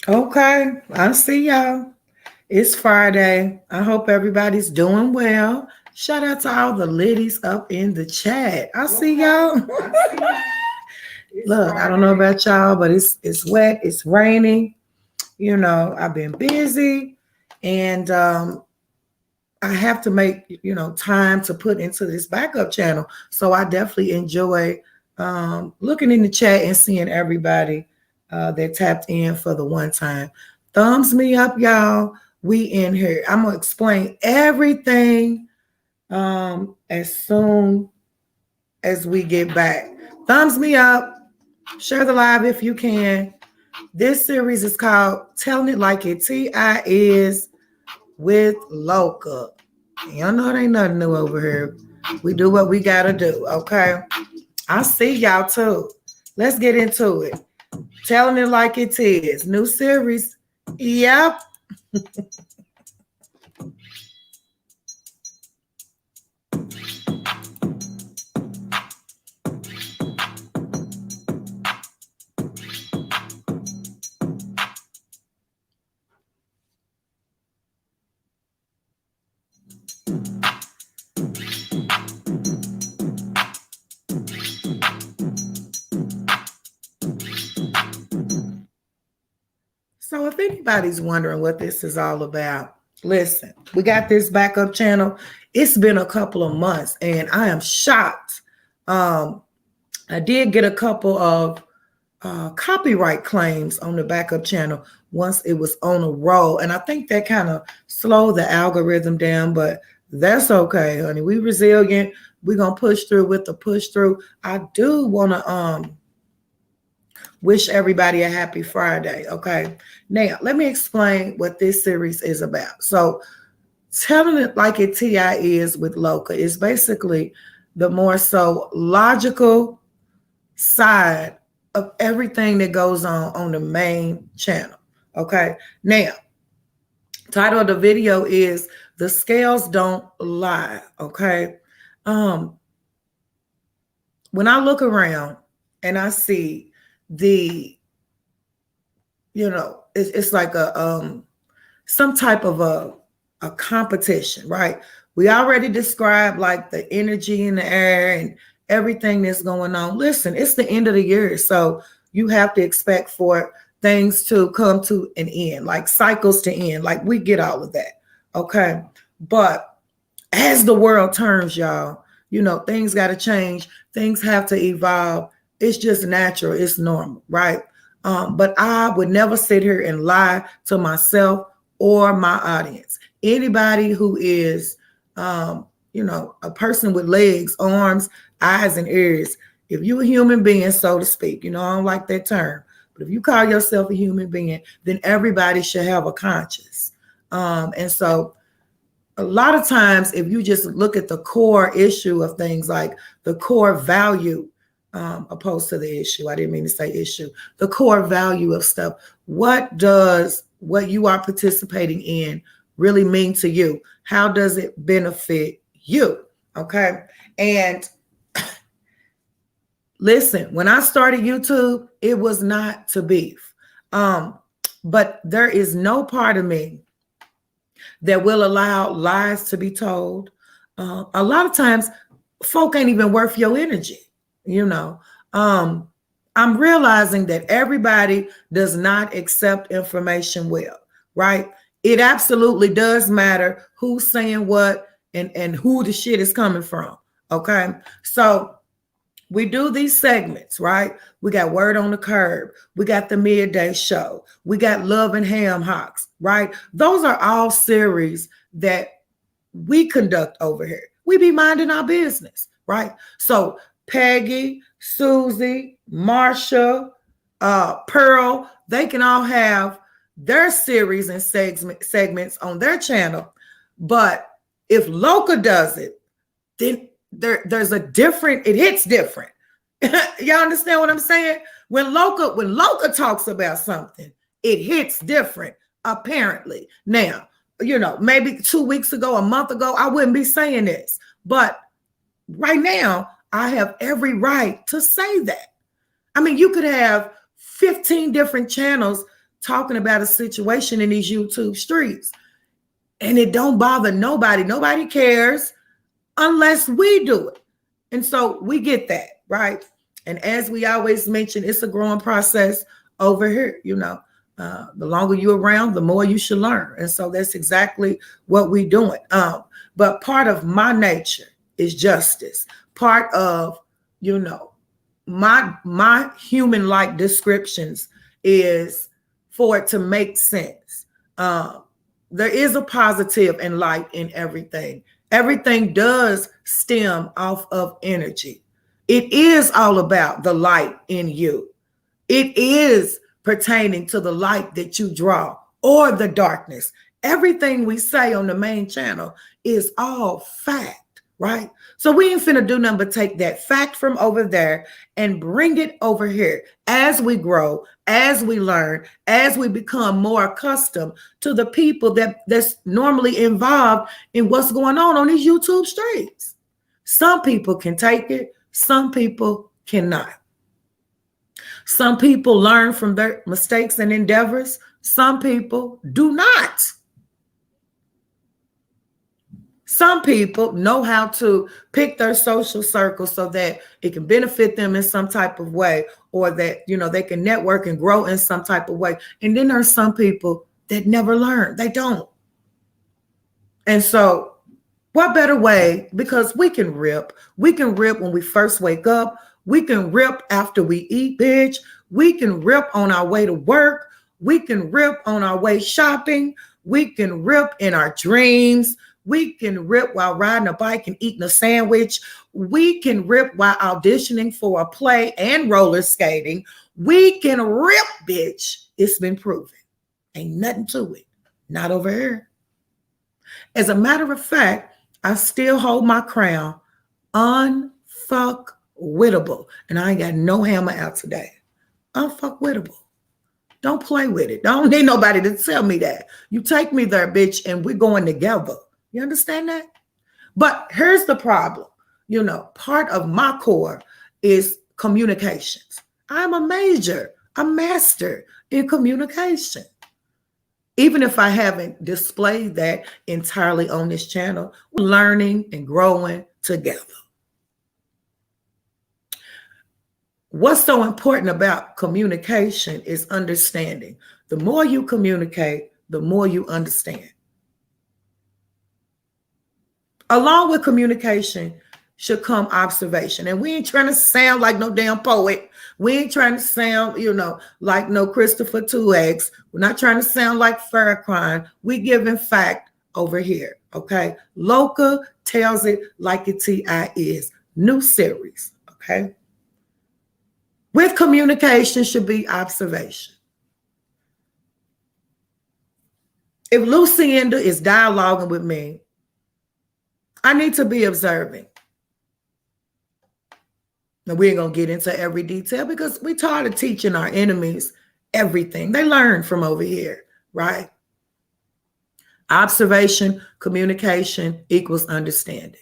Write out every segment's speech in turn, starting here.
Okay, I see y'all. It's Friday. I hope everybody's doing well. Shout out to all the ladies up in the chat. I see y'all. Look, I don't know about y'all, but it's wet, it's raining. I've been busy, and I have to make time to put into this backup channel. So I definitely enjoy looking in the chat and seeing everybody that tapped in for the one time. Thumbs me up, y'all. We in here. I'm gonna explain everything as soon as we get back. Thumbs me up. Share the live if you can. This series is called Telling It Like It T.I.S with Loca. Y'all know it ain't nothing new over here. We do what we gotta do, okay? I see y'all too. Let's get into it. Telling It Like It Is. New series. Yep. So if anybody's wondering what this is all about, listen, we got this backup channel. It's been a couple of months and I am shocked. I did get a couple of copyright claims on the backup channel once it was on a roll. And I think that kind of slowed the algorithm down, but that's okay, honey. We resilient. We're going to push through with the push through. I do want to wish everybody a happy Friday. Okay. Now, let me explain what this series is about. So, Telling It Like It T.I.S with Loca is basically the more so logical side of everything that goes on the main channel. Okay. Now, title of the video is The Scales Don't Lie. Okay. When I look around and I see it's like a some type of a competition, right? We already described like the energy in the air and everything that's going on. Listen, it's the end of the year, so you have to expect for things to come to an end, like cycles to end. Like we get all of that, okay? But as the world turns, y'all, things got to change. Things have to evolve. It's just natural. It's normal, right? But I would never sit here and lie to myself or my audience. Anybody who is, a person with legs, arms, eyes, and ears, if you're a human being, so to speak, I don't like that term, but if you call yourself a human being, then everybody should have a conscience. And so a lot of times, if you just look at the core issue of things, like the core value, opposed to the issue, I didn't mean to say issue, the core value of stuff. What does what you are participating in really mean to you? How does it benefit you? Okay. And listen, when I started YouTube, it was not to beef. But there is no part of me that will allow lies to be told. A lot of times, folk ain't even worth your energy. I'm realizing that everybody does not accept information well, right? It absolutely does matter who's saying what and who the shit is coming from. Okay. So we do these segments, right? We got Word on the Curb. We got the Midday Show. We got Love and Ham Hocks, right? Those are all series that we conduct over here. We be minding our business, right? So Peggy, Susie, Marsha, Pearl, they can all have their series and segments on their channel. But if Loca does it, then there's a different, it hits different. Y'all understand what I'm saying? When Loca talks about something, it hits different, apparently. Now, maybe 2 weeks ago, a month ago, I wouldn't be saying this. But right now, I have every right to say that. I mean, you could have 15 different channels talking about a situation in these YouTube streets, and it don't bother nobody. Nobody cares unless we do it. And so we get that, right? And as we always mention, it's a growing process over here. The longer you're around, the more you should learn. And so that's exactly what we're doing. But part of my nature is justice. Part of, my human-like descriptions is for it to make sense. There is a positive and light in everything. Everything does stem off of energy. It is all about the light in you. It is pertaining to the light that you draw or the darkness. Everything we say on the main channel is all fact, right? So we ain't finna do nothing but take that fact from over there and bring it over here as we grow, as we learn, as we become more accustomed to the people that's normally involved in what's going on these YouTube streets. Some people can take it, some people cannot. Some people learn from their mistakes and endeavors. Some people do not. Some people know how to pick their social circle so that it can benefit them in some type of way, or that, they can network and grow in some type of way. And then there are some people that never learn. They don't. And so what better way? Because we can rip. We can rip when we first wake up. We can rip after we eat, bitch. We can rip on our way to work. We can rip on our way shopping. We can rip in our dreams. We can rip while riding a bike and eating a sandwich. We can rip while auditioning for a play and roller skating. We can rip, bitch. It's been proven. Ain't nothing to it. Not over here. As a matter of fact, I still hold my crown unfuckwittable. And I ain't got no hammer out today. Unfuckwittable. Don't play with it. Don't need nobody to tell me that. You take me there, bitch, and we're going together. You understand that? But here's the problem. Part of my core is communications. I'm a master in communication. Even if I haven't displayed that entirely on this channel, we're learning and growing together. What's so important about communication is understanding. The more you communicate, the more you understand. Along with communication should come observation. And we ain't trying to sound like no damn poet. We ain't trying to sound, like no Christopher T.I.S. We're not trying to sound like Farrakhan. We giving fact over here, okay? Loca tells it like a T.I.S. New series, okay? With communication should be observation. If Lucinda is dialoguing with me, I need to be observing. Now, we ain't going to get into every detail because we tired of teaching our enemies everything. They learn from over here, right? Observation, communication equals understanding.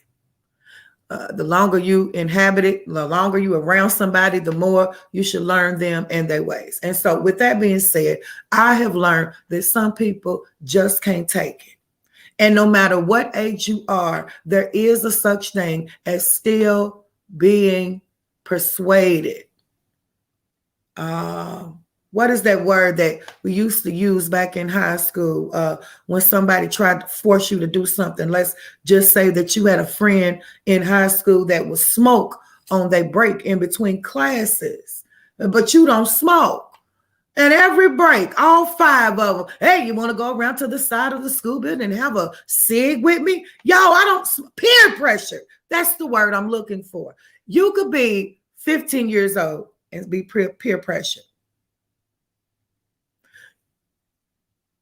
The longer you inhabit it, the longer you around somebody, the more you should learn them and their ways. And so with that being said, I have learned that some people just can't take it. And no matter what age you are, there is a such thing as still being persuaded. What is that word that we used to use back in high school when somebody tried to force you to do something? Let's just say that you had a friend in high school that would smoke on their break in between classes, but you don't smoke. And every break, all 5 of them, hey, you want to go around to the side of the school building and have a cig with me? Yo, I don't, peer pressure. That's the word I'm looking for. You could be 15 years old and be peer pressure.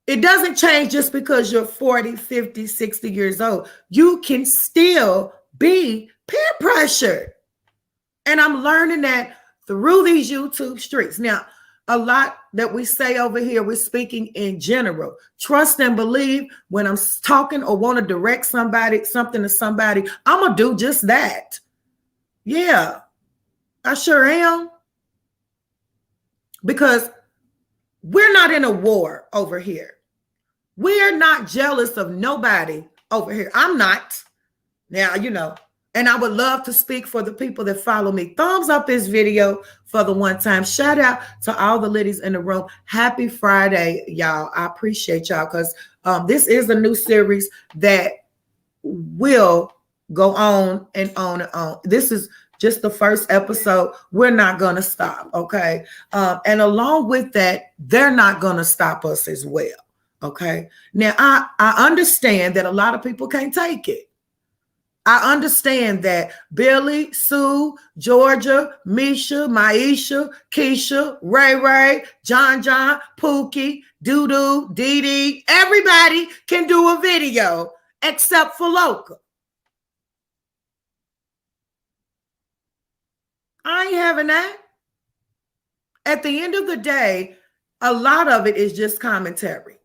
It doesn't change just because you're 40, 50, 60 years old. You can still be peer pressured. And I'm learning that through these YouTube streets. Now, a lot that we say over here, we're speaking in general. Trust and believe when I'm talking or want to direct something to somebody, I'm going to do just that. Yeah, I sure am. Because We're not in a war over here. We're not jealous of nobody over here. I'm not. Now, you know, and I would love to speak for the people that follow me. Thumbs up this video for the one time. Shout out to all the ladies in the room. Happy Friday, y'all. I appreciate y'all because this is a new series that will go on and on and on. This is just the first episode. We're not going to stop, okay? And along with that, they're not going to stop us as well, okay? Now, I understand that a lot of people can't take it. I understand that Billy, Sue, Georgia, Misha, Maisha, Keisha, Ray Ray, John, Pookie, Doo, Dee Dee, everybody can do a video except for Loca. I ain't having that. At the end of the day, a lot of it is just commentary.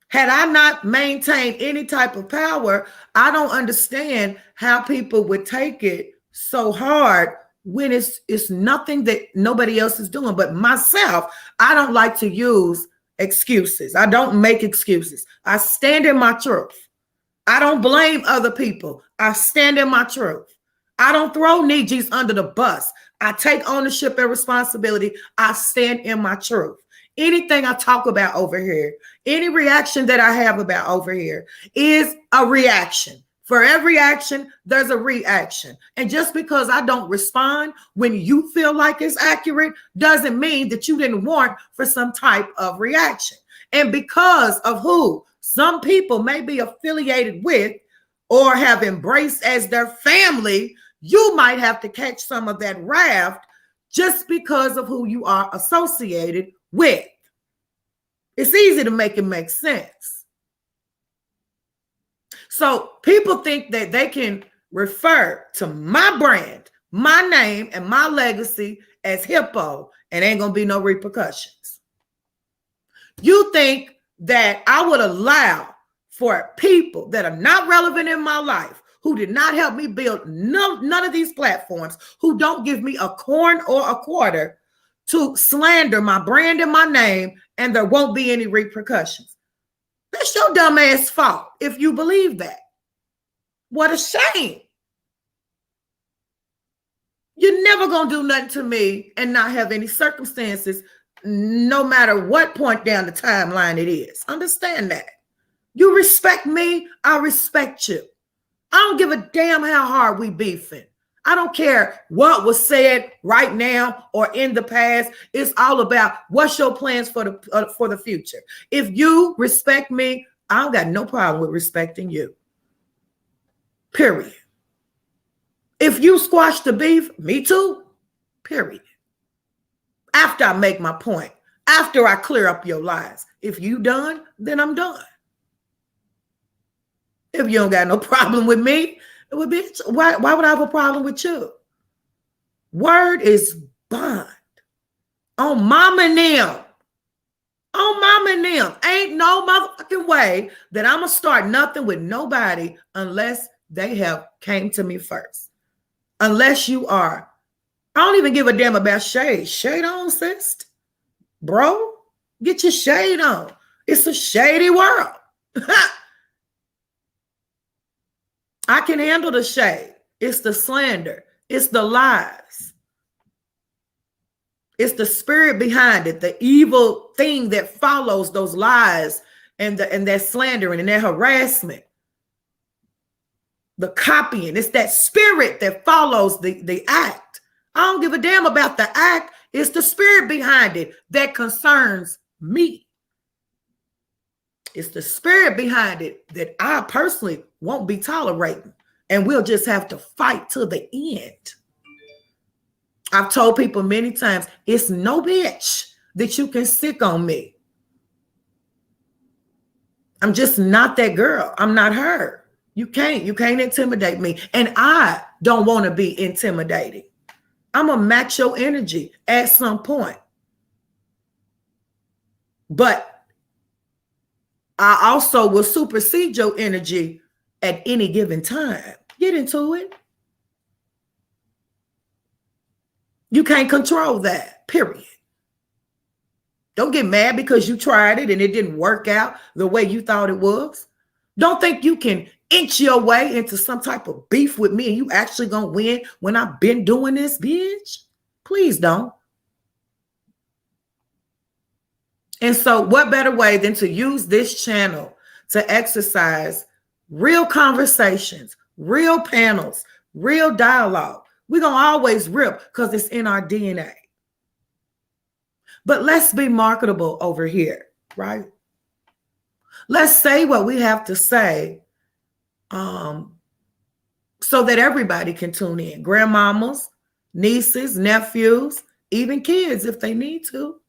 Had I not maintained any type of power, I don't understand how people would take it so hard when it's nothing that nobody else is doing. But myself, I don't like to use excuses. I don't make excuses. I stand in my truth. I don't blame other people. I stand in my truth. I don't throw Nijis under the bus. I take ownership and responsibility. I stand in my truth. Anything I talk about over here, any reaction that I have about over here is a reaction. For every action, there's a reaction. And just because I don't respond when you feel like it's accurate doesn't mean that you didn't want for some type of reaction. And because of who some people may be affiliated with or have embraced as their family, you might have to catch some of that wrath just because of who you are associated with. It's easy to make it make sense. So people think that they can refer to my brand, my name, and my legacy as Hippo, and ain't gonna be no repercussions. You think that I would allow for people that are not relevant in my life, who did not help me build none of these platforms, who don't give me a corn or a quarter, to slander my brand and my name, and there won't be any repercussions? That's your dumb ass fault if you believe that. What a shame. You're never going to do nothing to me and not have any circumstances, no matter what point down the timeline it is. Understand that. You respect me, I respect you. I don't give a damn how hard we beefing. I don't care what was said right now or in the past. It's all about what's your plans for the future. If you respect me, I don't got no problem with respecting you. Period. If you squash the beef, me too. Period. After I make my point, after I clear up your lies. If you done, then I'm done. If you don't got no problem with me, it would be, why would I have a problem with you? Word is bond. On mama and them. On mama and them. Ain't no motherfucking way that I'm going to start nothing with nobody unless they have came to me first. Unless you are. I don't even give a damn about shade. Shade on, sis. Bro, get your shade on. It's a shady world. I can handle the shade. It's the slander. It's the lies. It's the spirit behind it, the evil thing that follows those lies and that slandering and that harassment. The copying. It's that spirit that follows the act. I don't give a damn about the act. It's the spirit behind it that concerns me. It's the spirit behind it that I personally won't be tolerating. And we'll just have to fight to the end. I've told people many times, it's no bitch that you can sick on me. I'm just not that girl. I'm not her. You can't intimidate me. And I don't want to be intimidating. I'm going to match your energy at some point. But I also will supersede your energy at any given time. Get into it. You can't control that, period. Don't get mad because you tried it and it didn't work out the way you thought it was. Don't think you can inch your way into some type of beef with me and you actually gonna win when I've been doing this, bitch. Please don't. And so what better way than to use this channel to exercise real conversations, real panels, real dialogue. We're going to always rip because it's in our DNA. But let's be marketable over here, right? Let's say what we have to say so that everybody can tune in. Grandmamas, nieces, nephews, even kids if they need to.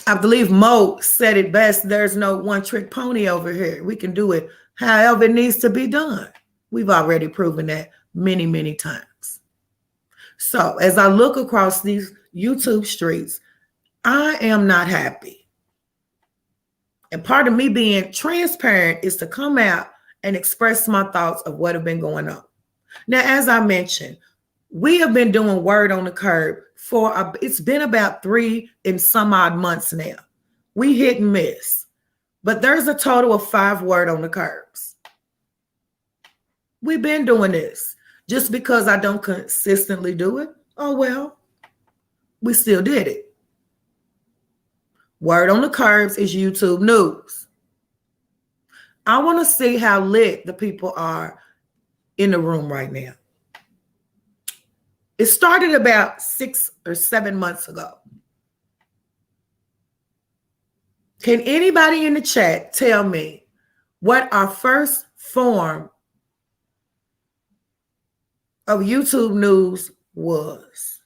I believe Mo said it best. There's no one-trick pony over here. We can do it however it needs to be done. We've already proven that many, many times. So as I look across these YouTube streets, I am not happy. And part of me being transparent is to come out and express my thoughts of what have been going on. Now, as I mentioned, we have been doing Word on the Curb for, it's been about 3 and some odd months now. We hit and miss, but there's a total of 5 Word on the Curbs. We've been doing this. Just because I don't consistently do it, oh well, we still did it. Word on the Curbs is YouTube news. I want to see how lit the people are in the room right now. It started about 6 or 7 months ago. Can anybody in the chat tell me what our first form of YouTube news was?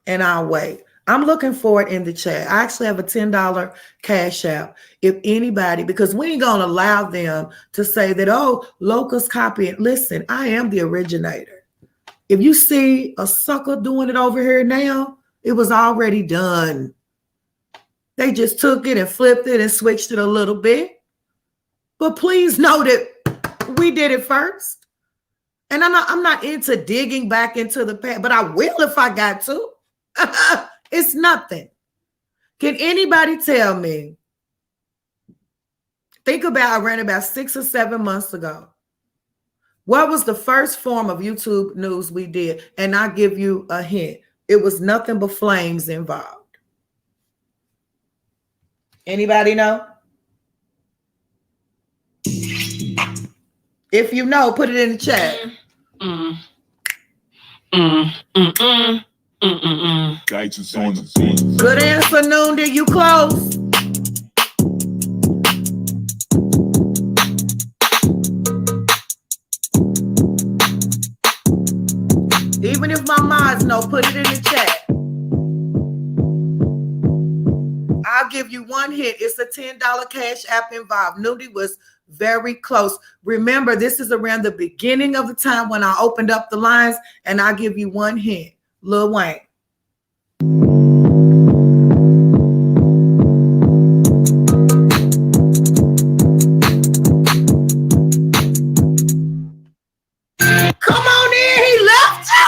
And I'll wait. I'm looking for it in the chat. I actually have a $10 cash out. If anybody, because we ain't going to allow them to say that, oh, Locas copying. Listen, I am the originator. If you see a sucker doing it over here now, it was already done. They just took it and flipped it and switched it a little bit. But please know that we did it first. And I'm not into digging back into the past, but I will if I got to. It's nothing. Can anybody tell me? Think about, I ran about 6 or 7 months ago. What was the first form of YouTube news we did? And I'll give you a hint. It was nothing but flames involved. Anybody know? If you know, put it in the chat. Good answer, Noonday. You close. Even if my mods know, put it in the chat. I'll give you one hit. It's a $10 cash app involved. Nudie was very close. Remember, this is around the beginning of the time when I opened up the lines, and I'll give you one hint. Lil Wayne. Come on in, he left you.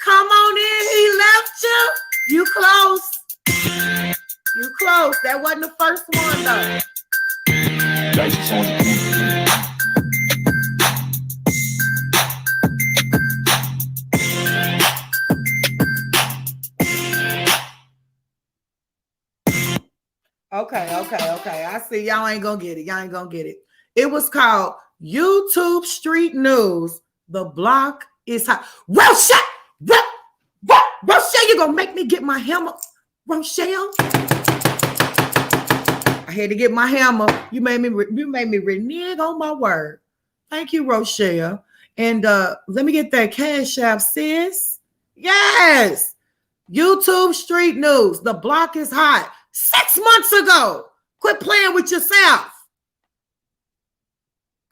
Come on in, he left you. You close. You close. That wasn't the first one, though. Okay. I see y'all ain't gonna get it. Y'all ain't gonna get it. It was called YouTube Street News. The block is hot. Rochelle, you gonna make me get my hammer, Rochelle? I had to get my hammer. You made me renege on my word. Thank you, Rochelle. And let me get that cash app, sis. Yes. YouTube Street News. The block is hot. 6 months ago. Quit playing with yourself.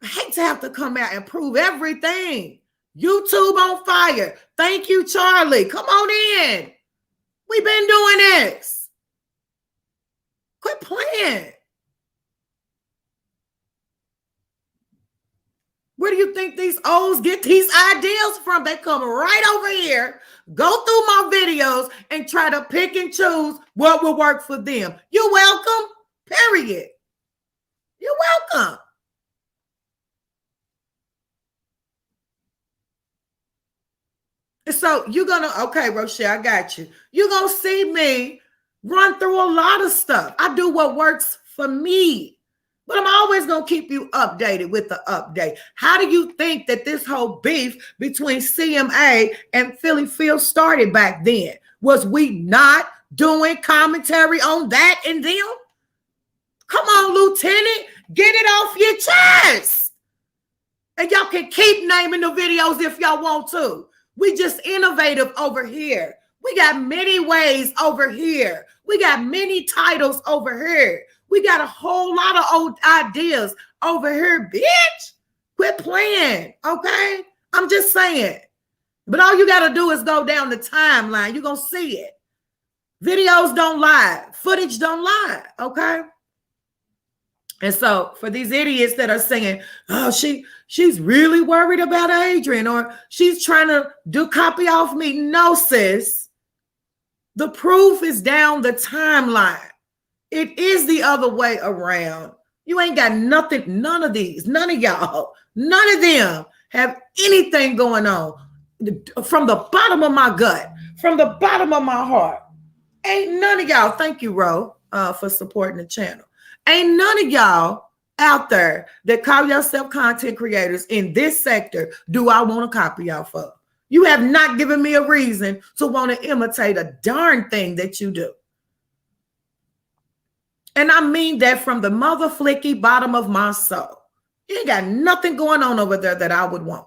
I hate to have to come out and prove everything. YouTube on fire. Thank you, Charlie. Come on in. We've been doing this. Quit playing. Where do you think these O's get these ideas from? They come right over here, go through my videos, and try to pick and choose what will work for them. You're welcome, period. You're welcome. So you're gonna, okay, Rochelle, I got you. You're gonna see me run through a lot of stuff. I do what works for me, but I'm always gonna keep you updated with the update. How do you think that this whole beef between CMA and Philly Phil started back then? Was we not doing commentary on that and them? Come on, Lieutenant, get it off your chest. And y'all can keep naming the videos if y'all want to. We just innovative over here. We got many ways over here. We got many titles over here. We got a whole lot of old ideas over here, bitch. Quit playing, okay? I'm just saying. But all you got to do is go down the timeline. You're going to see it. Videos don't lie. Footage don't lie, okay? And so for these idiots that are saying, oh, she's really worried about Adrian, or she's trying to do copy off me. No, sis. The proof is down the timeline. It is the other way around. You ain't got nothing, none of these, none of y'all, none of them have anything going on. From the bottom of my gut, from the bottom of my heart. Ain't none of y'all, thank you, Ro, for supporting the channel. Ain't none of y'all out there that call yourself content creators in this sector do I want to copy off of. You have not given me a reason to want to imitate a darn thing that you do. And I mean that from the mother flicky bottom of my soul. You ain't got nothing going on over there that I would want.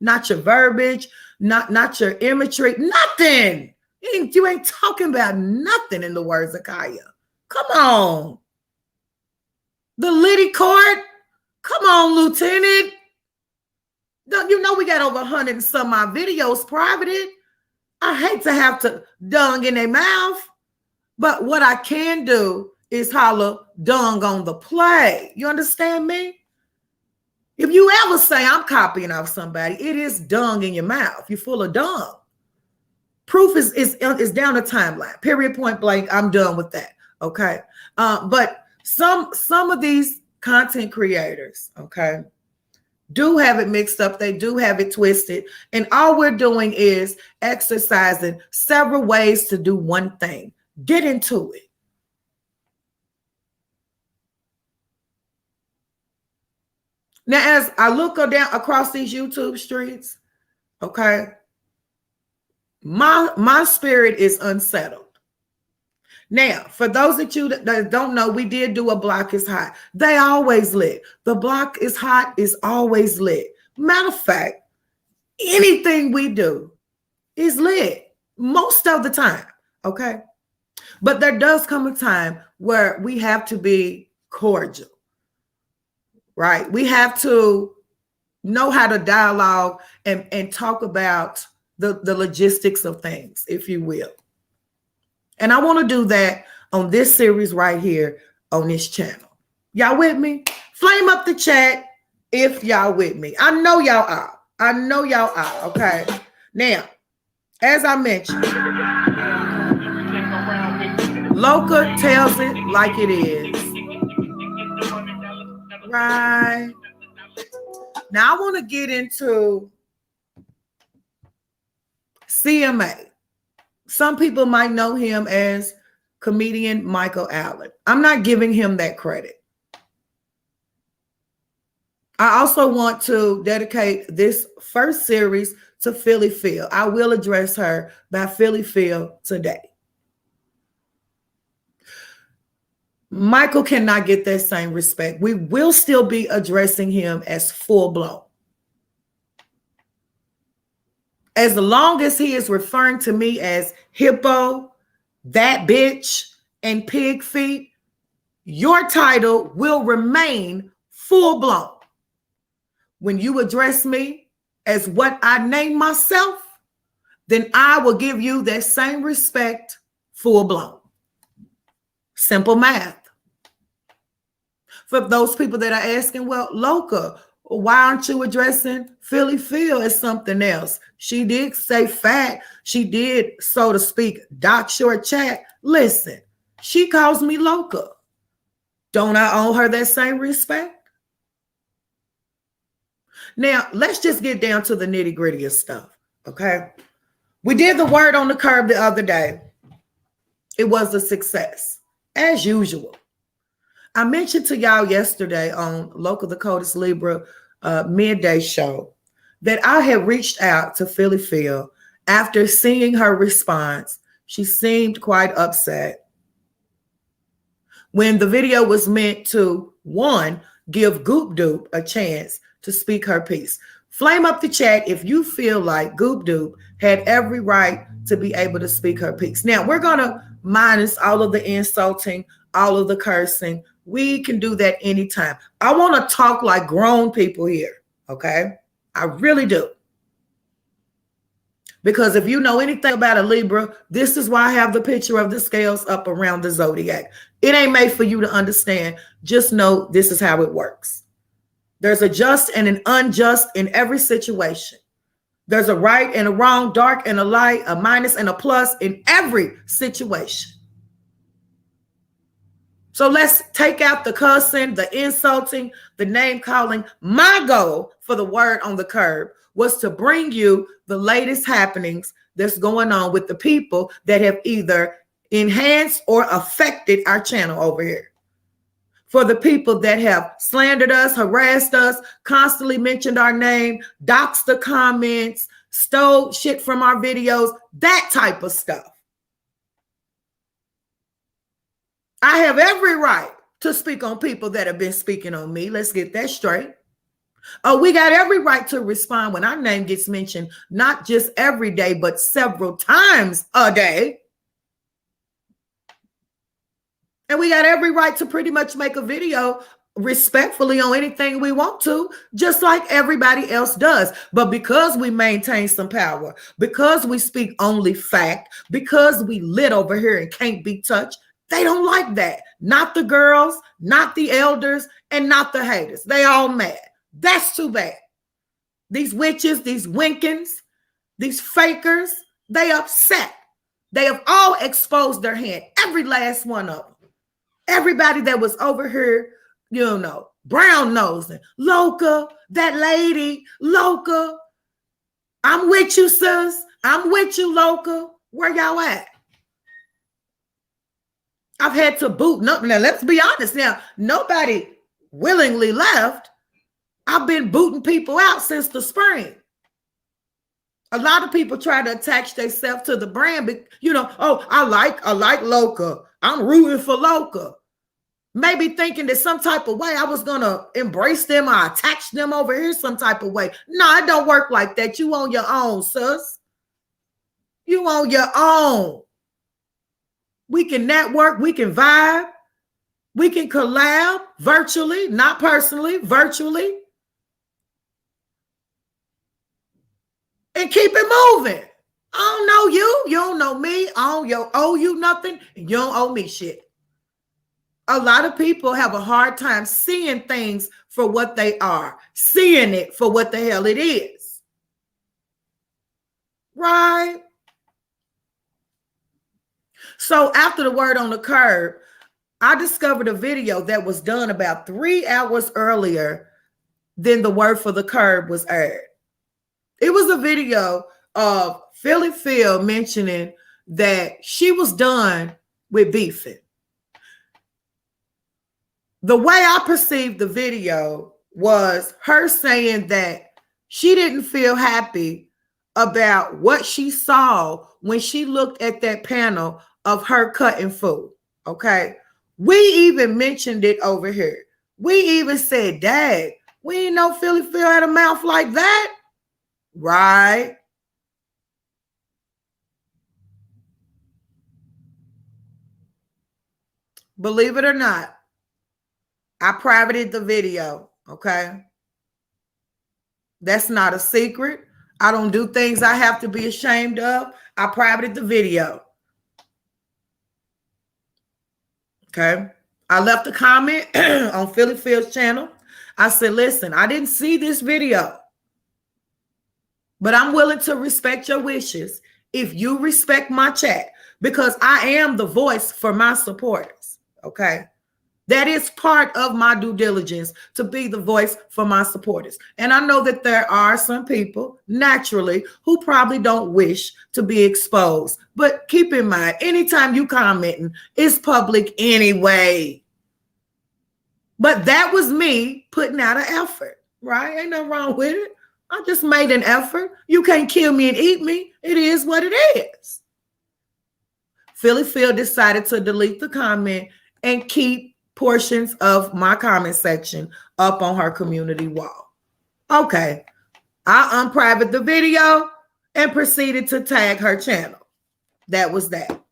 Not your verbiage, not your imagery, nothing. You ain't talking about nothing in the words of Kaya. Come on. The Liddy court? Come on, Lieutenant. Don't you know we got over 100 and some odd videos privated? I hate to have to dung in their mouth, but what I can do is holler dung on the play. You understand me? If you ever say I'm copying off somebody, it is dung in your mouth. You're full of dung. Proof is down the timeline. Period, point blank. I'm done with that. Okay. But some of these content creators, okay, do have it mixed up. They do have it twisted. And all we're doing is exercising several ways to do one thing. Get into it. Now, as I look down across these YouTube streets, okay, my spirit is unsettled. Now, for those of you that don't know, we did do a block is hot. They always lit. The block is hot is always lit. Matter of fact, anything we do is lit most of the time, okay? But there does come a time where we have to be cordial, right? We have to know how to dialogue and talk about the logistics of things, if you will. And I want to do that on this series right here on this channel. Y'all with me? Flame up the chat if y'all with me. I know y'all are. I know y'all are, okay? Now, as I mentioned, Loca tells it like it is. Right. Now, I want to get into CMA. Some people might know him as comedian Michael Allen. I'm not giving him that credit. I also want to dedicate this first series to Philly Phil. I will address her by Philly Phil today. Michael cannot get that same respect. We will still be addressing him as full blown. As long as he is referring to me as hippo, that bitch, and pig feet, your title will remain full blown. When you address me as what I name myself, then I will give you that same respect full blown. Simple math. For those people that are asking, well, Loca, Why aren't you addressing Philly Phil as something else? She did say fat. She did, so to speak, dock short chat. Listen, she calls me Loca. Don't I owe her that same respect? Now, let's just get down to the nitty gritty of stuff, okay? We did the word on the curb the other day. It was a success, as usual. I mentioned to y'all yesterday on Loca the Coldest Libra midday show that I had reached out to Philly Phil after seeing her response. She seemed quite upset when the video was meant to, one, give Goop Doop a chance to speak her piece. Flame up the chat if you feel like Goop Doop had every right to be able to speak her piece. Now, we're going to minus all of the insulting, all of the cursing. We can do that anytime. I want to talk like grown people here, okay? I really do. Because if you know anything about a Libra, this is why I have the picture of the scales up around the zodiac. It ain't made for you to understand. Just know this is how it works. There's a just and an unjust in every situation. There's a right and a wrong, dark and a light, a minus and a plus in every situation. So let's take out the cussing, the insulting, the name calling. My goal for the word on the curb was to bring you the latest happenings that's going on with the people that have either enhanced or affected our channel over here. For the people that have slandered us, harassed us, constantly mentioned our name, doxed the comments, stole shit from our videos, that type of stuff. I have every right to speak on people that have been speaking on me. Let's get that straight. Oh, we got every right to respond when our name gets mentioned, not just every day, but several times a day. And we got every right to pretty much make a video respectfully on anything we want to, just like everybody else does. But because we maintain some power, because we speak only fact, because we lit over here and can't be touched, they don't like that. Not the girls, not the elders, and not the haters. They all mad. That's too bad. These witches, these winkins, these fakers, they upset. They have all exposed their hand, every last one of them. Everybody that was over here, you know, brown nosing, Loca, that lady, Loca. I'm with you, sis. I'm with you, Loca. Where y'all at? I've had to boot. No, now let's be honest. Now, nobody willingly left. I've been booting people out since the spring. A lot of people try to attach themselves to the brand, but you know, oh, I like Loca. I'm rooting for Loca. Maybe thinking that some type of way I was gonna embrace them or attach them over here some type of way. No, it don't work like that. You on your own, sis. You on your own. We can network, we can vibe, we can collab virtually, not personally, virtually. And keep it moving. I don't know you. You don't know me. I don't owe you nothing. And you don't owe me shit. A lot of people have a hard time seeing things for what they are, seeing it for what the hell it is. Right? So after the word on the curb, I discovered a video that was done about 3 hours earlier than the word for the curb was aired. It was a video of Philly Phil mentioning that she was done with beefing. The way I perceived the video was her saying that she didn't feel happy about what she saw when she looked at that panel of her cutting food. Okay. We even mentioned it over here. We even said, Dad, we didn't know Philly Phil had a mouth like that. Right. Believe it or not, I privated the video. Okay. That's not a secret. I don't do things I have to be ashamed of. I privated the video. Okay. I left a comment on Philly Phil's channel. I said, listen, I didn't see this video, but I'm willing to respect your wishes if you respect my chat, because I am the voice for my supporters. Okay. That is part of my due diligence, to be the voice for my supporters. And I know that there are some people naturally who probably don't wish to be exposed. But keep in mind, anytime you commenting, it's public anyway. But that was me putting out an effort, right? Ain't nothing wrong with it. I just made an effort. You can't kill me and eat me. It is what it is. Philly Phil decided to delete the comment and keep portions of my comment section up on her community wall. Okay, I unprivate the video and proceeded to tag her channel. That was that.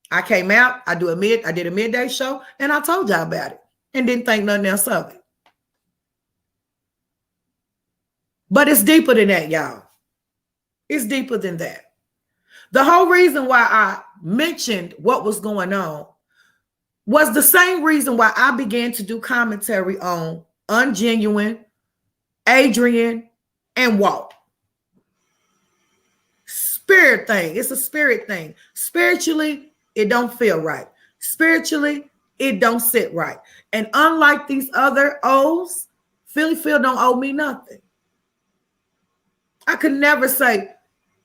I came out, I did a midday show, and I told y'all about it and didn't think nothing else of it. But it's deeper than that, y'all. It's deeper than that. The whole reason why I mentioned what was going on was the same reason why I began to do commentary on Ungenuine, Adrian, and Walt. Spirit thing. It's a spirit thing. Spiritually, it don't feel right. Spiritually, it don't sit right. And unlike these other O's, Philly Phil don't owe me nothing. I could never say,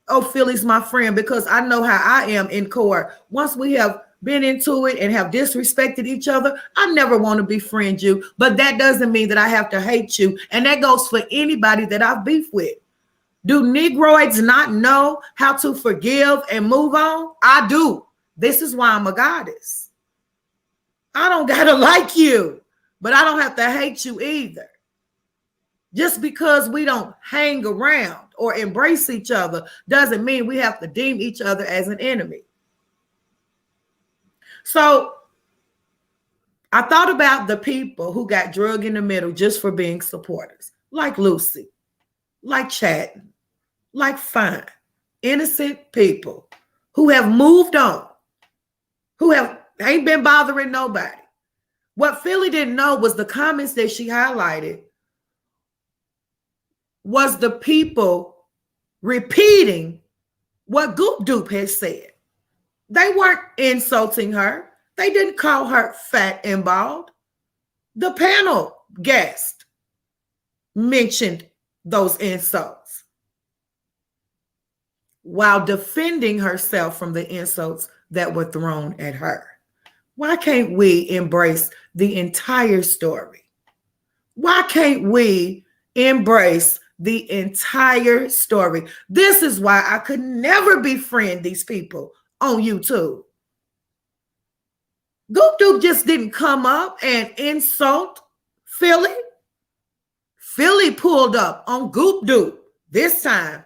oh, Philly's my friend, because I know how I am in court. Once we have been into it and have disrespected each other, I never want to befriend you. But that doesn't mean that I have to hate you. And that goes for anybody that I've beefed with. Do Negroids not know how to forgive and move on? I do. This is why I'm a goddess. I don't got to like you, but I don't have to hate you either. Just because we don't hang around or embrace each other doesn't mean we have to deem each other as an enemy. So I thought about the people who got drug in the middle just for being supporters, like Lucy, like Chatton, like Fine, innocent people who have moved on, who ain't been bothering nobody. What Philly didn't know was the comments that she highlighted was the people repeating what Goop Doop had said. They weren't insulting her. They didn't call her fat and bald. The panel guest mentioned those insults while defending herself from the insults that were thrown at her. Why can't we embrace the entire story? Why can't we embrace the entire story? This is why I could never befriend these people on YouTube. Goop Doop just didn't come up and insult Philly. Philly pulled up on Goop Doop this time.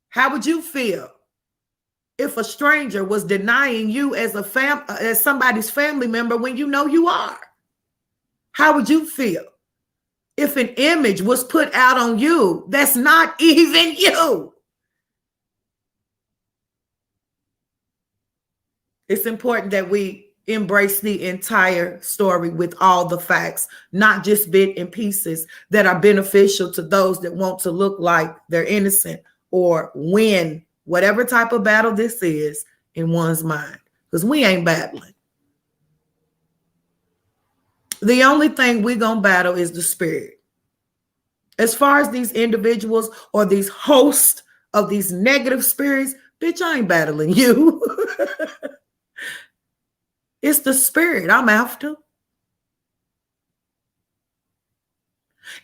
How would you feel if a stranger was denying you as somebody's family member when you know you are? How would you feel if an image was put out on you that's not even you? It's important that we embrace the entire story with all the facts, not just bits and pieces that are beneficial to those that want to look like they're innocent or win whatever type of battle this is in one's mind, because we ain't battling. The only thing we're going to battle is the spirit. As far as these individuals or these hosts of these negative spirits, bitch, I ain't battling you. It's the spirit I'm after.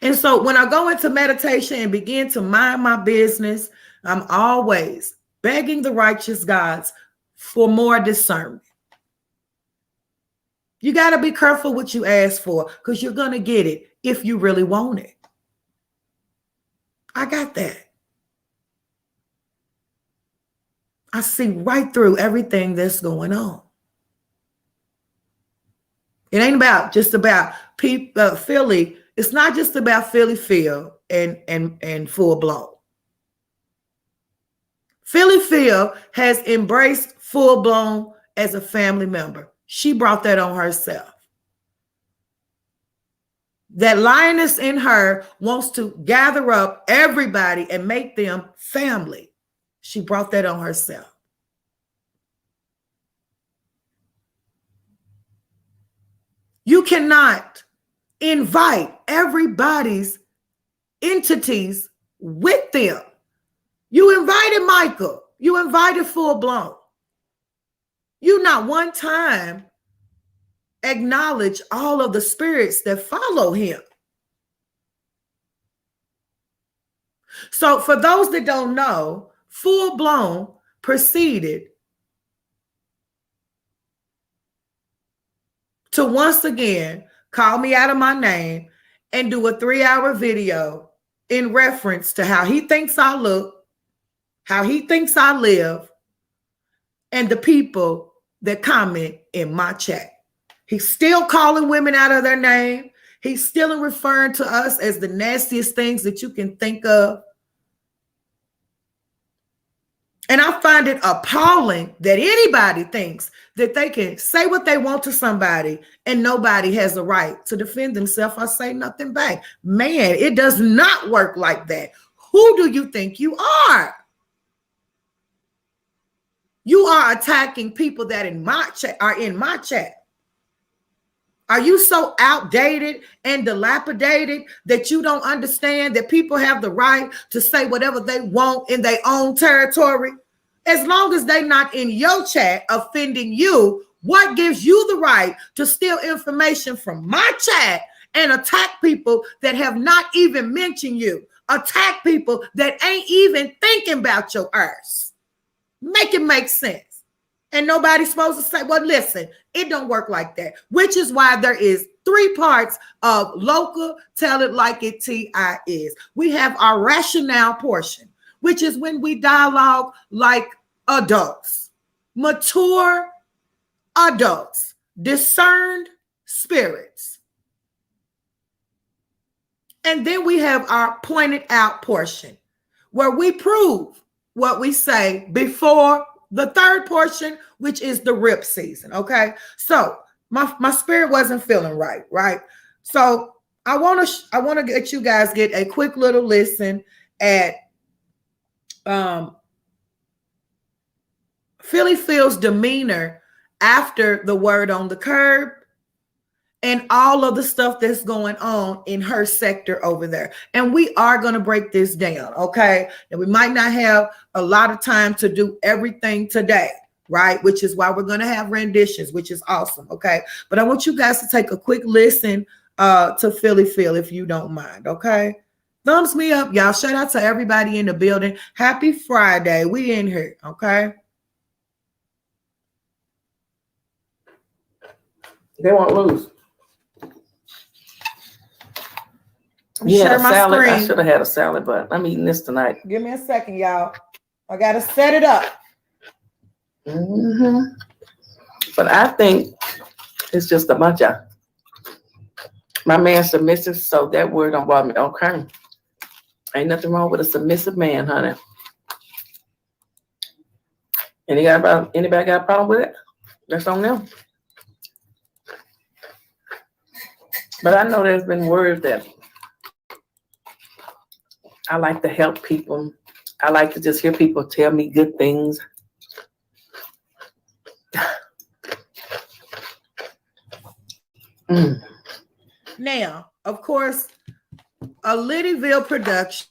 And so when I go into meditation and begin to mind my business, I'm always begging the righteous gods for more discernment. You got to be careful what you ask for, because you're going to get it if you really want it. I got that. I see right through everything that's going on. It ain't just about Philly. It's not just about Philly Phil and Full Blown. Philly Phil has embraced Full Blown as a family member. She brought that on herself. That lioness in her wants to gather up everybody and make them family. She brought that on herself. You cannot invite everybody's entities with them. You invited Michael. You invited Full Blown. You not one time acknowledge all of the spirits that follow him. So for those that don't know, Full Blown proceeded to once again call me out of my name and do a 3-hour video in reference to how he thinks I look, how he thinks I live, and the people that comment in my chat. He's still calling women out of their name. He's still referring to us as the nastiest things that you can think of. And I find it appalling that anybody thinks that they can say what they want to somebody and nobody has a right to defend themselves or say nothing back. Man, it does not work like that. Who do you think you are? You are attacking people that are in my chat. Are you so outdated and dilapidated that you don't understand that people have the right to say whatever they want in their own territory? As long as they're not in your chat offending you, what gives you the right to steal information from my chat and attack people that have not even mentioned you? Attack people that ain't even thinking about your earth. Make it make sense. And nobody's supposed to say, well, listen, it don't work like that, which is why there is 3 parts of Loca, Tell It Like It, T.I.S. We have our rationale portion, which is when we dialogue like adults, mature adults, discerned spirits. And then we have our pointed out portion where we prove what we say before the 3rd portion, which is the Ripp season. Okay. So my spirit wasn't feeling right. So I want to get you guys get a quick little listen at Philly Phil's demeanor after the word on the curb and all of the stuff that's going on in her sector over there. And we are going to break this down, okay? And we might not have a lot of time to do everything today, right? Which is why we're going to have renditions, which is awesome, okay? But I want you guys to take a quick listen to Philly Phil, if you don't mind, okay? Thumbs me up, y'all. Shout out to everybody in the building. Happy Friday. We in here, okay? They won't lose. Share my salad. screen. I should have had a salad, but I'm eating this tonight. Give me a second, y'all. I got to set it up. But I think it's just a bunch of my man submissive, so that word don't bother me. Okay. Ain't nothing wrong with a submissive man, honey. Anybody got a problem with it? That's on them. But I know there's been words that I like to help people. I like to just hear people tell me good things. Now, of course, a Liddyville production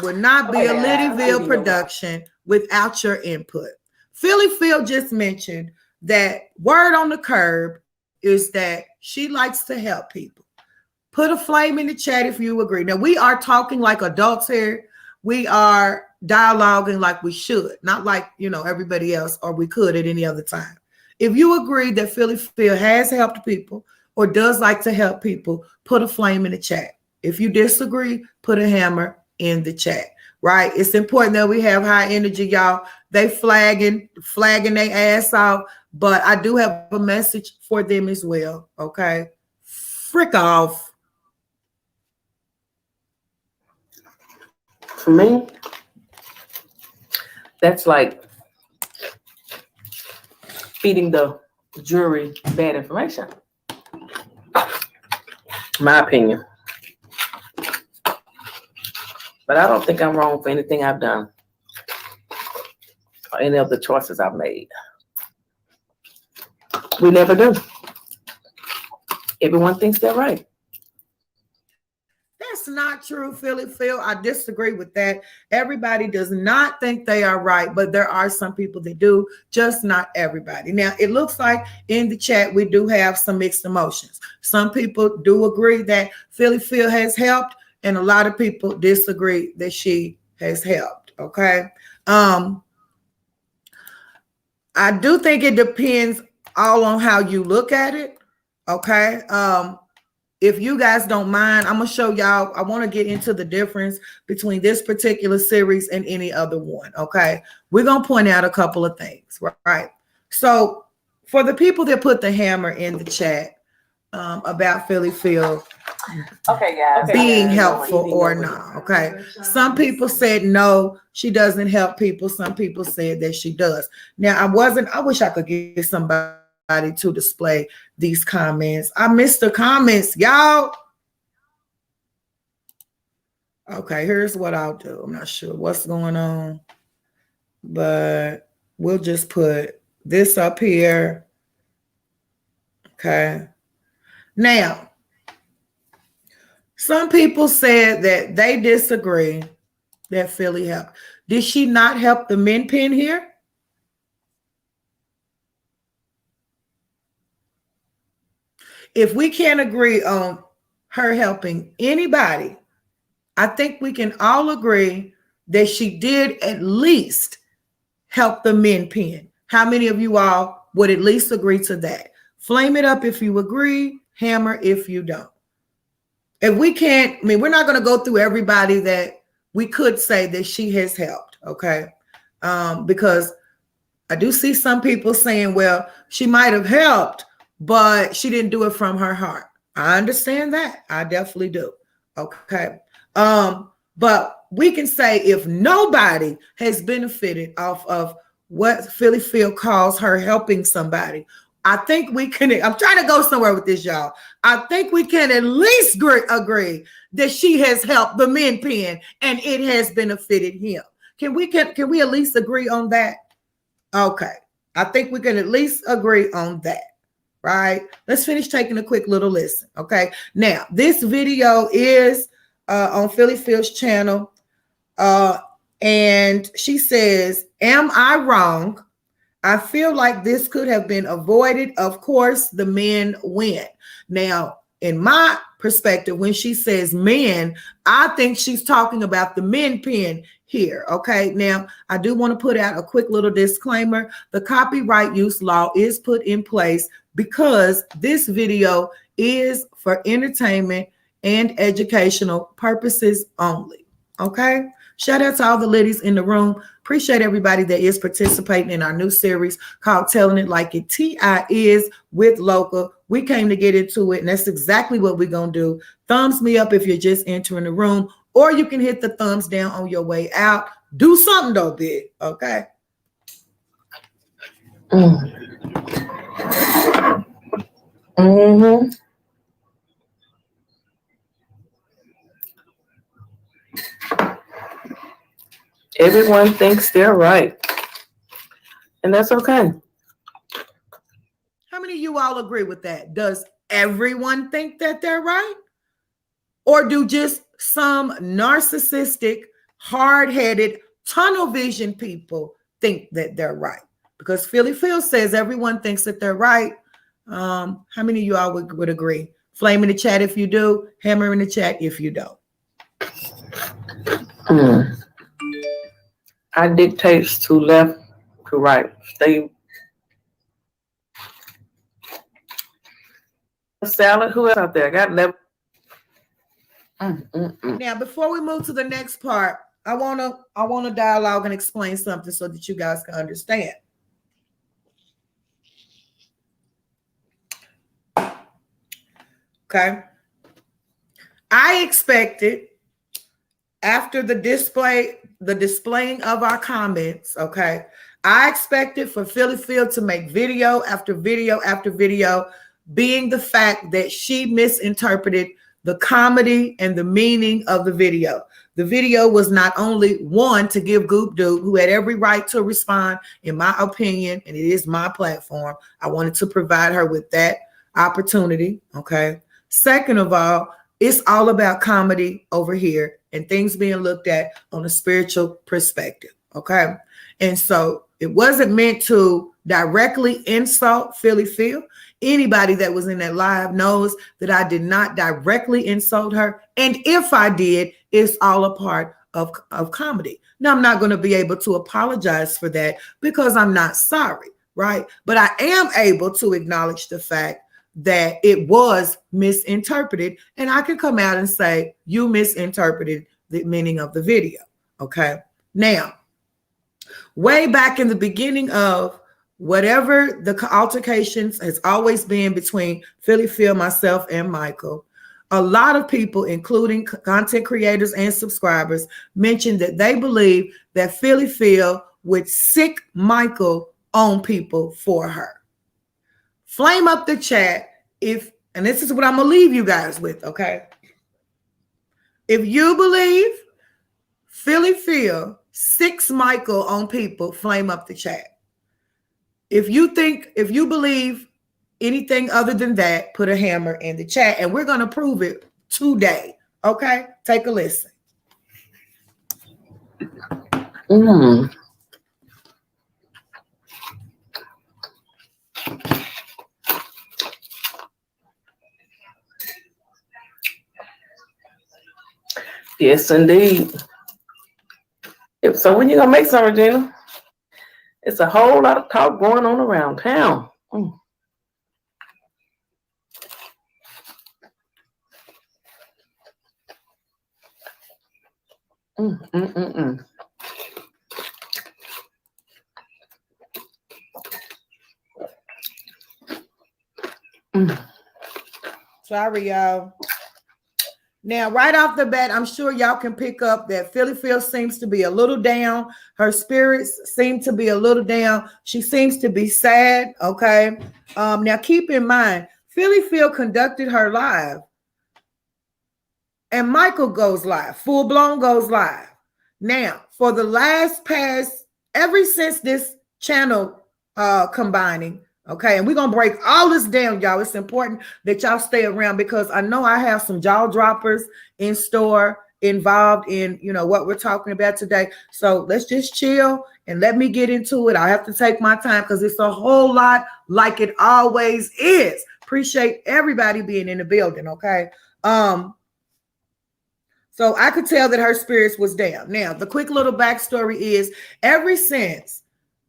would not be a Liddyville production without your input. Philly Phil just mentioned that word on the curb is that she likes to help people. Put a flame in the chat if you agree. Now, we are talking like adults here. We are dialoguing like we should, not like, everybody else, or we could at any other time. If you agree that Philly Phil has helped people or does like to help people, put a flame in the chat. If you disagree, put a hammer in the chat, right? It's important that we have high energy, y'all. They flagging their ass off, but I do have a message for them as well, okay? Frick off. For me, that's like feeding the jury bad information. My opinion. But I don't think I'm wrong for anything I've done or any of the choices I've made. We never do. Everyone thinks they're right. That's not true, Philly Phil. I disagree with that. Everybody does not think they are right, but there are some people that do, just not everybody. Now, it looks like in the chat we do have some mixed emotions. Some people do agree that Philly Phil has helped, and a lot of people disagree that she has helped. Okay. I do think it depends all on how you look at it. Okay. If you guys don't mind, I'm going to show y'all. I want to get into the difference between this particular series and any other one. Okay. We're going to point out a couple of things, right? So for the people that put the hammer in the chat about Philly Phil being helpful or not. Okay. Some people said no, she doesn't help people. Some people said that she does. Now, I wish I could get somebody to display these comments. I missed the comments, y'all. Okay, here's what I'll do. I'm not sure what's going on, but we'll just put this up here. Okay. Now, some people said that they disagree that Philly helped. Did she not help the men pen here? If we can't agree on her helping anybody, I think we can all agree that she did at least help the men pen. How many of you all would at least agree to that? Flame it up if you agree, hammer if you don't. If we can't, we're not going to go through everybody that we could say that she has helped, okay? Because I do see some people saying, well, she might have helped, but she didn't do it from her heart. I understand that. I definitely do. Okay. But we can say if nobody has benefited off of what Philly Phil calls her helping somebody, I think we can, I'm trying to go somewhere with this, y'all. I think we can at least agree that she has helped the men pen and it has benefited him. Can we at least agree on that? Okay. I think we can at least agree on that. Right? Let's finish taking a quick little listen. Okay. Now, this video is on Philly Phil's channel. And she says, am I wrong? I feel like this could have been avoided. Of course, the men win. Now, in my perspective, when she says men, I think she's talking about the men pen here. Okay. Now, I do want to put out a quick little disclaimer. The copyright use law is put in place because this video is for entertainment and educational purposes only. Okay. Shout out to all the ladies in the room. Appreciate everybody that is participating in our new series called Telling It Like It T.I.S with Loca. We came to get into it, and that's exactly what we're going to do. Thumbs me up if you're just entering the room, or you can hit the thumbs down on your way out. Do something, though, big. Okay? Mm-hmm. Everyone thinks they're right. And that's okay. How many of you all agree with that? Does everyone think that they're right? Or do just some narcissistic, hard-headed, tunnel vision people think that they're right? Because Philly Phil says everyone thinks that they're right. How many of you all would agree? Flame in the chat if you do. Hammer in the chat if you don't. I dictate to left to right. Stay. Salad. Who else out there? Got left. Now, before we move to the next part, I wanna dialogue and explain something so that you guys can understand. Okay. I expected after the displaying of our comments, okay, I expected for Philly Phil to make video after video after video, being the fact that she misinterpreted the comedy and the meaning of the video. The video was not only one to give Goop Dude, who had every right to respond, in my opinion, and it is my platform. I wanted to provide her with that opportunity. Okay. Second of all, it's all about comedy over here and things being looked at on a spiritual perspective. Okay. And so it wasn't meant to directly insult Philly Phil. Anybody that was in that live knows that I did not directly insult her. And if I did, it's all a part of comedy. Now, I'm not going to be able to apologize for that because I'm not sorry, right? But I am able to acknowledge the fact that it was misinterpreted. And I can come out and say, you misinterpreted the meaning of the video. Okay. Now, way back in the beginning of whatever the altercations has always been between Philly Phil, myself, and Michael, a lot of people, including content creators and subscribers, mentioned that they believe that Philly Phil would sick Michael on people for her. Flame up the chat and this is what I'm gonna leave you guys with, okay? If you believe Philly Phil sicks Michael on people, flame up the chat. If you believe anything other than that, put a hammer in the chat, and we're going to prove it today. Okay? Take a listen. Yes, indeed. So when you gonna make some, Regina? It's a whole lot of talk going on around town. Sorry, y'all. Now, right off the bat, I'm sure y'all can pick up that Philly Phil seems to be a little down. Her spirits seem to be a little down. She seems to be sad, okay? Now, keep in mind, Philly Phil conducted her live, and Michael goes live, full blown goes live. Now, for the ever since this channel combining, okay, and we're going to break all this down, y'all. It's important that y'all stay around because I know I have some jaw droppers in store involved in, what we're talking about today. So let's just chill and let me get into it. I have to take my time because it's a whole lot like it always is. Appreciate everybody being in the building, okay? So I could tell that her spirits was down. Now, the quick little backstory is ever since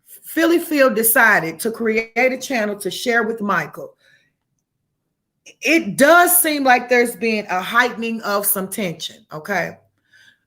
Philly Phil decided to create a channel to share with Michael, it does seem like there's been a heightening of some tension, okay?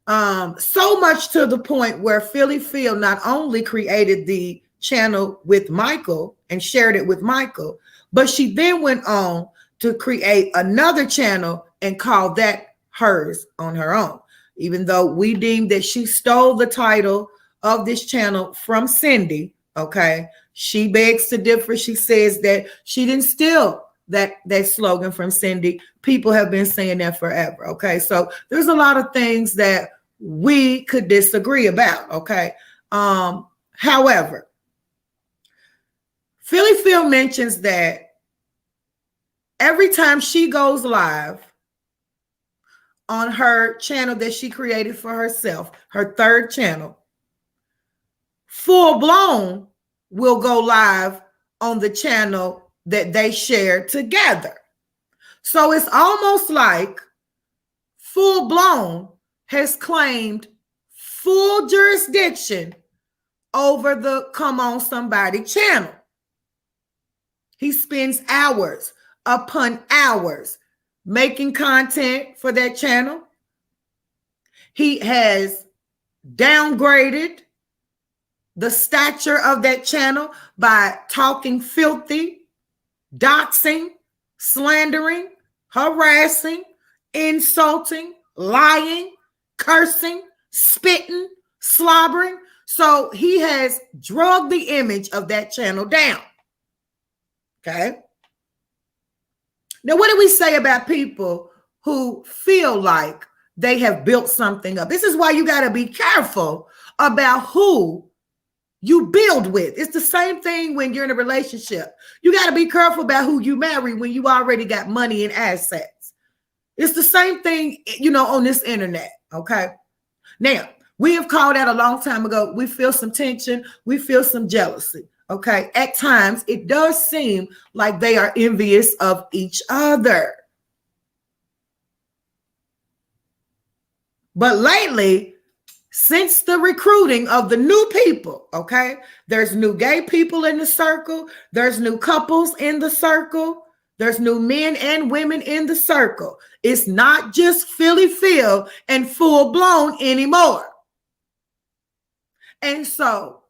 So much to the point where Philly Phil not only created the channel with Michael and shared it with Michael, but she then went on to create another channel and call that hers on her own, even though we deemed that she stole the title of this channel from Cindy. Okay, she begs to differ. She says that she didn't steal that slogan from Cindy. People have been saying that forever. Okay, so there's a lot of things that we could disagree about. Okay, however, Philly Phil mentions that every time she goes live on her channel that she created for herself, her third channel, Full Blown will go live on the channel that they share together. So it's almost like Full Blown has claimed full jurisdiction over the Come On Somebody channel. He spends hours upon hours making content for that channel. He has downgraded the stature of that channel by talking filthy, doxing, slandering, harassing, insulting, lying, cursing, spitting, slobbering. So he has drugged the image of that channel down. Okay. Now, what do we say about people who feel like they have built something up. This is why you got to be careful about who you build with. It's the same thing when you're in a relationship. You got to be careful about who you marry when you already got money and assets. It's the same thing, on this internet, okay? Now, we have called out a long time ago. We feel some tension. We feel some jealousy, okay? At times, it does seem like they are envious of each other. But lately, since the recruiting of the new people, okay, there's new gay people in the circle. There's new couples in the circle. There's new men and women in the circle. It's not just Philly Phil and full blown anymore. And so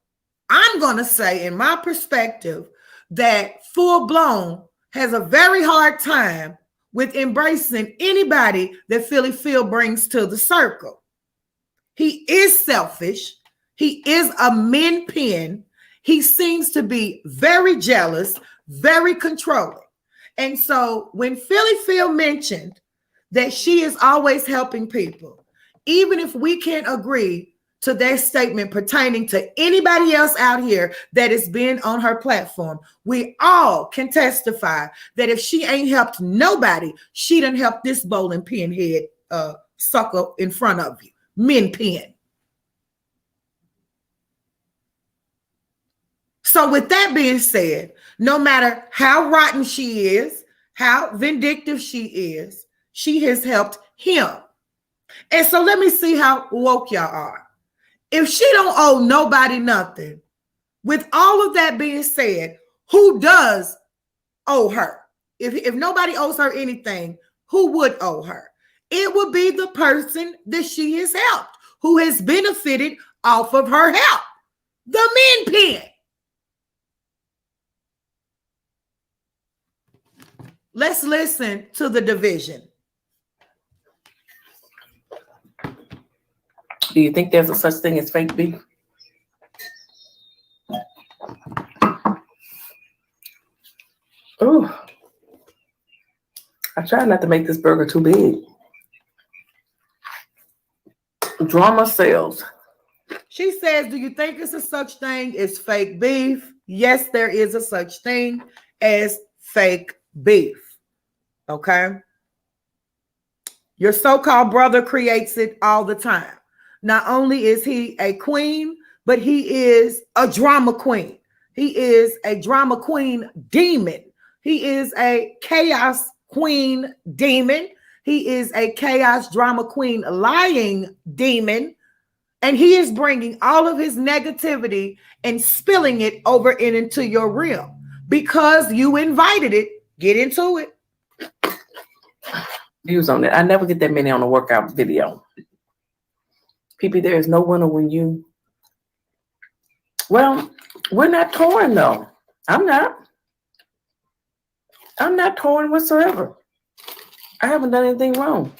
I'm going to say, in my perspective, that full blown has a very hard time with embracing anybody that Philly Phil brings to the circle. He is selfish. He is a min pin. He seems to be very jealous, very controlling. And so when Philly Phil mentioned that she is always helping people, even if we can't agree to their statement pertaining to anybody else out here that has been on her platform, we all can testify that if she ain't helped nobody, she done helped this bowling pin head sucker in front of you. Min pin. So with that being said, no matter how rotten she is, how vindictive she is, she has helped him. And so let me see how woke y'all are. If she don't owe nobody nothing, with all of that being said, who does owe her? If nobody owes her anything, who would owe her? It would be the person that she has helped, who has benefited off of her help. The min pin. Let's listen to the division. Do you think there's a such thing as fake beef? Oh, I try not to make this burger too big. Drama sells. She says, do you think it's a such thing as fake beef? Yes, there is a such thing as fake beef. Okay? Your so-called brother creates it all the time. Not only is he a queen, but he is a drama queen. He is a drama queen demon. He is a chaos queen demon. He is a chaos drama queen lying demon. And he is bringing all of his negativity and spilling it over and into your realm because you invited it. Get into it. Views on it. I never get that many on a workout video. PP, there is no winner when you. Well, we're not torn though. I'm not torn whatsoever. I haven't done anything wrong.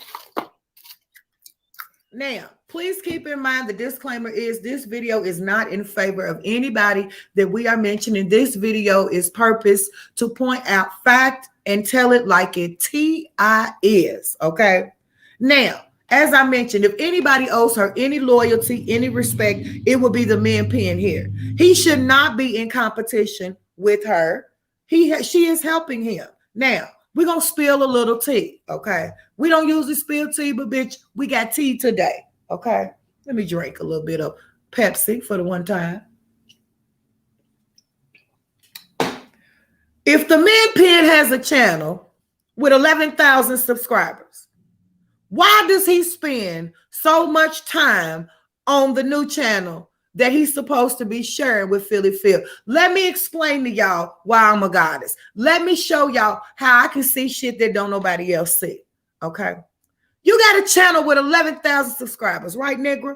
Now, please keep in mind the disclaimer is this video is not in favor of anybody that we are mentioning. This video is purpose to point out fact and tell it like it T.I.S. Okay. Now, as I mentioned, if anybody owes her any loyalty, any respect, it would be the min pin here. He should not be in competition with her. She is helping him. Now, we're going to spill a little tea, okay? We don't usually spill tea, but bitch, we got tea today, okay? Let me drink a little bit of Pepsi for the one time. If the min pin has a channel with 11,000 subscribers, why does he spend so much time on the new channel that he's supposed to be sharing with Philly Phil? Let me explain to y'all why I'm a goddess. Let me show y'all how I can see shit that don't nobody else see, okay? You got a channel with 11,000 subscribers, right, nigga?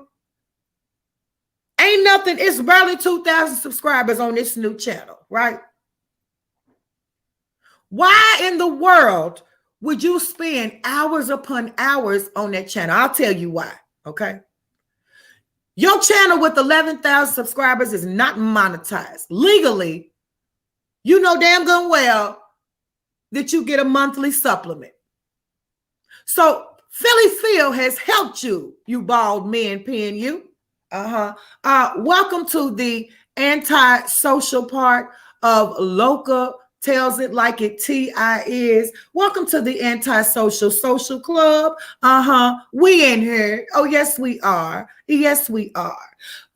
Ain't nothing, it's barely 2,000 subscribers on this new channel, right? Why in the world would you spend hours upon hours on that channel? I'll tell you why, okay? Your channel with 11,000 subscribers is not monetized. Legally, you know damn good well that you get a monthly supplement. So Philly Phil has helped you, you bald men, pen you. Welcome to the anti-social part of Loca tells it like it T.I.S. Welcome to the anti-social social club. We in here. Oh, yes, we are. Yes, we are.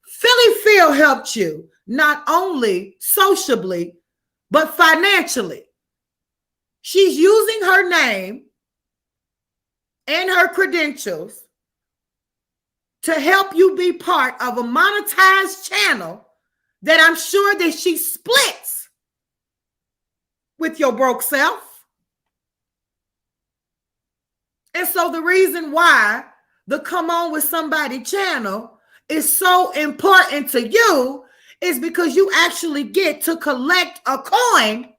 Philly Phil helped you not only sociably, but financially. She's using her name and her credentials to help you be part of a monetized channel that I'm sure that she splits with your broke self. And so the reason why the Come On With Somebody channel is so important to you is because you actually get to collect a coin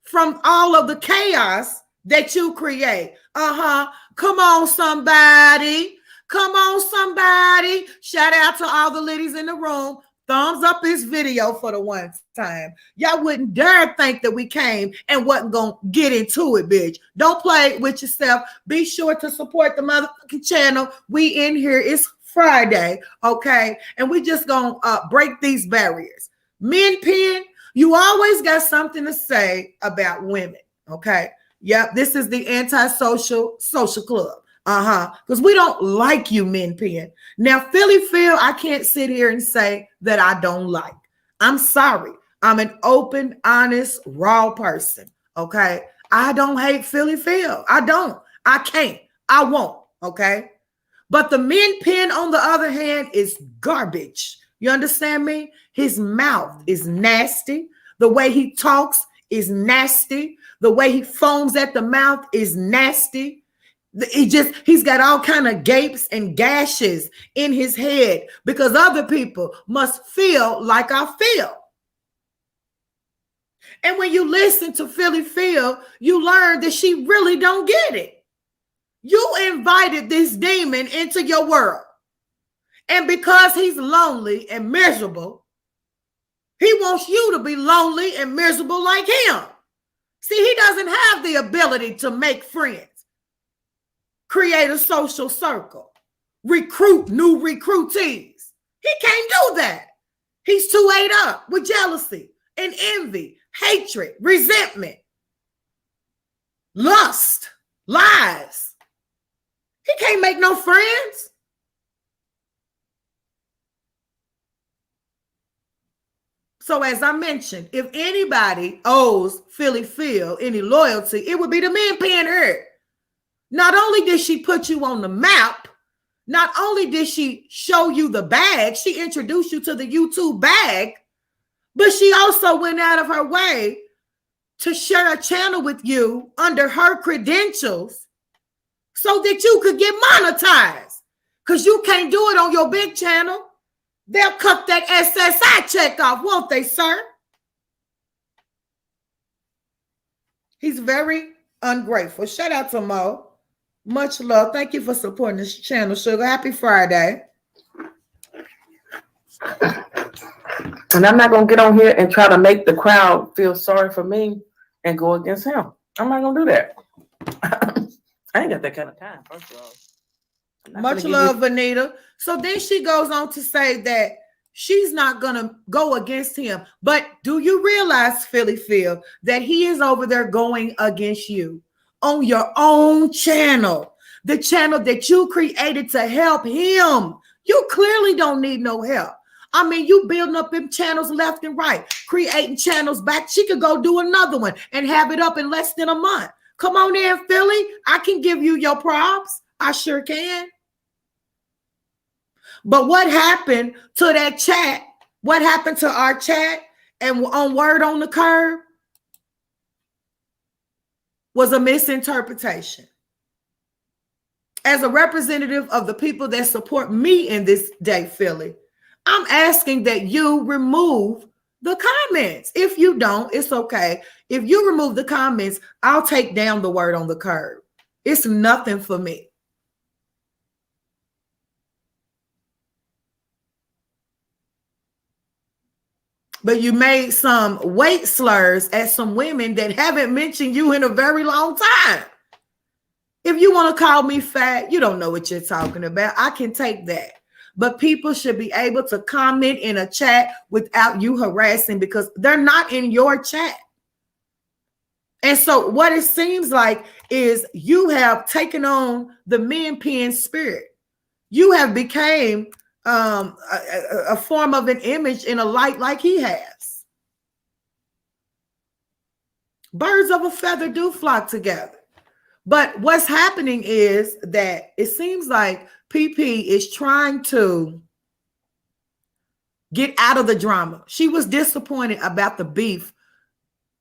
from all of the chaos that you create. Come on, somebody. Come on, somebody. Shout out to all the ladies in the room. Thumbs up this video for the one time. Y'all wouldn't dare think that we came and wasn't going to get into it, bitch. Don't play with yourself. Be sure to support the motherfucking channel. We in here. It's Friday, okay? And we just going to break these barriers. Men pen, you always got something to say about women, okay? Yep, this is the anti-social social club. Because we don't like you, men pen. Now, Philly Phil, I can't sit here and say that I don't like. I'm sorry. I'm an open, honest, raw person, okay? I don't hate Philly Phil. I don't. I can't. I won't, okay? But the men pen, on the other hand, is garbage. You understand me? His mouth is nasty. The way he talks is nasty. The way he foams at the mouth is nasty. He's got all kind of gapes and gashes in his head because other people must feel like I feel. And when you listen to Philly Phil, you learn that she really don't get it. You invited this demon into your world. And because he's lonely and miserable, he wants you to be lonely and miserable like him. See, he doesn't have the ability to make friends, create a social circle, recruit new recruitees. He can't do that. He's too ate up with jealousy and envy, hatred, resentment, lust, lies. He can't make no friends. So as I mentioned, if anybody owes Philly Phil any loyalty, it would be the men paying her. Not only did she put you on the map, not only did she show you the bag, she introduced you to the YouTube bag, but she also went out of her way to share a channel with you under her credentials so that you could get monetized. Because you can't do it on your big channel. They'll cut that SSI check off, won't they, sir? He's very ungrateful. Shout out to Mo. Much love. Thank you for supporting this channel, Sugar. Happy Friday. And I'm not going to get on here and try to make the crowd feel sorry for me and go against him. I'm not going to do that. I ain't got that kind of time, first of all. Much love, Vanita. So then she goes on to say that she's not going to go against him. But do you realize, Philly Phil, that he is over there going against you on your own channel, the channel that you created to help him? You clearly don't need no help. I mean, you building up them channels left and right, creating channels back. She could go do another one and have it up in less than a month. Come on in, Philly. I can give you your props. I sure can. But what happened to that chat? What happened to our chat and on Word on the Curb was a misinterpretation. As a representative of the people that support me in this day, Philly, I'm asking that you remove the comments. If you don't, it's okay. If you remove the comments, I'll take down the Word on the Curb. It's nothing for me. But you made some weight slurs at some women that haven't mentioned you in a very long time. If you want to call me fat, you don't know what you're talking about. I can take that. But people should be able to comment in a chat without you harassing because they're not in your chat. And so what it seems like is you have taken on the men pen spirit. You have became a form of an image in a light like he has. Birds of a feather do flock together. But what's happening is that it seems like PP is trying to get out of the drama. She was disappointed about the beef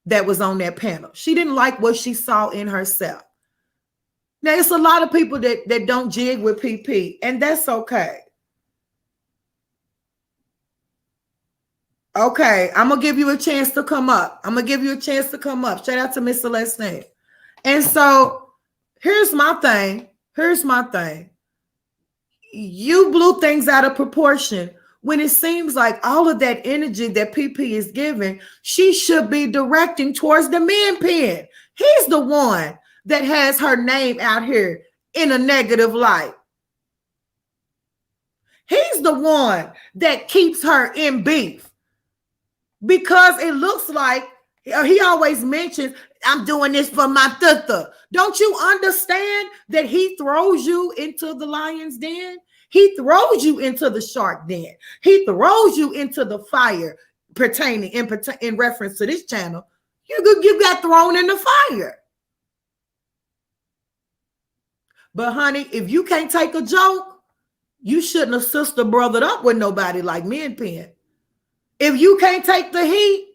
that was on that panel. She didn't like what she saw in herself. Now, it's a lot of people that don't jig with PP, and that's okay. Okay, I'm going to give you a chance to come up. Shout out to Miss Celestine. And so here's my thing. You blew things out of proportion when it seems like all of that energy that PP is giving, she should be directing towards the men pen. He's the one that has her name out here in a negative light. He's the one that keeps her in beef because it looks like he always mentions, I'm doing this for my thutta. Don't you understand that he throws you into the lion's den? He throws you into the shark den. He throws you into the fire pertaining in reference to this channel. You got thrown in the fire. But honey, if you can't take a joke, you shouldn't have sister brothered up with nobody like men pen. If you can't take the heat,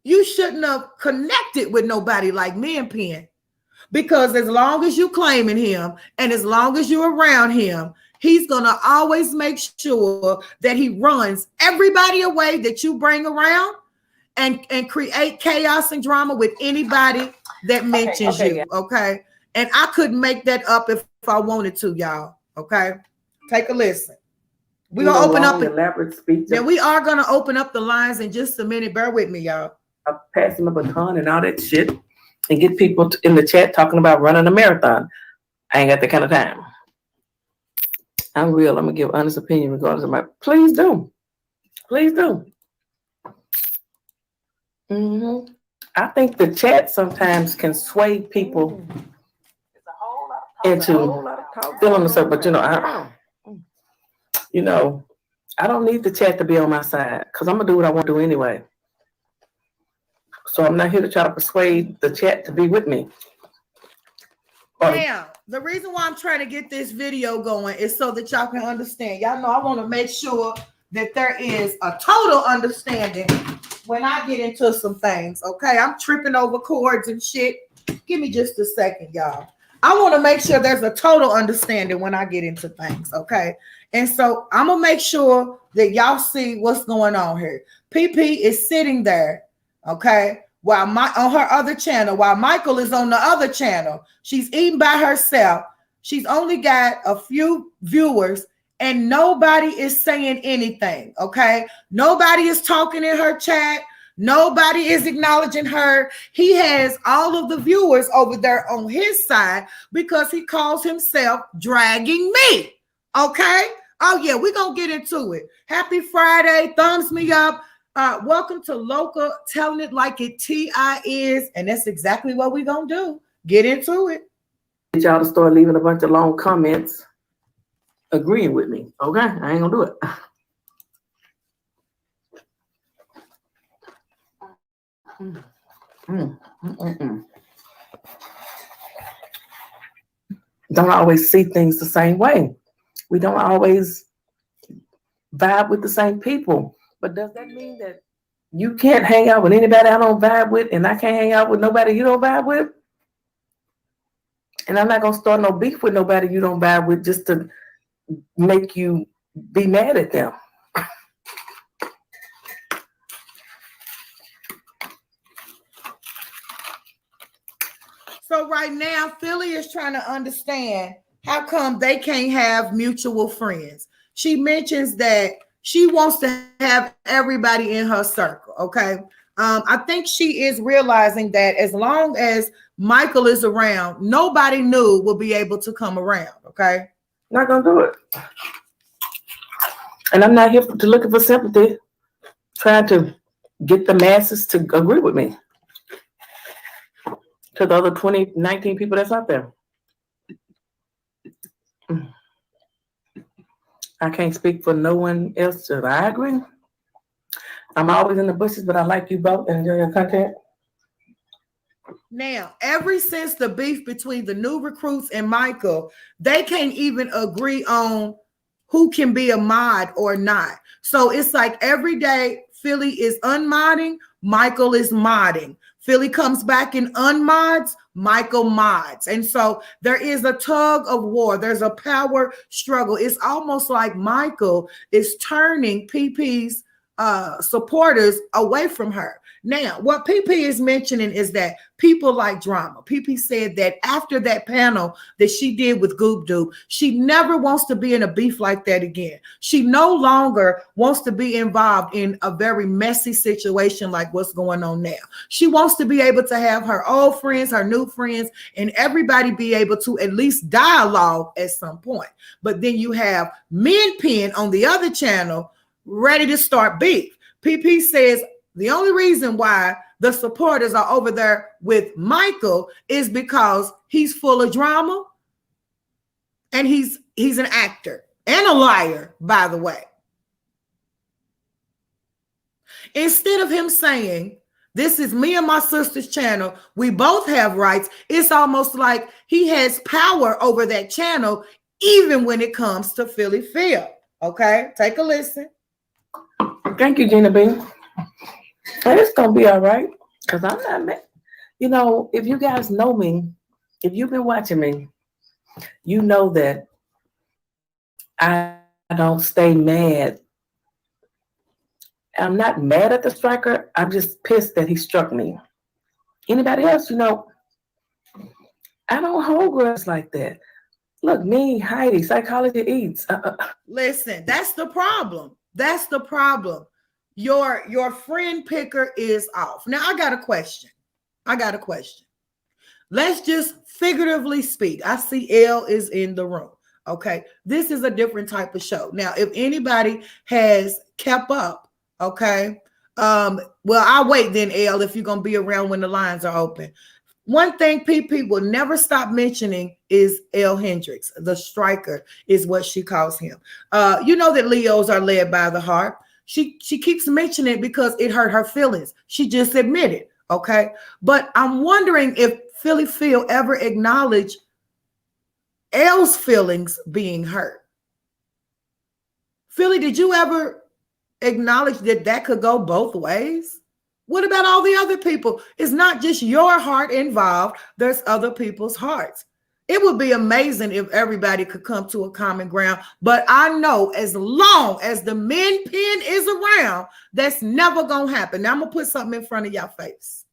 you shouldn't have connected with nobody like men pen. Because as long as you claiming him and as long as you're around him, he's going to always make sure that he runs everybody away that you bring around and create chaos and drama with anybody that mentions you, okay? And I couldn't make that up if I wanted to, y'all, okay? Take a listen. We're going to open up elaborate speech. Yeah, we are going to open up the lines in just a minute. Bear with me, y'all. Passing the baton and all that shit and get people in the chat talking about running a marathon. I ain't got that kind of time. I'm real. I'm going to give honest opinion regardless of my... Please do. Mm-hmm. I think the chat sometimes can sway people into feeling a certain... But, I don't need the chat to be on my side because I'm going to do what I want to do anyway. So I'm not here to try to persuade the chat to be with me. Now, the reason why I'm trying to get this video going is so that y'all can understand. Y'all know I want to make sure that there is a total understanding when I get into some things, okay? I'm tripping over chords and shit. Give me just a second, y'all. I want to make sure there's a total understanding when I get into things, okay? And so I'm going to make sure that y'all see what's going on here. PP is sitting there, okay, while on her other channel, while Michael is on the other channel. She's eating by herself. She's only got a few viewers and nobody is saying anything, okay? Nobody is talking in her chat. Nobody is acknowledging her. He has all of the viewers over there on his side because he calls himself dragging me, okay? Oh, yeah, we're going to get into it. Happy Friday. Thumbs me up. Welcome to Loca, telling it like it T.I.S. And that's exactly what we're going to do. Get into it. Get y'all to start leaving a bunch of long comments agreeing with me. Okay, I ain't going to do it. Don't always see things the same way. We don't always vibe with the same people. But does that mean that you can't hang out with anybody I don't vibe with and I can't hang out with nobody you don't vibe with? And I'm not going to start no beef with nobody you don't vibe with just to make you be mad at them. So right now, Philly is trying to understand how come they can't have mutual friends. She mentions that she wants to have everybody in her circle, okay? I think she is realizing that as long as Michael is around, nobody new will be able to come around. Okay. Not gonna do it. And I'm not here to looking for sympathy, trying to get the masses to agree with me. To the other 19 people that's out there. I can't speak for no one else. I agree. I'm always in the bushes, but I like you both and enjoy your content. Now, ever since the beef between the new recruits and Michael, they can't even agree on who can be a mod or not. So it's like every day Philly is unmodding, Michael is modding. Philly comes back and unmods, Michael mods. And so there is a tug of war. There's a power struggle. It's almost like Michael is turning PP's supporters away from her. Now, what PP is mentioning is that people like drama. PP said that after that panel that she did with Goop Doop, she never wants to be in a beef like that again. She no longer wants to be involved in a very messy situation like what's going on now. She wants to be able to have her old friends, her new friends, and everybody be able to at least dialogue at some point. But then you have Men Pen on the other channel ready to start beef. PP says the only reason why the supporters are over there with Michael is because he's full of drama and he's an actor and a liar, by the way. Instead of him saying, this is me and my sister's channel, we both have rights, it's almost like he has power over that channel, even when it comes to Philly Phil. Okay, take a listen. Thank you, Gina B. And it's gonna be all right, because I'm not mad. You know, if you guys know me, if you've been watching me, you know that I don't stay mad. I'm not mad at the striker. I'm just pissed that he struck me. Anybody else, you know, I don't hold grudges like that. Look, me, Heidi, Psychology Eats. Listen, that's the problem. That's the problem. Your friend picker is off. Now, I got a question. Let's just figuratively speak. I see L is in the room. Okay. This is a different type of show. Now, if anybody has kept up, okay. Well, I'll wait then, L, if you're going to be around when the lines are open. One thing PP will never stop mentioning is L Hendricks. The striker is what she calls him. You know that Leos are led by the heart. She keeps mentioning it because it hurt her feelings. She just admitted, okay? But I'm wondering if Philly Phil ever acknowledged L's feelings being hurt. Philly, did you ever acknowledge that could go both ways? What about all the other people? It's not just your heart involved. There's other people's hearts. It would be amazing if everybody could come to a common ground. But I know as long as the Men Pen is around, that's never going to happen. Now I'm going to put something in front of y'all face.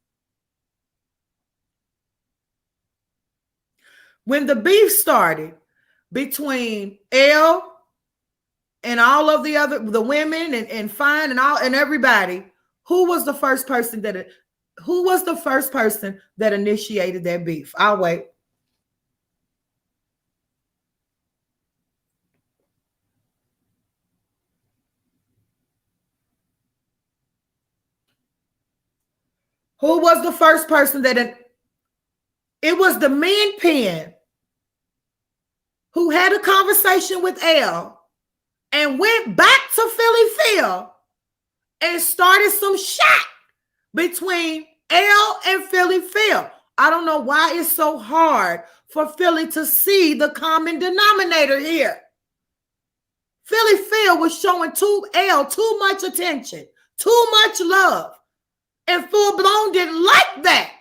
When the beef started between L and all of the women and Fine and everybody, who was the first person that initiated that beef? I'll wait. Who was the first person it was the Men Pen who had a conversation with L and went back to Philly Phil and started some shit between L and Philly Phil. I don't know why it's so hard for Philly to see the common denominator here. Philly Phil was showing L too much attention, too much love. And Full Blown didn't like that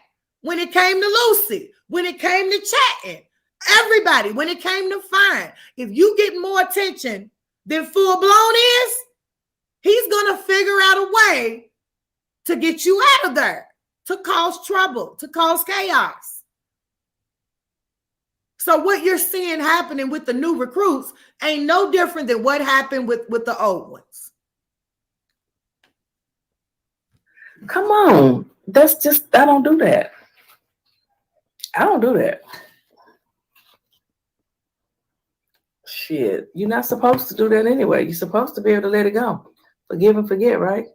when it came to Lucy, when it came to chatting, everybody, when it came to Fine. If you get more attention than Full Blown is, he's going to figure out a way to get you out of there, to cause trouble, to cause chaos. So what you're seeing happening with the new recruits ain't no different than what happened with the old ones. Come on. That's just, I don't do that. I don't do that. Shit. You're not supposed to do that anyway. You're supposed to be able to let it go. Forgive and forget, right?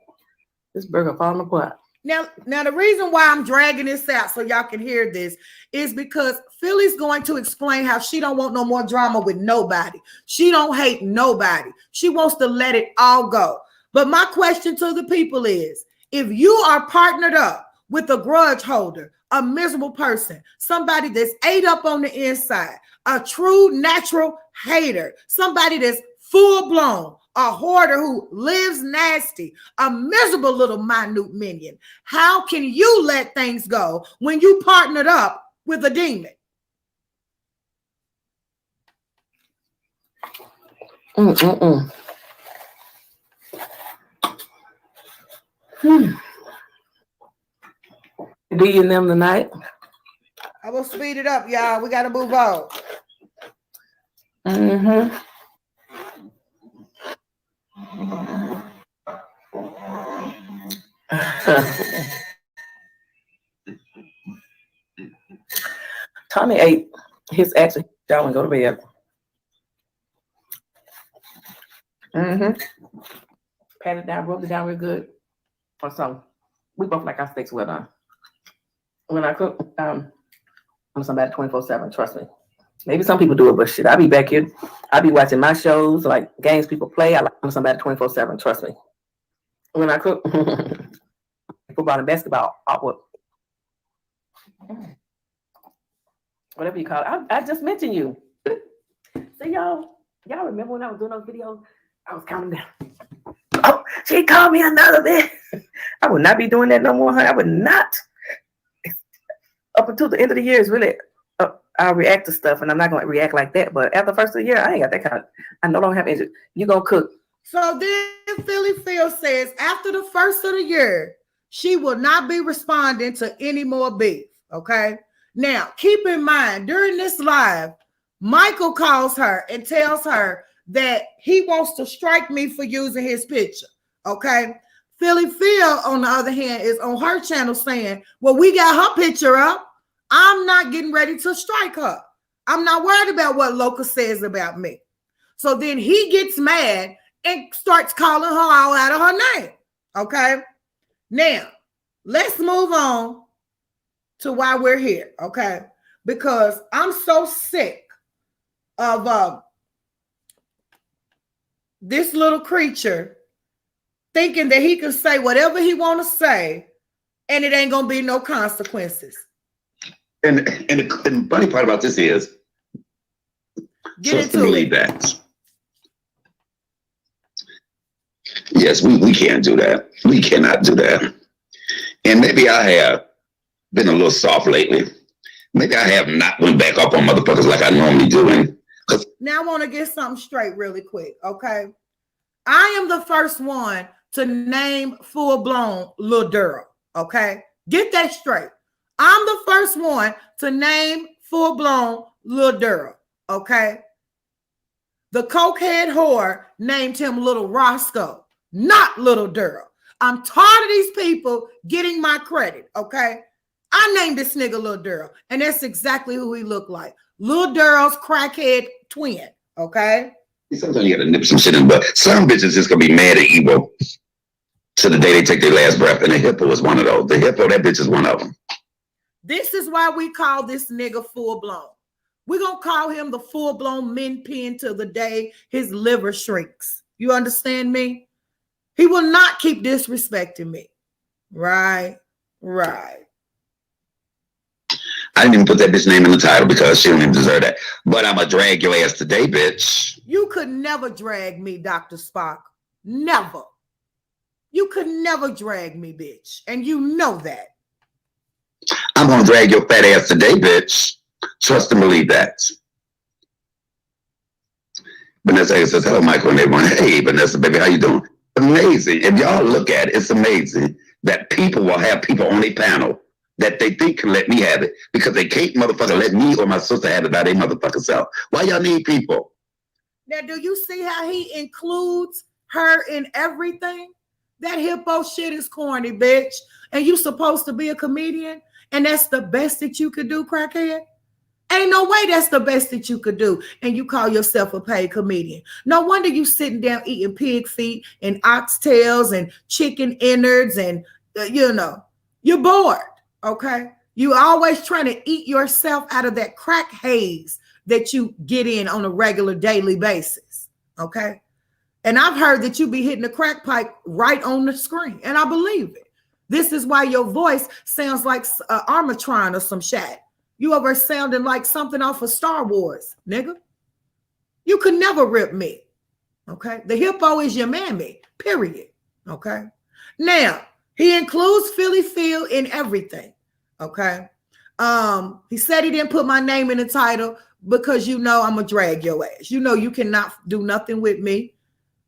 This burger falling apart. Now, the reason why I'm dragging this out so y'all can hear this is because Philly's going to explain how she don't want no more drama with nobody. She don't hate nobody. She wants to let it all go. But my question to the people is, if you are partnered up with a grudge holder, a miserable person, somebody that's ate up on the inside, a true natural hater, somebody that's full blown, a hoarder who lives nasty, a miserable little minute minion. How can you let things go when you partnered up with a demon? D and them tonight. I will speed it up, y'all. We got to move on. Tommy ate his actually shower and go to bed. Pat it down, rubbed it down real good. Or so. We both like our steaks well done. When I cook, I'm somebody 24/7, trust me. Maybe some people do it, but shit, I be back here. I be watching my shows, like games people play. I'm somebody 24/7, trust me. When I cook, football and basketball, whatever you call it. I just mentioned you. See, y'all remember when I was doing those videos? I was counting down. Oh, she called me another bit. I would not be doing that no more, honey. I would not. Up until the end of the year is really, I'll react to stuff, and I'm not going to react like that. But after the first of the year, I ain't got that kind of, I no longer have interest. You going to cook. So then Philly Phil says after the first of the year, she will not be responding to any more beef, okay? Now, keep in mind, during this live, Michael calls her and tells her that he wants to strike me for using his picture, okay? Philly Phil, on the other hand, is on her channel saying, well, we got her picture up. I'm not getting ready to strike her. I'm not worried about what Loca says about me. So then he gets mad and starts calling her all out of her name, okay? Now, let's move on to why we're here, okay? Because I'm so sick of this little creature thinking that he can say whatever he want to say and it ain't gonna be no consequences. And the funny part about this is, trust and believe that. Yes, we can't do that. We cannot do that. And maybe I have been a little soft lately. Maybe I have not went back up on motherfuckers like I normally do. Now I want to get something straight really quick, okay? I am the first one to name full-blown Lil Durrell, okay? Get that straight. I'm the first one to name full-blown Lil Durrell, okay? The cokehead whore named him Little Roscoe, not Little Durrell. I'm tired of these people getting my credit, okay? I named this nigga Lil Durrell, and that's exactly who he looked like. Lil Durrell's crackhead twin, okay? Sometimes you gotta nip some shit in, but some bitches just gonna be mad at evil to the day they take their last breath, and the hippo is one of those. The hippo, that bitch is one of them. This is why we call this nigga full-blown. We're gonna call him the full-blown min pin till the day his liver shrinks. You understand me? He will not keep disrespecting me. Right. I didn't even put that bitch name in the title because she don't even deserve that. But I'm gonna drag your ass today, bitch. You could never drag me, Dr. Spock. Never. You could never drag me, bitch. And you know that. I'm gonna drag your fat ass today, bitch. Trust and believe that. Vanessa says, hello, Michael and everyone. Hey, Vanessa, baby, how you doing? Amazing. If y'all look at it, it's amazing that people will have people on a panel that they think can let me have it because they can't motherfucker let me or my sister have it by their motherfucking self. Why y'all need people? Now, do you see how he includes her in everything? That hippo shit is corny, bitch. And you supposed to be a comedian, and that's the best that you could do, crackhead? Ain't no way that's the best that you could do. And you call yourself a paid comedian. No wonder you sitting down eating pig feet and oxtails and chicken innards and, you're bored, okay? You always trying to eat yourself out of that crack haze that you get in on a regular daily basis, okay? And I've heard that you be hitting the crack pipe right on the screen, and I believe it. This is why your voice sounds like Armatron or some shit. You over sounding like something off of Star Wars, nigga. You could never rip me, okay? The hippo is your mammy, period, okay? Now, he includes Philly Phil in everything, okay? He said he didn't put my name in the title because I'm going to drag your ass. You cannot do nothing with me,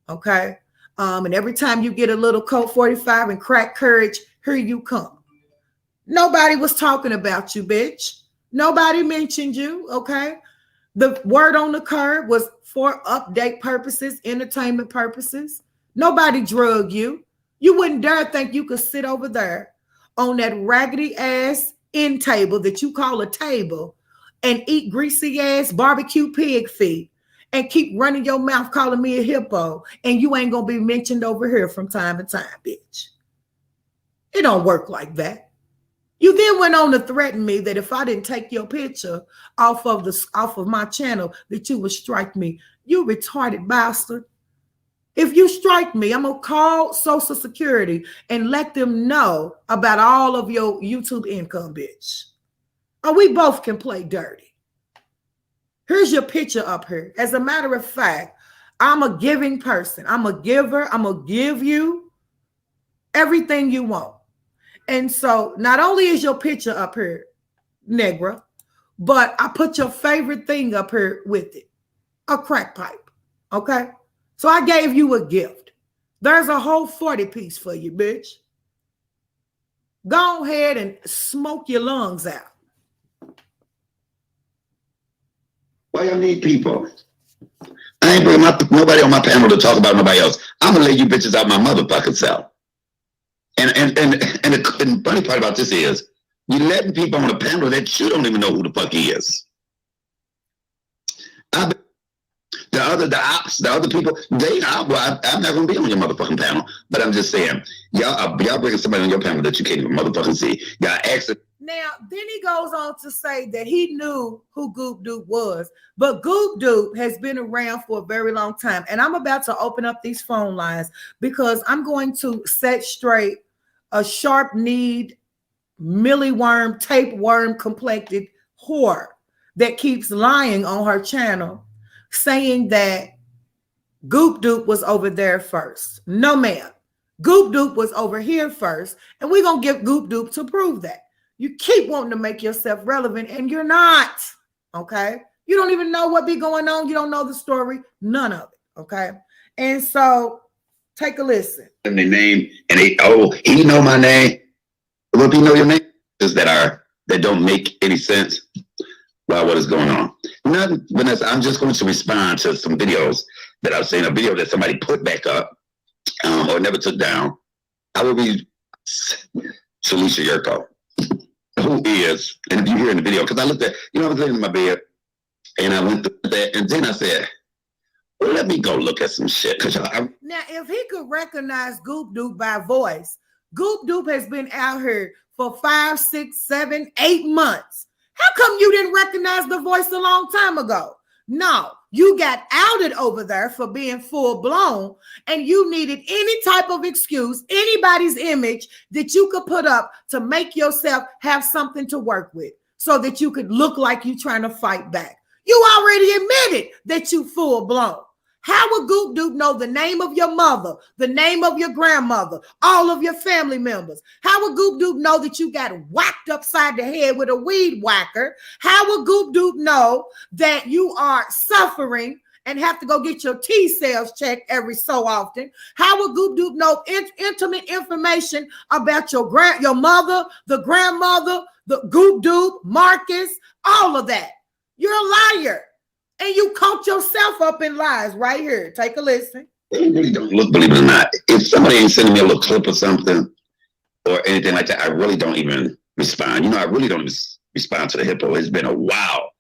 okay? And every time you get a little Colt 45 and crack courage, here you come. Nobody was talking about you, bitch. Nobody mentioned you, okay? The word on the curb was for update purposes, entertainment purposes. Nobody drugged you. You wouldn't dare think you could sit over there on that raggedy ass end table that you call a table and eat greasy ass barbecue pig feet and keep running your mouth calling me a hippo, and you ain't gonna be mentioned over here from time to time, bitch. It don't work like that. You then went on to threaten me that if I didn't take your picture off of my channel, that you would strike me. You retarded bastard. If you strike me, I'm gonna call Social Security and let them know about all of your YouTube income, bitch. Or we both can play dirty. Here's your picture up here. As a matter of fact, I'm a giving person. I'm a giver. I'm gonna give you everything you want. And so not only is your picture up here, Negra, but I put your favorite thing up here with it, a crack pipe, okay? So I gave you a gift. There's a whole 40 piece for you, bitch. Go ahead and smoke your lungs out. Why y'all need people? I ain't bringing nobody on my panel to talk about nobody else. I'm gonna lay you bitches out my motherfucking self. And the funny part about this is you're letting people on a panel that you don't even know who the fuck he is. The other people, I'm not gonna be on your motherfucking panel, but I'm just saying, y'all bringing somebody on your panel that you can't even motherfucking see. Y'all exit. Now, then he goes on to say that he knew who Goop Doop was, but Goop Doop has been around for a very long time. And I'm about to open up these phone lines because I'm going to set straight a sharp-kneed, mealyworm, tapeworm complected whore that keeps lying on her channel, saying that Goop Doop was over there first. No, ma'am. Goop Doop was over here first, and we're going to give Goop Doop to prove that. You keep wanting to make yourself relevant, and you're not, okay? You don't even know what be going on. You don't know the story, none of it, okay? And so take a listen. And they name, and he know my name. Well, if you know your name, that don't make any sense about what is going on. Nothing, Vanessa, I'm just going to respond to some videos that I've seen, a video that somebody put back up or never took down. I will be Salisha Yurko, who is, and if you hear in the video, because I looked at, I was laying in my bed and I went through that, and then I said, well, let me go look at some shit. Now, if he could recognize Goop Doop by voice, Goop Doop has been out here for 5, 6, 7, 8 months. How come you didn't recognize the voice a long time ago? No, you got outed over there for being full blown, and you needed any type of excuse, anybody's image that you could put up to make yourself have something to work with so that you could look like you trying to fight back. You already admitted that you full blown. How would Goop Doop know the name of your mother, the name of your grandmother, all of your family members? How would Goop Doop know that you got whacked upside the head with a weed whacker? How would Goop Doop know that you are suffering and have to go get your T cells checked every so often? How would Goop Doop know intimate information about your mother, the grandmother, the Goop Doop, Marcus, all of that? You're a liar. And you coach yourself up in lies right here. Take a listen. They really don't look, believe it or not. If somebody ain't sending me a little clip or something or anything like that, I really don't even respond. I really don't respond to the hippo. It's been a while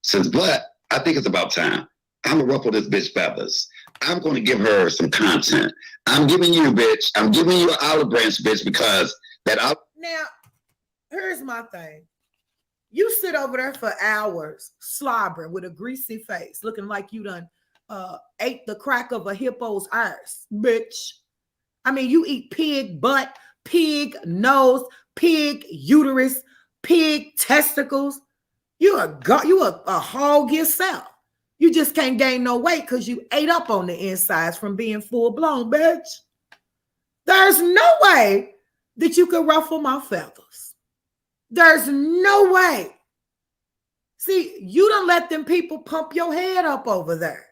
since, but I think it's about time. I'm gonna ruffle this bitch feathers. I'm gonna give her some content. I'm giving you, bitch. I'm giving you an olive branch, bitch, because Now, here's my thing. You sit over there for hours slobbering with a greasy face, looking like you done ate the crack of a hippo's ass, bitch. I mean, you eat pig butt, pig nose, pig uterus, pig testicles. You a hog yourself. You just can't gain no weight because you ate up on the insides from being full blown, bitch. There's no way that you can ruffle my feathers. There's no way. See, you don't let them people pump your head up over there.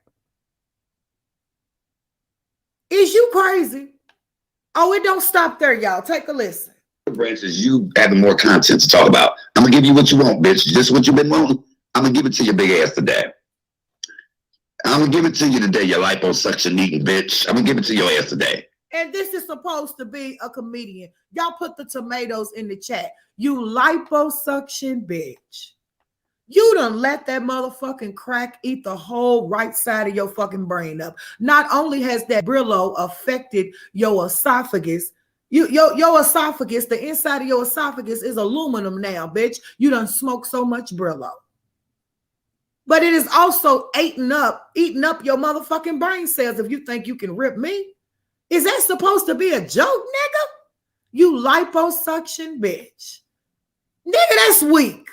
Is you crazy? Oh, it don't stop there, y'all. Take a listen. branches, you having more content to talk about. I'm gonna give you what you want, bitch. Just what you've been wanting. I'm gonna give it to your big ass today. I'm gonna give it to you today, you liposuction eating bitch. I'm gonna give it to your ass today. And this is supposed to be a comedian. Y'all put the tomatoes in the chat. You liposuction bitch. You done let that motherfucking crack eat the whole right side of your fucking brain up. Not only has that Brillo affected your esophagus, your esophagus, the inside of your esophagus is aluminum now, bitch. You done smoked so much Brillo. But it is also eating up your motherfucking brain cells if you think you can rip me. Is that supposed to be a joke, nigga? You liposuction bitch. Nigga, that's weak.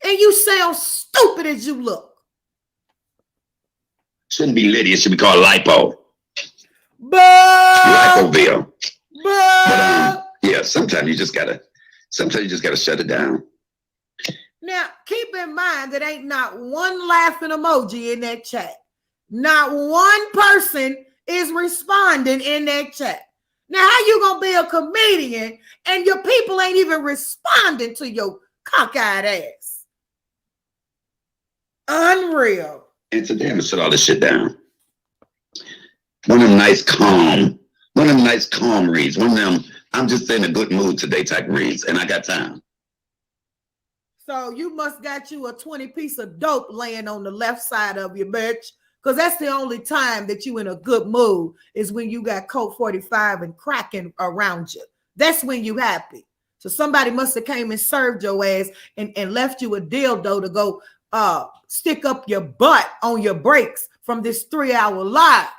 And you sound stupid as you look. Shouldn't be Lydia, it should be called lipo. Lipoville. But yeah, sometimes you just gotta shut it down. Now, keep in mind that ain't not one laughing emoji in that chat. Not one person is responding in that chat. Now, how you gonna be a comedian and your people ain't even responding to your cockeyed ass? Unreal. And today I'm gonna shut all this shit down. One of them nice calm reads. One of them, I'm just in a good mood today type reads, and I got time. So you must got you a 20 piece of dope laying on the left side of your bitch. Because that's the only time that you in a good mood is when you got Colt 45 and cracking around you. That's when you happy. So somebody must have came and served your ass and left you a dildo to go stick up your butt on your breaks from this 3-hour live.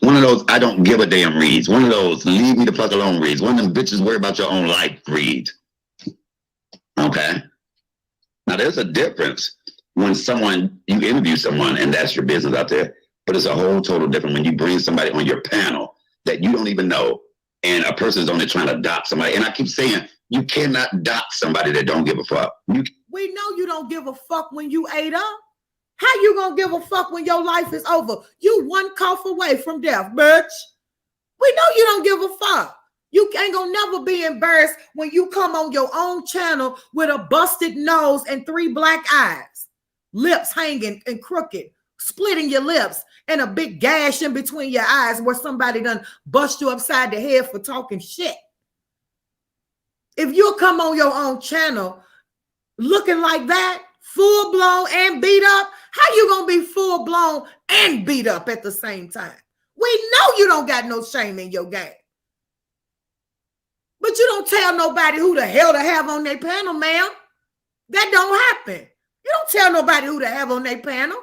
One of those I don't give a damn reads. One of those leave me the fuck alone reads. One of them bitches worry about your own life read. Okay? Now there's a difference when you interview someone and that's your business out there, but it's a whole total different when you bring somebody on your panel that you don't even know and a person's only trying to dox somebody. And I keep saying, you cannot dox somebody that don't give a fuck. We know you don't give a fuck when you ate up. How you gonna give a fuck when your life is over? You one cough away from death, bitch. We know you don't give a fuck. You ain't gonna never be embarrassed when you come on your own channel with a busted nose and 3 black eyes, lips hanging and crooked, splitting your lips, and a big gash in between your eyes where somebody done bust you upside the head for talking shit. If you come on your own channel looking like that, full blown and beat up, how you gonna be full blown and beat up at the same time? We know you don't got no shame in your game. But you don't tell nobody who the hell to have on their panel, ma'am. That don't happen. You don't tell nobody who to have on their panel.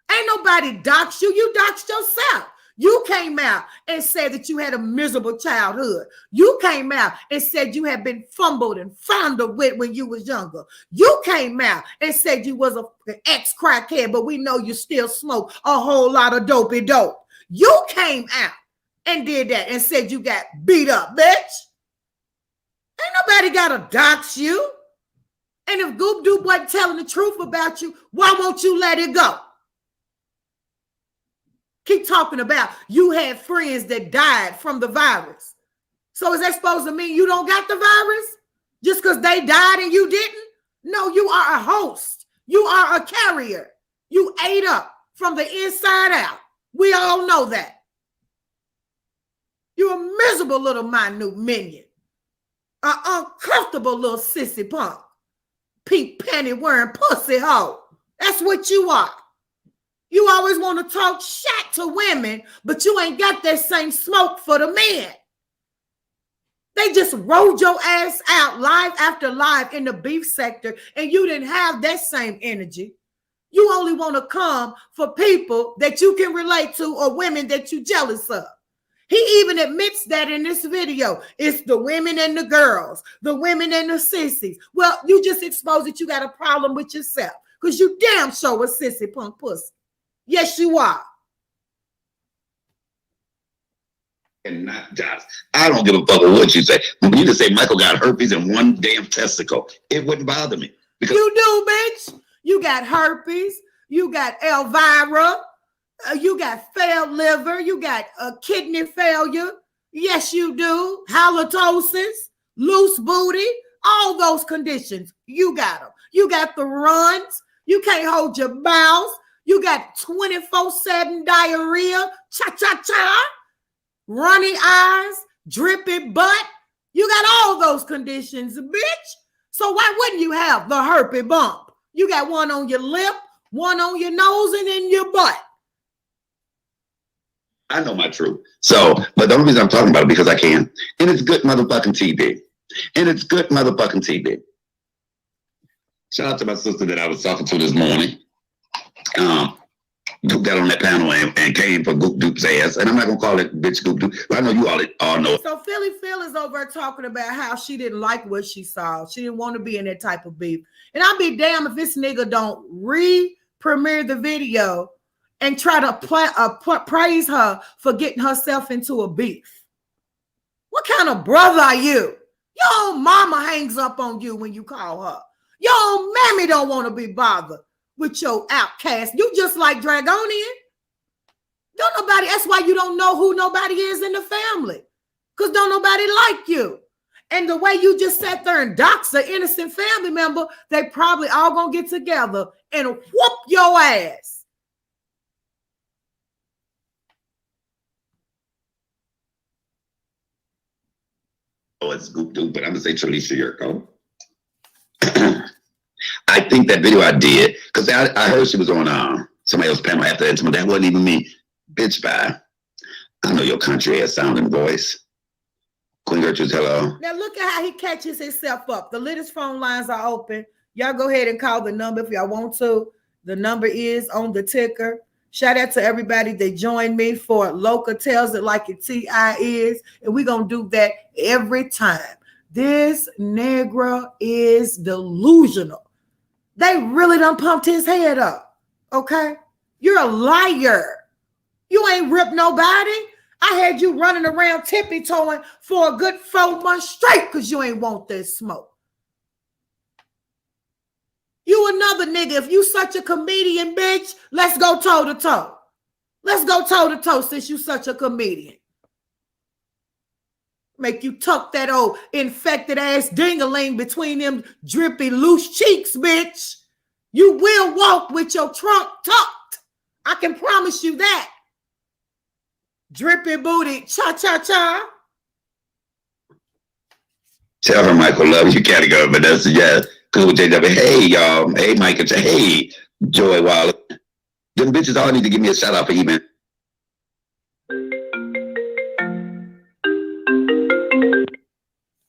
Ain't nobody doxed you. You doxed yourself. You came out and said that you had a miserable childhood. You came out and said you had been fumbled and fondled with when you was younger. You came out and said you was an ex-crackhead, but we know you still smoke a whole lot of dopey dope. You came out and did that and said you got beat up, bitch. Ain't nobody gotta dox you. And if Goop Doop wasn't telling the truth about you, why won't you let it go? Keep talking about you had friends that died from the virus. So is that supposed to mean you don't got the virus? Just because they died and you didn't? No, you are a host. You are a carrier. You ate up from the inside out. We all know that. You're a miserable little minute minion. An uncomfortable little sissy punk. Pink panty wearing pussy hoe. That's what you are. You always want to talk shit to women, but you ain't got that same smoke for the men. They just rolled your ass out live after live in the beef sector, and you didn't have that same energy. You only want to come for people that you can relate to or women that you jealous of. He even admits that in this video. It's the women and the girls, the women and the sissies. Well, you just exposed that you got a problem with yourself because you damn sure a sissy punk pussy. Yes, you are. And not Josh. I don't give a fuck what you say. When you just say Michael got herpes in one damn testicle, it wouldn't bother me. Because you do, bitch. You got herpes. You got Elvira. You got failed liver. You got kidney failure. Yes, you do. Halitosis, loose booty, all those conditions. You got them. You got the runs. You can't hold your bowels. You got 24/7 diarrhea. Cha-cha-cha. Runny eyes, drippy butt. You got all those conditions, bitch. So why wouldn't you have the herpes bump? You got one on your lip, one on your nose, and in your butt. I know my truth. So, but the only reason I'm talking about it because I can. And it's good motherfucking TV. And it's good motherfucking TV. Shout out to my sister that I was talking to this morning. Goop got on that panel and came for Goop Doop's ass. And I'm not going to call it bitch Goop Doop. But I know you all know it. So Philly Phil is over talking about how she didn't like what she saw. She didn't want to be in that type of beef. And I'll be damned if this nigga don't re-premiere the video and try to praise her for getting herself into a beef. What kind of brother are you? Your own mama hangs up on you when you call her. Your own mammy don't want to be bothered with your outcast. You just like Dragonian. Don't nobody, that's why you don't know who nobody is in the family. Because don't nobody like you. And the way you just sat there and doxed an innocent family member, they probably all gonna get together and whoop your ass. Oh, it's Goop Doop, but I'm going to say Tralisha Yurko. I think that video I did, because I heard she was on somebody else's panel after that. That wasn't even me. Bitch, bye. I know your country ass sounding voice. Queen Gertrude, hello. Now look at how he catches himself up. The latest phone lines are open. Y'all go ahead and call the number if y'all want to. The number is on the ticker. Shout out to everybody that joined me for Loca Tells It Like It T.I.S. And we're going to do that every time. This Negro is delusional. They really done pumped his head up. Okay? You're a liar. You ain't ripped nobody. I had you running around tippy-toeing for a good 4 months straight because you ain't want this smoke. You another nigga. If you such a comedian, bitch, let's go toe-to-toe. Let's go toe-to-toe since you such a comedian. Make you tuck that old infected ass ding-a-ling between them drippy loose cheeks, bitch. You will walk with your trunk tucked. I can promise you that. Drippy booty, cha-cha-cha. Tell her, Michael, love you gotta go, Vanessa. Yeah, cool, JW. Hey, y'all. Hey, Mike. Hey, Joy Waller. Them bitches all need to give me a shout out for even.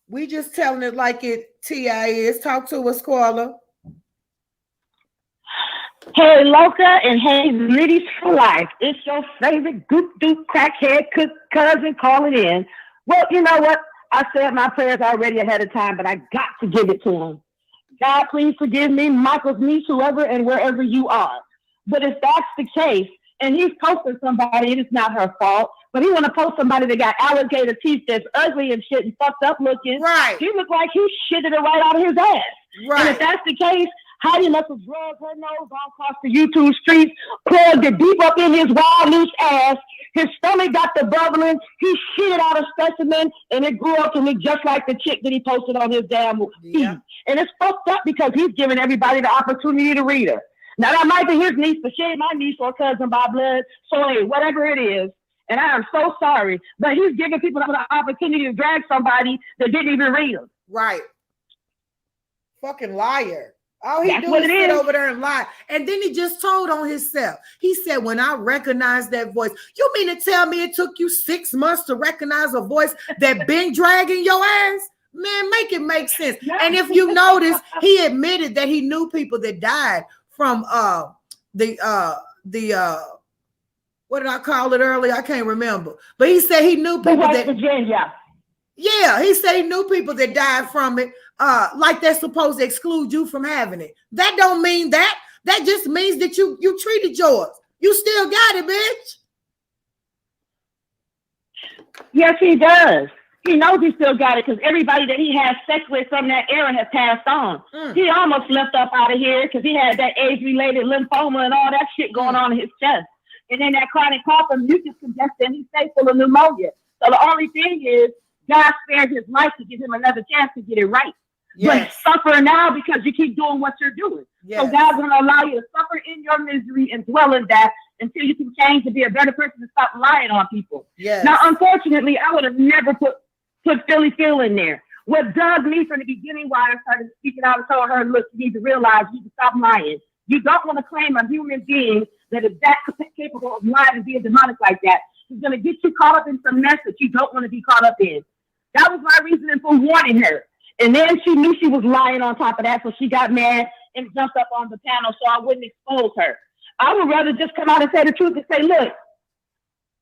We just telling it like it T.I.S. Talk to us, Carla. Hey, Loca, and hey, Liddies for life. It's your favorite goop doop crackhead cousin calling in. Well, you know what? I said my prayers already ahead of time, but I got to give it to him. God, please forgive me, Michael's niece, whoever and wherever you are. But if that's the case, and he's posting somebody, and it's not her fault, but he want to post somebody that got alligator teeth that's ugly and shit and fucked up looking. Right. He looked like he shitted it right out of his ass. Right. And if that's the case, Heidi must have drugged her nose all across the YouTube streets, plugged it deep up in his wild loose ass. His stomach got the bubbling. He shitted out a specimen, and it grew up to look just like the chick that he posted on his damn feed. And it's fucked up because he's giving everybody the opportunity to read her. Now that might be his niece, but she ain't my niece or cousin by blood. So hey, whatever it is, and I am so sorry, but he's giving people the opportunity to drag somebody that didn't even read them. Right. Fucking liar. All he That's do what is it sit is. over there and lie. And then he just told on himself. He said, when I recognized that voice, you mean to tell me it took you 6 months to recognize a voice that been dragging your ass? Man, make it make sense. Yeah. And if you notice, he admitted that he knew people that died from the what did I call it earlier? I can't remember. But he said he knew people West that Virginia. Yeah, he said he knew people that died from it, like they're supposed to exclude you from having it. That don't mean that. That just means that you treated yours. You still got it, bitch. Yes, he does. He knows he still got it because everybody that he had sex with from that era has passed on. He almost left up out of here because he had that age-related lymphoma and all that shit going on in his chest. And then that chronic cough and mucus congestion, he's stayed full of pneumonia. So the only thing is, God spared his life to give him another chance to get it right. Yes. But suffer now because you keep doing what you're doing. Yes. So God's going to allow you to suffer in your misery and dwell in that until you can change to be a better person and stop lying on people. Yes. Now, unfortunately, I would have never put Philly Phil in there. What dug me from the beginning while I started speaking out and told her, look, you need to realize you need to stop lying. You don't want to claim a human being that is that capable of lying and being demonic like that. He's going to get you caught up in some mess that you don't want to be caught up in. That was my reasoning for warning her. And then she knew she was lying on top of that, so she got mad and jumped up on the panel so I wouldn't expose her. I would rather just come out and say the truth and say, look,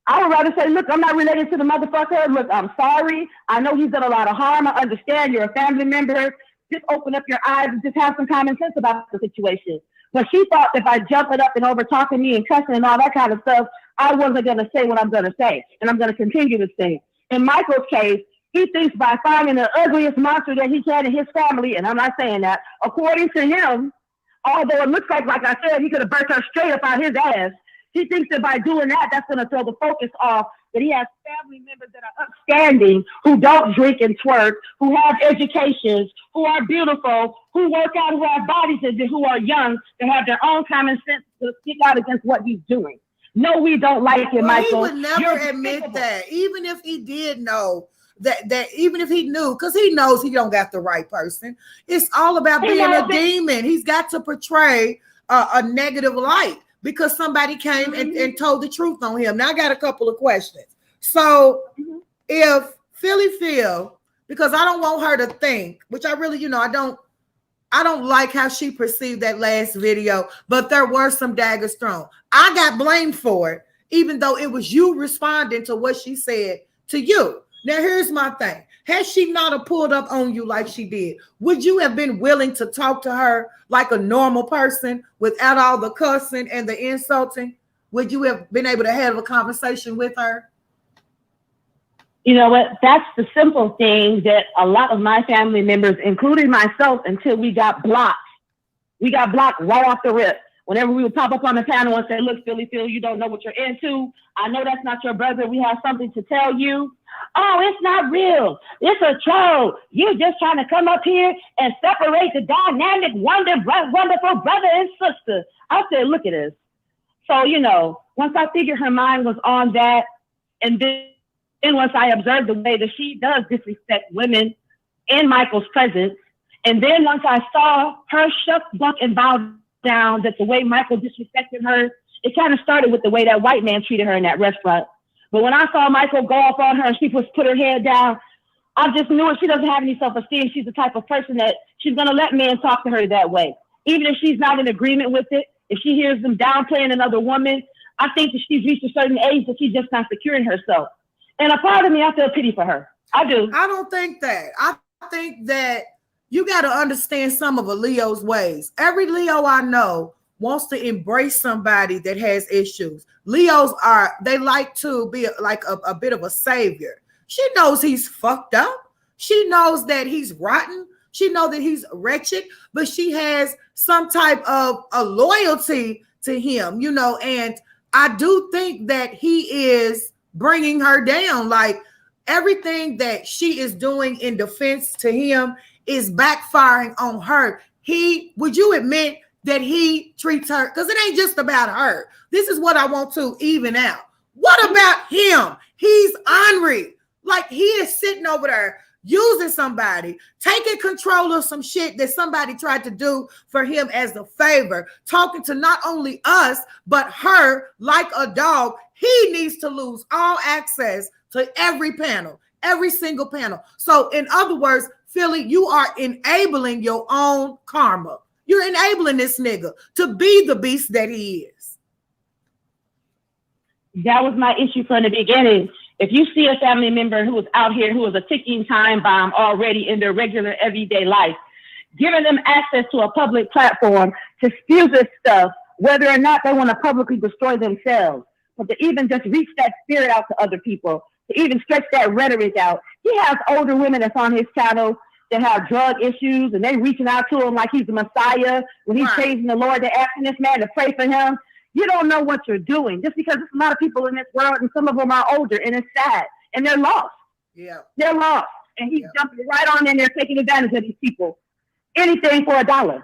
I'm not related to the motherfucker. Look, I'm sorry. I know he's done a lot of harm. I understand you're a family member. Just open up your eyes and just have some common sense about the situation. But she thought if I jump it up and over talking me and cussing and all that kind of stuff, I wasn't going to say what I'm going to say. And I'm going to continue to say. In Michael's case, he thinks by finding the ugliest monster that he can in his family, and I'm not saying that, according to him, although it looks like I said, he could have burnt her straight up out his ass, he thinks that by doing that, that's going to throw the focus off, that he has family members that are upstanding, who don't drink and twerk, who have educations, who are beautiful, who work out, who have bodies, and who are young, that have their own common sense to speak out against what he's doing. No, we don't like it, Michael. He would never admit that, even if he did know. That even if he knew, because he knows he don't got the right person, it's all about being a demon. He's got to portray a negative light because somebody came and told the truth on him. Now I got a couple of questions. So if Philly Phil, because I don't want her to think, which I really, I don't like how she perceived that last video, but there were some daggers thrown. I got blamed for it, even though it was you responding to what she said to you. Now, here's my thing. Had she not have pulled up on you like she did, would you have been willing to talk to her like a normal person without all the cussing and the insulting? Would you have been able to have a conversation with her? You know what? That's the simple thing that a lot of my family members, including myself, until we got blocked. We got blocked right off the rip. Whenever we would pop up on the panel and say, look, Philly Phil, you don't know what you're into. I know that's not your brother. We have something to tell you. Oh, it's not real. It's a troll. You're just trying to come up here and separate the dynamic, wonderful brother and sister. I said, look at this. So, once I figured her mind was on that, and then once I observed the way that she does disrespect women in Michael's presence, and then once I saw her shuck, buck, and bow down, that the way Michael disrespected her, it kind of started with the way that white man treated her in that restaurant. But when I saw Michael go off on her and she put her head down, I just knew she doesn't have any self-esteem. She's the type of person that she's going to let men talk to her that way. Even if she's not in agreement with it, if she hears them downplaying another woman, I think that she's reached a certain age that she's just not securing herself. And a part of me, I feel pity for her. I do. I don't think that. I think that you got to understand some of a Leo's ways. Every Leo I know wants to embrace somebody that has issues. Leos they like to be like a bit of a savior. She knows he's fucked up. She knows that he's rotten. She knows that he's wretched, but she has some type of a loyalty to him, and I do think that he is bringing her down. Like everything that she is doing in defense to him is backfiring on her. Would you admit that he treats her, because it ain't just about her. This is what I want to even out. What about him? He's ornery. Like, he is sitting over there using somebody, taking control of some shit that somebody tried to do for him as a favor, talking to not only us, but her like a dog. He needs to lose all access to every panel, every single panel. So in other words, Philly, you are enabling your own karma. You're enabling this nigga to be the beast that he is. That was my issue from the beginning. If you see a family member who is out here, who is a ticking time bomb already in their regular everyday life, giving them access to a public platform to spew this stuff, whether or not they want to publicly destroy themselves, but to even just reach that spirit out to other people, to even stretch that rhetoric out. He has older women that's on his channel that have drug issues, and they reaching out to him like he's the Messiah. When he's praising the Lord, they're asking this man to pray for him. You don't know what you're doing, just because there's a lot of people in this world, and some of them are older, and it's sad, and they're lost. Yeah, they're lost, and he's jumping right on in there, taking advantage of these people. Anything for $1.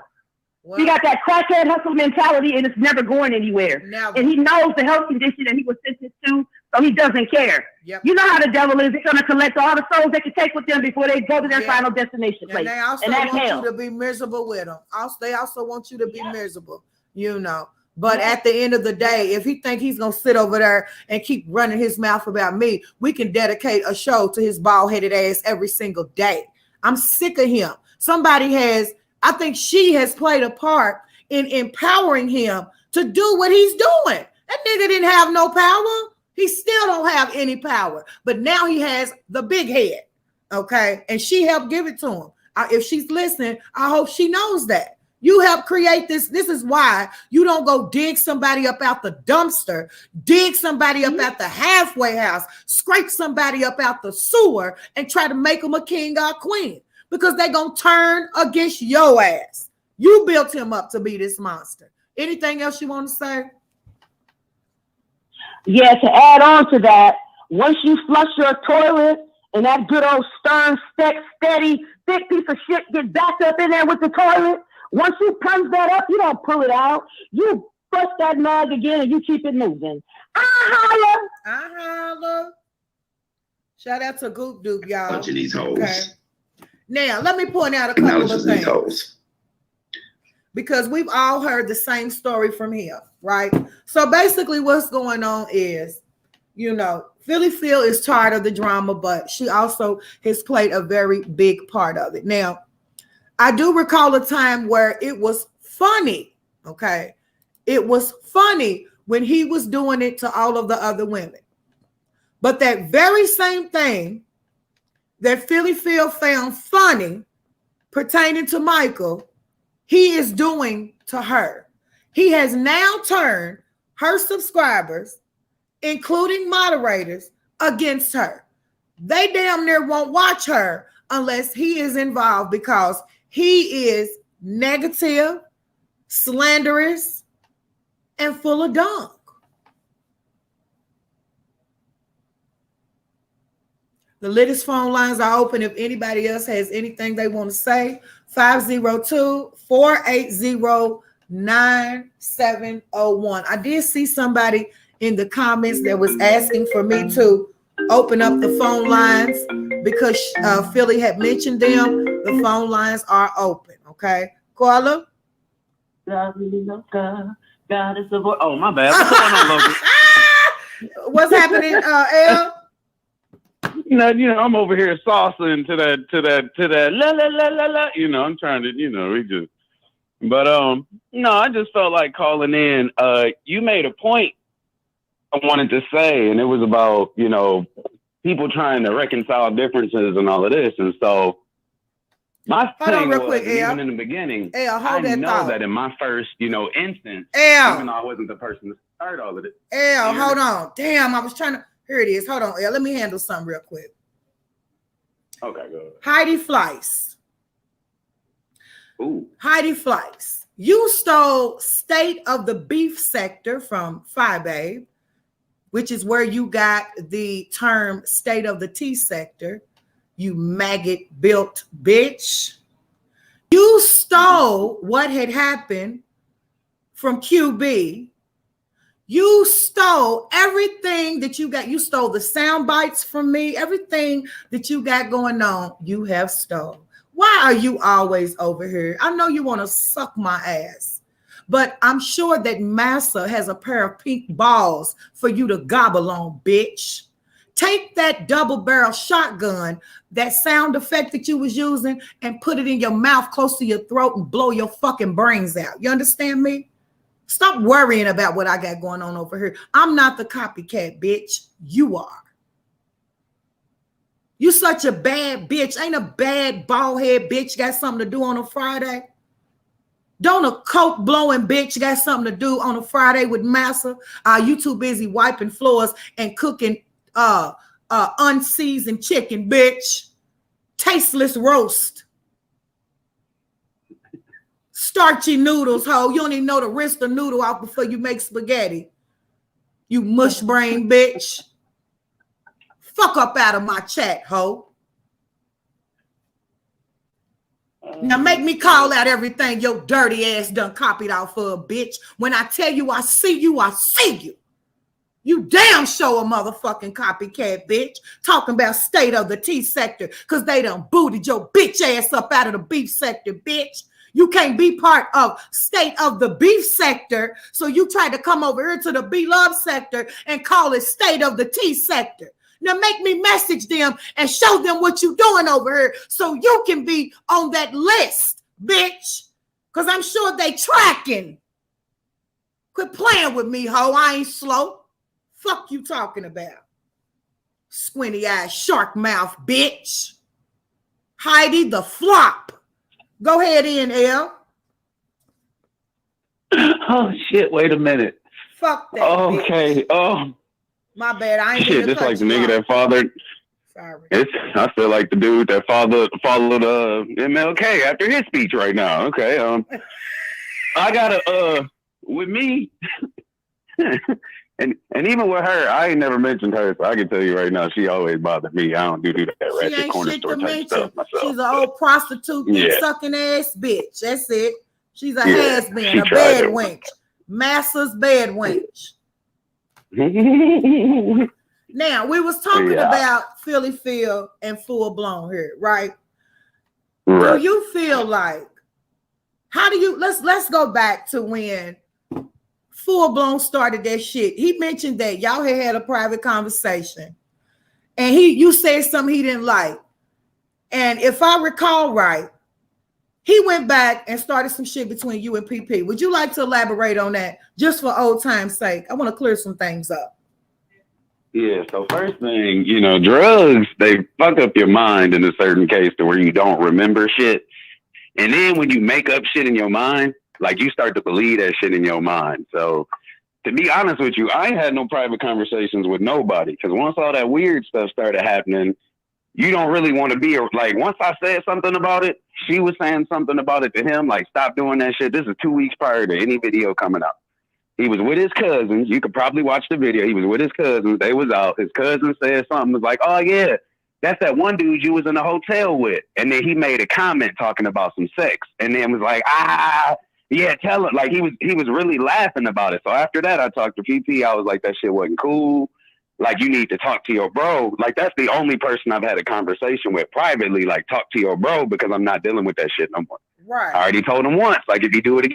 Well, he got that crackhead hustle mentality, and it's never going anywhere. Never. And he knows the health condition that he was sentenced to, so he doesn't care. Yep. You know how the devil is. They're going to collect all the souls they can take with them before they go to their final destination place. And they also want you to be miserable with them. They also want you to be miserable, you know. But at the end of the day, if he think he's going to sit over there and keep running his mouth about me, we can dedicate a show to his bald-headed ass every single day. I'm sick of him. I think she has played a part in empowering him to do what he's doing. That nigga didn't have no power. He still don't have any power. But now he has the big head, okay? And she helped give it to him. If she's listening, I hope she knows that. You help create this. This is why you don't go dig somebody up out the dumpster, dig somebody up out the halfway house, scrape somebody up out the sewer, and try to make them a king or a queen, because they're going to turn against your ass. You built him up to be this monster. Anything else you want to say? Yeah, to add on to that, once you flush your toilet and that good old stern, steady, thick piece of shit get backed up in there with the toilet, once you punch that up, you don't pull it out. You flush that mug again and you keep it moving. I holler. Shout out to Goop Doop, y'all. Bunch of these hoes. Okay. Now, let me point out a couple of things. Because we've all heard the same story from him, right? So basically what's going on is, you know, Philly Phil is tired of the drama, but she also has played a very big part of it. Now, I do recall a time where it was funny, okay? It was funny when he was doing it to all of the other women. But that very same thing that Philly Phil found funny pertaining to Michael, he is doing to her. He has now turned her subscribers, including moderators, against her. They damn near won't watch her unless he is involved, because he is negative, slanderous, and full of dung. The latest phone lines are open if anybody else has anything they want to say. 502-480-9701. I did see somebody in the comments that was asking for me to open up the phone lines because Philly had mentioned them. The phone lines are open. Okay, Carla. God is the voice. Oh, my bad. What's going on, Loca? What's happening, El? You know, I'm over here saucing to that la la la la la. You know, I'm trying to, but no, I just felt like calling in. You made a point I wanted to say, and it was about, people trying to reconcile differences and all of this. And so my thing was, even in the beginning, I know that in my first, instance, even though I wasn't the person to start all of it. Hold on. Damn, I was trying to. Here it is. Hold on, let me handle something real quick. Okay, go ahead. Heidi Fleiss. Ooh. Heidi Fleiss. You stole State of the Beef sector from Babe, which is where you got the term State of the T sector. You maggot-built bitch. You stole what had happened from QB. You stole everything that you got. You stole the sound bites from me. Everything that you got going on, you have stolen. Why are you always over here? I know you want to suck my ass, but I'm sure that Massa has a pair of pink balls for you to gobble on, bitch. Take that double barrel shotgun, that sound effect that you was using, and put it in your mouth close to your throat and blow your fucking brains out. You understand me? Stop worrying about what I got going on over here. I'm not the copycat, bitch. You are. You such a bad bitch. Ain't a bad bald head bitch got something to do on a Friday? Don't a coke blowing bitch got something to do on a Friday with Massa? You too busy wiping floors and cooking unseasoned chicken, bitch. Tasteless roast. Starchy noodles, ho. You don't even know to rinse the noodle out before you make spaghetti. You mush brain bitch. Fuck up out of my chat, ho. Now make me call out everything your dirty ass done copied out for a bitch. When I tell you I see you, I see you. You damn sure a motherfucking copycat, bitch. Talking about state of the T sector because they done booted your bitch ass up out of the beef sector, bitch. You can't be part of state of the beef sector, so you tried to come over here to the B-Love sector and call it state of the T sector. Now make me message them and show them what you doing over here so you can be on that list, bitch. Because I'm sure they tracking. Quit playing with me, ho. I ain't slow. Fuck you talking about? Squinty-eyed shark mouth, bitch. Heidi the flop. Go ahead in, L. Oh shit! Wait a minute. Fuck that. Okay. Bitch. Oh. My bad. I ain't Shit. Just like the nigga that fathered. Sorry. I feel like the dude that followed MLK after his speech right now. Okay. I gotta with me. And even with her, I ain't never mentioned her, so I can tell you right now, she always bothered me. I don't do that ratchet corner store type stuff myself. She's an old prostitute, sucking ass bitch. That's it. She's a has-been, a bad wench. Massa's bad wench. Now, we was talking about Philly Phil and Full Blown here, right? Do you feel like, how do you, let's go back to when Full Blown started that shit. He mentioned that y'all had a private conversation and you said something he didn't like. And if I recall right, he went back and started some shit between you and PP. Would you like to elaborate on that just for old time's sake? I want to clear some things up. Yeah, so first thing, drugs, they fuck up your mind in a certain case to where you don't remember shit. And then when you make up shit in your mind, like you start to believe that shit in your mind. So to be honest with you, I ain't had no private conversations with nobody because once all that weird stuff started happening, you don't really want to be like, once I said something about it, she was saying something about it to him, like, stop doing that shit. This is 2 weeks prior to any video coming out. He was with his cousins. You could probably watch the video. He was with his cousins. They was out. His cousin said something, was like, oh yeah, that's that one dude you was in the hotel with. And then he made a comment talking about some sex and then was like, yeah, tell him. Like he was really laughing about it. So after that, I talked to PP. I was like, that shit wasn't cool. Like, you need to talk to your bro. Like, that's the only person I've had a conversation with privately. Like, talk to your bro because I'm not dealing with that shit no more. Right. I already told him once. Like, if you do it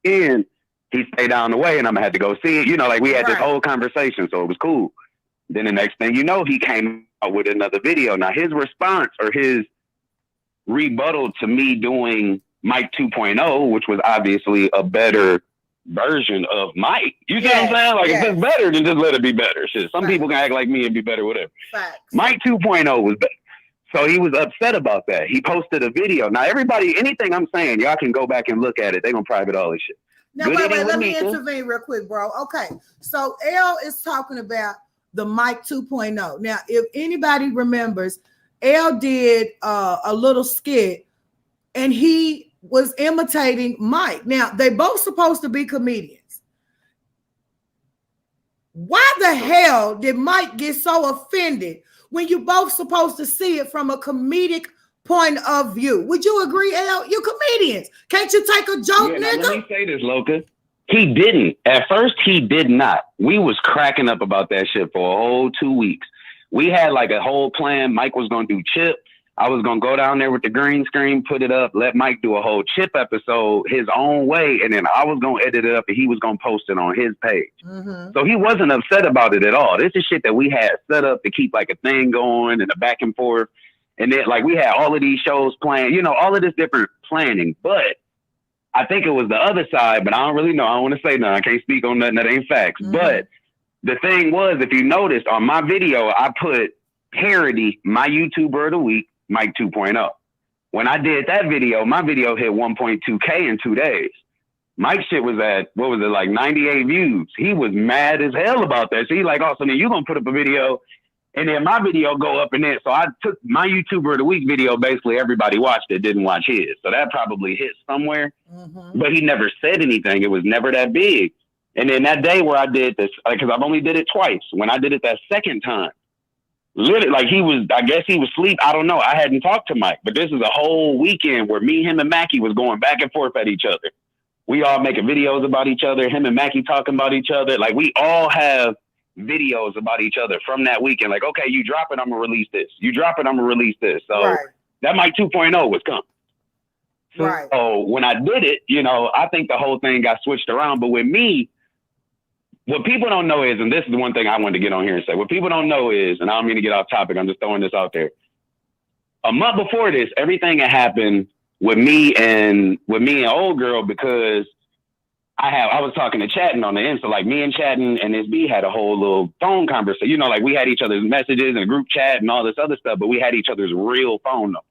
again, he stay down the way and I'm gonna have to go see it. Like we had this whole conversation, so it was cool. Then the next thing you know, he came out with another video. Now his response or his rebuttal to me doing Mike 2.0, which was obviously a better version of Mike. You see what I'm saying? Like, if it's better, then just let it be better. Shit. Some people can act like me and be better, whatever. Facts. Mike 2.0 was better. So he was upset about that. He posted a video. Now, everybody, anything I'm saying, y'all can go back and look at it. They're going to private all this shit. Now, wait, let me intervene real quick, bro. Okay. So L is talking about the Mike 2.0. Now, if anybody remembers, L did a little skit and he was imitating Mike. Now, they both supposed to be comedians. Why the hell did Mike get so offended when you both supposed to see it from a comedic point of view? Would you agree, L? You comedians. Can't you take a joke, nigga? Let me say this, Loca. He didn't. At first, he did not. We was cracking up about that shit for a whole 2 weeks. We had like a whole plan. Mike was going to do Chip. I was going to go down there with the green screen, put it up, let Mike do a whole Chip episode his own way. And then I was going to edit it up and he was going to post it on his page. So he wasn't upset about it at all. This is shit that we had set up to keep like a thing going and a back and forth. And then like we had all of these shows planned, you know, all of this different planning. But I think it was the other side, but I don't really know. I don't want to say nothing. I can't speak on nothing that ain't facts. But the thing was, if you noticed on my video, I put parody, my YouTuber of the week, Mike 2.0. When I did that video, my video hit 1.2K in 2 days. Mike's shit was at, what was it, like 98 views. He was mad as hell about that. So he like, oh, so then you're going to put up a video and then my video go up in it. So I took my YouTuber of the week video, basically everybody watched it, didn't watch his. So that probably hit somewhere, but he never said anything. It was never that big. And then that day where I did this, because I've only did it twice. When I did it that second time, literally, like he was, I guess he was asleep. I don't know. I hadn't talked to Mike, but this is a whole weekend where me, him, and Mackie was going back and forth at each other. We all making videos about each other. Him and Mackie talking about each other. Like we all have videos about each other from that weekend. Like, okay, you drop it, I'm gonna release this. You drop it, I'm gonna release this. So that Mike 2.0 was coming. So when I did it, you know, I think the whole thing got switched around. But with me, what people don't know is, and this is the one thing I wanted to get on here and say, what people don't know is, and I don't mean to get off topic, I'm just throwing this out there. A month before this, everything had happened with me and old girl because I was talking to Chatting on the end. So like me and Chatting and this B had a whole little phone conversation. You know, like we had each other's messages and a group chat and all this other stuff, but we had each other's real phone numbers.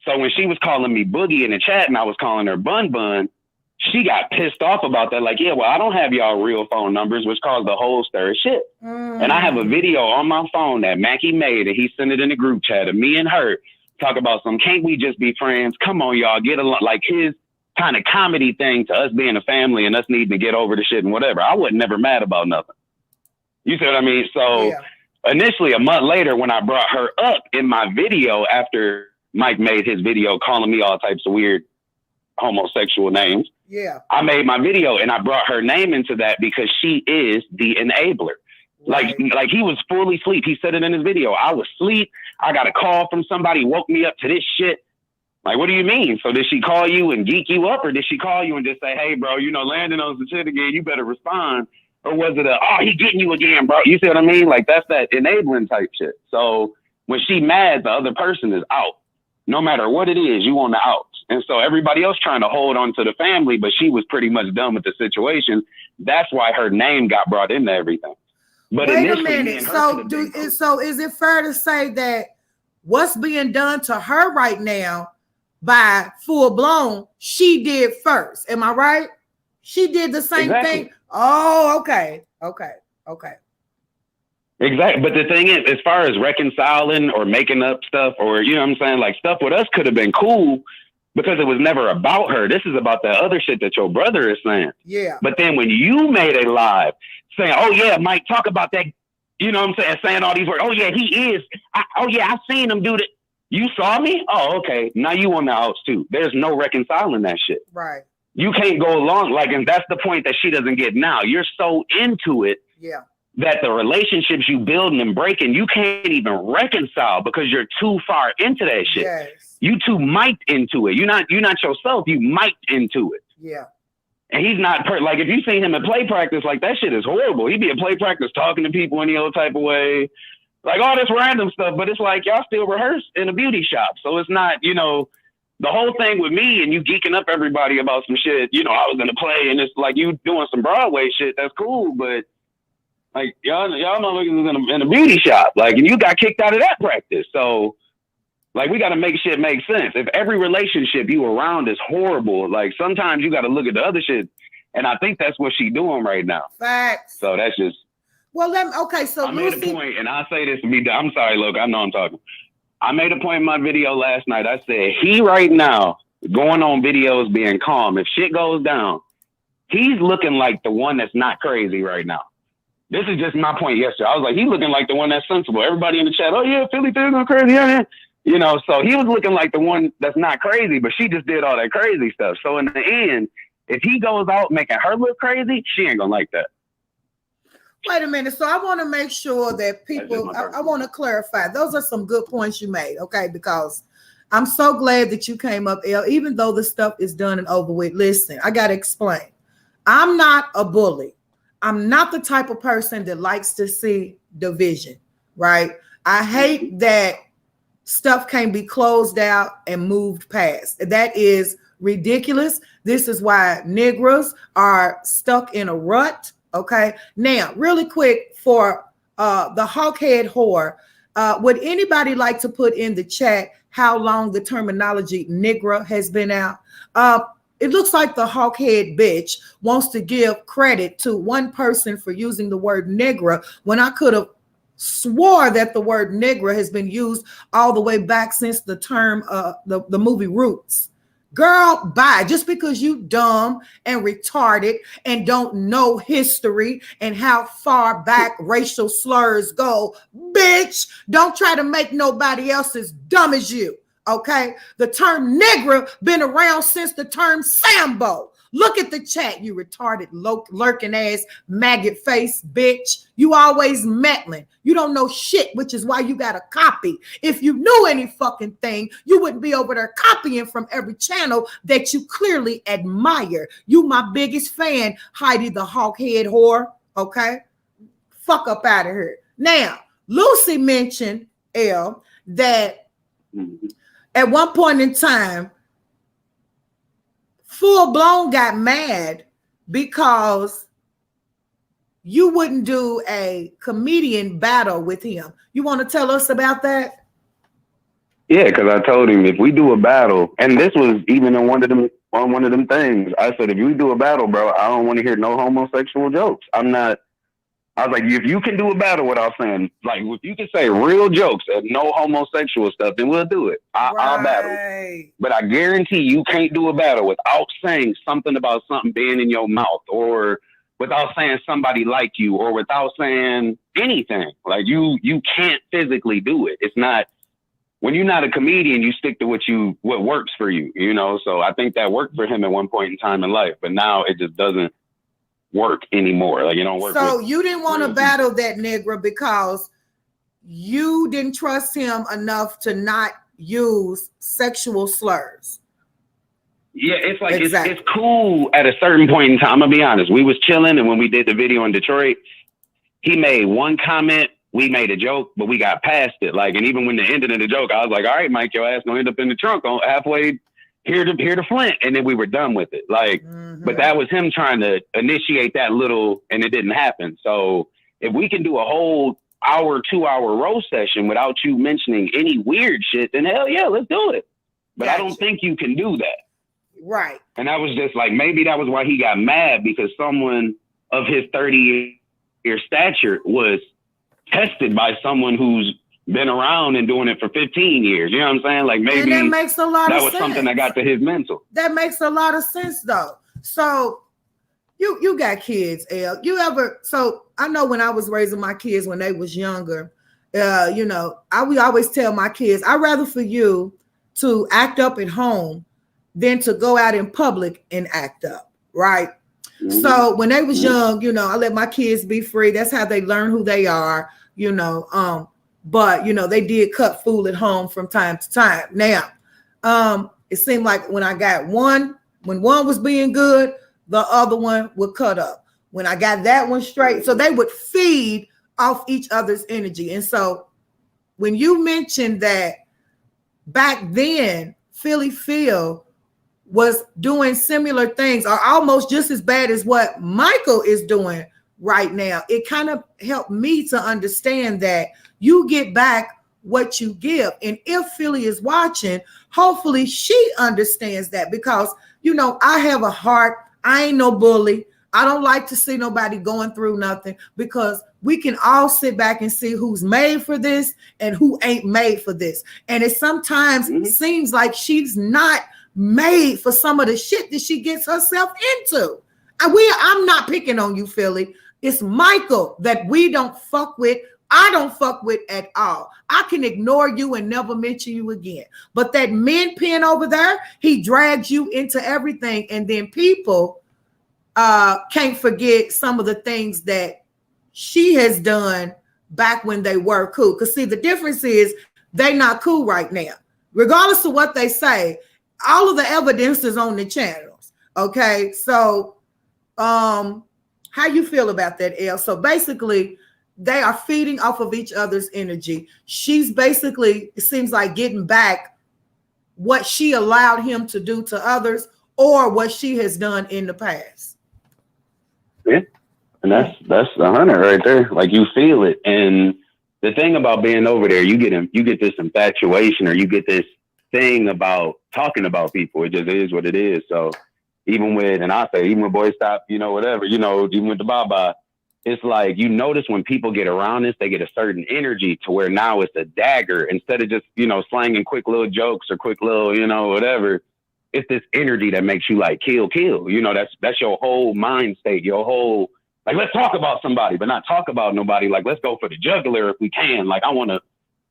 So when she was calling me Boogie in the chat and I was calling her Bun Bun, she got pissed off about that. Like, yeah, well, I don't have y'all real phone numbers, which caused the whole stir of shit. And I have a video on my phone that Mackie made and he sent it in the group chat of me and her talk about some, can't we just be friends? Come on, y'all, get along. Like his kind of comedy thing to us being a family and us needing to get over the shit and whatever. I wasn't never mad about nothing. You see what I mean? So initially a month later, when I brought her up in my video after Mike made his video calling me all types of weird homosexual names, I made my video and I brought her name into that because she is the enabler. Like he was fully asleep. He said it in his video. I was asleep. I got a call from somebody, woke me up to this shit. Like, what do you mean? So did she call you and geek you up, or did she call you and just say, hey, bro, you know, landing on some shit again, you better respond? Or was it oh, he getting you again, bro? You see what I mean? Like, that's that enabling type shit. So when she mad, the other person is out. No matter what it is, you on the outs. And so everybody else trying to hold on to the family, but she was pretty much done with the situation. That's why her name got brought into everything. But wait a minute. So is it fair to say that what's being done to her right now by Full Blown, she did first? Am I right? She did the same thing. Oh, okay. Exactly. But the thing is, as far as reconciling or making up stuff, or, you know what I'm saying, like stuff with us could have been cool because it was never about her. This is about that other shit that your brother is saying. Yeah. But then when you made a live saying, oh yeah, Mike, talk about that, you know what I'm saying, saying all these words. Oh yeah, he is. Oh yeah, I've seen him do that. You saw me? Oh, okay. Now you on the outs too. There's no reconciling that shit. Right. You can't go along. Like, and that's the point that she doesn't get now. You're so into it. Yeah. That the relationships you building and breaking, you can't even reconcile because you're too far into that shit. Yes. You too mic'd into it. You're not yourself. You mic'd into it. Yeah. And he's not like, if you seen him at play practice, like that shit is horrible. He'd be at play practice talking to people any old type of way, like all this random stuff. But it's like y'all still rehearse in a beauty shop, so it's not, you know, the whole thing with me and you geeking up everybody about some shit. You know, I was gonna play, and it's like you doing some Broadway shit. That's cool, but like y'all motherfuckers in a beauty shop, like, and you got kicked out of that practice. So like, we got to make shit make sense. If every relationship you around is horrible, like sometimes you got to look at the other shit. And I think that's what she's doing right now. Facts. So that's just. Well, okay. So I made a point, and I'll say this to me. I'm sorry, Loca. I know I'm talking. I made a point in my video last night. I said, he right now going on videos being calm. If shit goes down, he's looking like the one that's not crazy right now. This is just my point yesterday. I was like, he's looking like the one that's sensible. Everybody in the chat, oh yeah, Philly thing going crazy. Yeah. You know, so he was looking like the one that's not crazy, but she just did all that crazy stuff. So in the end, If he goes out making her look crazy, she ain't gonna like that. Wait a minute. So I want to make sure that people, I want to clarify. Those are some good points you made, okay? Because I'm so glad that you came up, Elle, even though the stuff is done and over with. Listen, I got to explain. I'm not a bully. I'm not the type of person that likes to see division, right? I hate that stuff can be closed out and moved past. That is ridiculous. This is why Negroes are stuck in a rut. Okay. Now, really quick for the hawkhead whore, would anybody like to put in the chat how long the terminology Negro has been out? It looks like the hawkhead bitch wants to give credit to one person for using the word Negro when I could have swore that the word Negro has been used all the way back since the term, the movie Roots. Girl, bye. Just because you dumb and retarded and don't know history and how far back racial slurs go, bitch, don't try to make nobody else as dumb as you, okay? The term Negro been around since the term Sambo. Look at the chat, you retarded, lurking ass, maggot face, bitch. You always meddling. You don't know shit, which is why you got to copy. If you knew any fucking thing, you wouldn't be over there copying from every channel that you clearly admire. You my biggest fan, Heidi the hawkhead whore, okay? Fuck up out of here. Now, Lucy mentioned, Elle, that at one point in time, Full Blown got mad because you wouldn't do a comedian battle with him. You want to tell us about that? Yeah, because I told him if we do a battle, and this was even on one of them things, I said, if you do a battle, bro, I don't want to hear no homosexual jokes. I was like, if you can do a battle without saying, like, if you can say real jokes and no homosexual stuff, then we'll do it. I'll battle. But I guarantee you can't do a battle without saying something about something being in your mouth, or without saying somebody like you, or without saying anything. Like, you can't physically do it. It's not, when you're not a comedian, you stick to what works for you, you know? So I think that worked for him at one point in time in life, but now it just doesn't work anymore. Like, you don't work. So you didn't want to battle that Negro because you didn't trust him enough to not use sexual slurs. Yeah, it's like it's cool at a certain point in time. I'm gonna be honest. We was chilling, and when we did the video in Detroit, he made one comment, we made a joke, but we got past it. Like, and even when the ended of the joke, I was like, all right, Mike, your ass gonna end up in the trunk on halfway here to Flint, and then we were done with it. Like, but that was him trying to initiate that little, and it didn't happen. So if we can do a whole hour, 2-hour roast session without you mentioning any weird shit, then hell yeah, let's do it. But I don't think you can do that. Right. And I was just like, maybe that was why he got mad, because someone of his 30-year stature was tested by someone who's been around and doing it for 15 years. You know what I'm saying? Like, maybe that makes a lot of sense. That was something that got to his mental. That makes a lot of sense, though. So you got kids, Elle. So I know when I was raising my kids when they was younger, you know, we always tell my kids, I'd rather for you to act up at home than to go out in public and act up, right? So when they was young, you know, I let my kids be free. That's how they learn who they are, you know. But you know, they did cut fool at home from time to time. Now, it seemed like when one was being good, the other one would cut up. When I got that one straight, so they would feed off each other's energy. And so when you mentioned that back then, Philly Phil was doing similar things, or almost just as bad as what Michael is doing right now, it kind of helped me to understand that you get back what you give. And if Philly is watching, hopefully she understands that, because, you know, I have a heart. I ain't no bully. I don't like to see nobody going through nothing, because we can all sit back and see who's made for this and who ain't made for this. And it sometimes seems like she's not made for some of the shit that she gets herself into. I'm not picking on you, Philly. It's Michael that we don't fuck with I don't fuck with at all. I can ignore you and never mention you again. But that men pen over there, he drags you into everything. And then people can't forget some of the things that she has done back when they were cool. Because see, the difference is they not cool right now. Regardless of what they say, all of the evidence is on the channels. Okay, so how you feel about that, El? So basically, they are feeding off of each other's energy. She's basically, it seems like, getting back what she allowed him to do to others or what she has done in the past. Yeah, and that's 100 right there. Like, you feel it. And the thing about being over there, you get this infatuation, or you get this thing about talking about people. It just is what it is. So even with Boy Stop, whatever, even with the Baba, it's like, you notice when people get around this, they get a certain energy to where now it's a dagger instead of just, slanging quick little jokes or quick little, whatever. It's this energy that makes you like kill. That's your whole mind state, your whole, like, let's talk about somebody, but not talk about nobody. Like, let's go for the jugular if we can. Like, I want to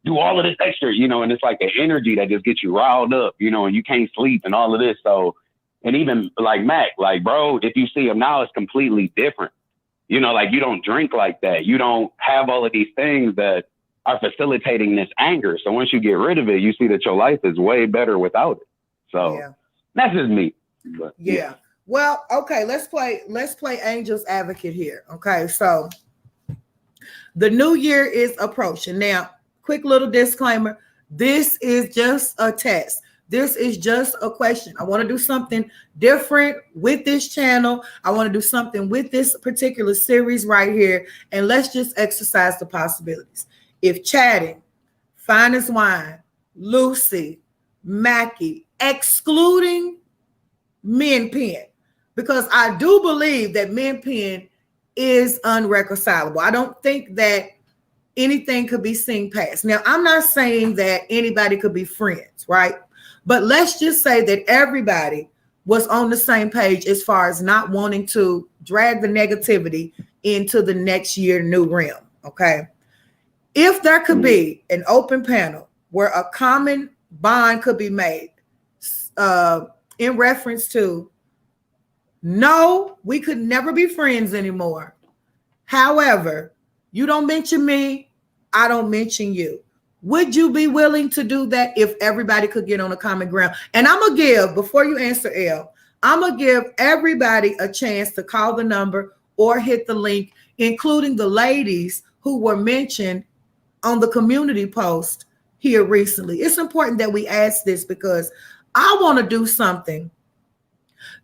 do all of this extra, and it's like an energy that just gets you riled up, and you can't sleep and all of this. So, and even like Mac, like, bro, if you see him now, it's completely different. Like, you don't drink like that. You don't have all of these things that are facilitating this anger. So once you get rid of it, you see that your life is way better without it. So that's just me. But, yeah. Well, okay, let's play Angel's Advocate here. Okay, so the new year is approaching. Now, quick little disclaimer. This is just a test. This is just a question. I want to do something different with this channel. I want to do something with this particular series right here. And let's just exercise the possibilities. If chatting, Fine as Wine, Lucy, Mackie, excluding Men Pen, because I do believe that Men Pen is unreconcilable. I don't think that anything could be seen past. Now, I'm not saying that anybody could be friends, right? But let's just say that everybody was on the same page as far as not wanting to drag the negativity into the next year new realm, okay? If there could be an open panel where a common bond could be made in reference to, no, we could never be friends anymore. However, you don't mention me, I don't mention you. Would you be willing to do that if everybody could get on a common ground? And I'm going to give, before you answer L, I'm going to give everybody a chance to call the number or hit the link, including the ladies who were mentioned on the community post here recently. It's important that we ask this because I want to do something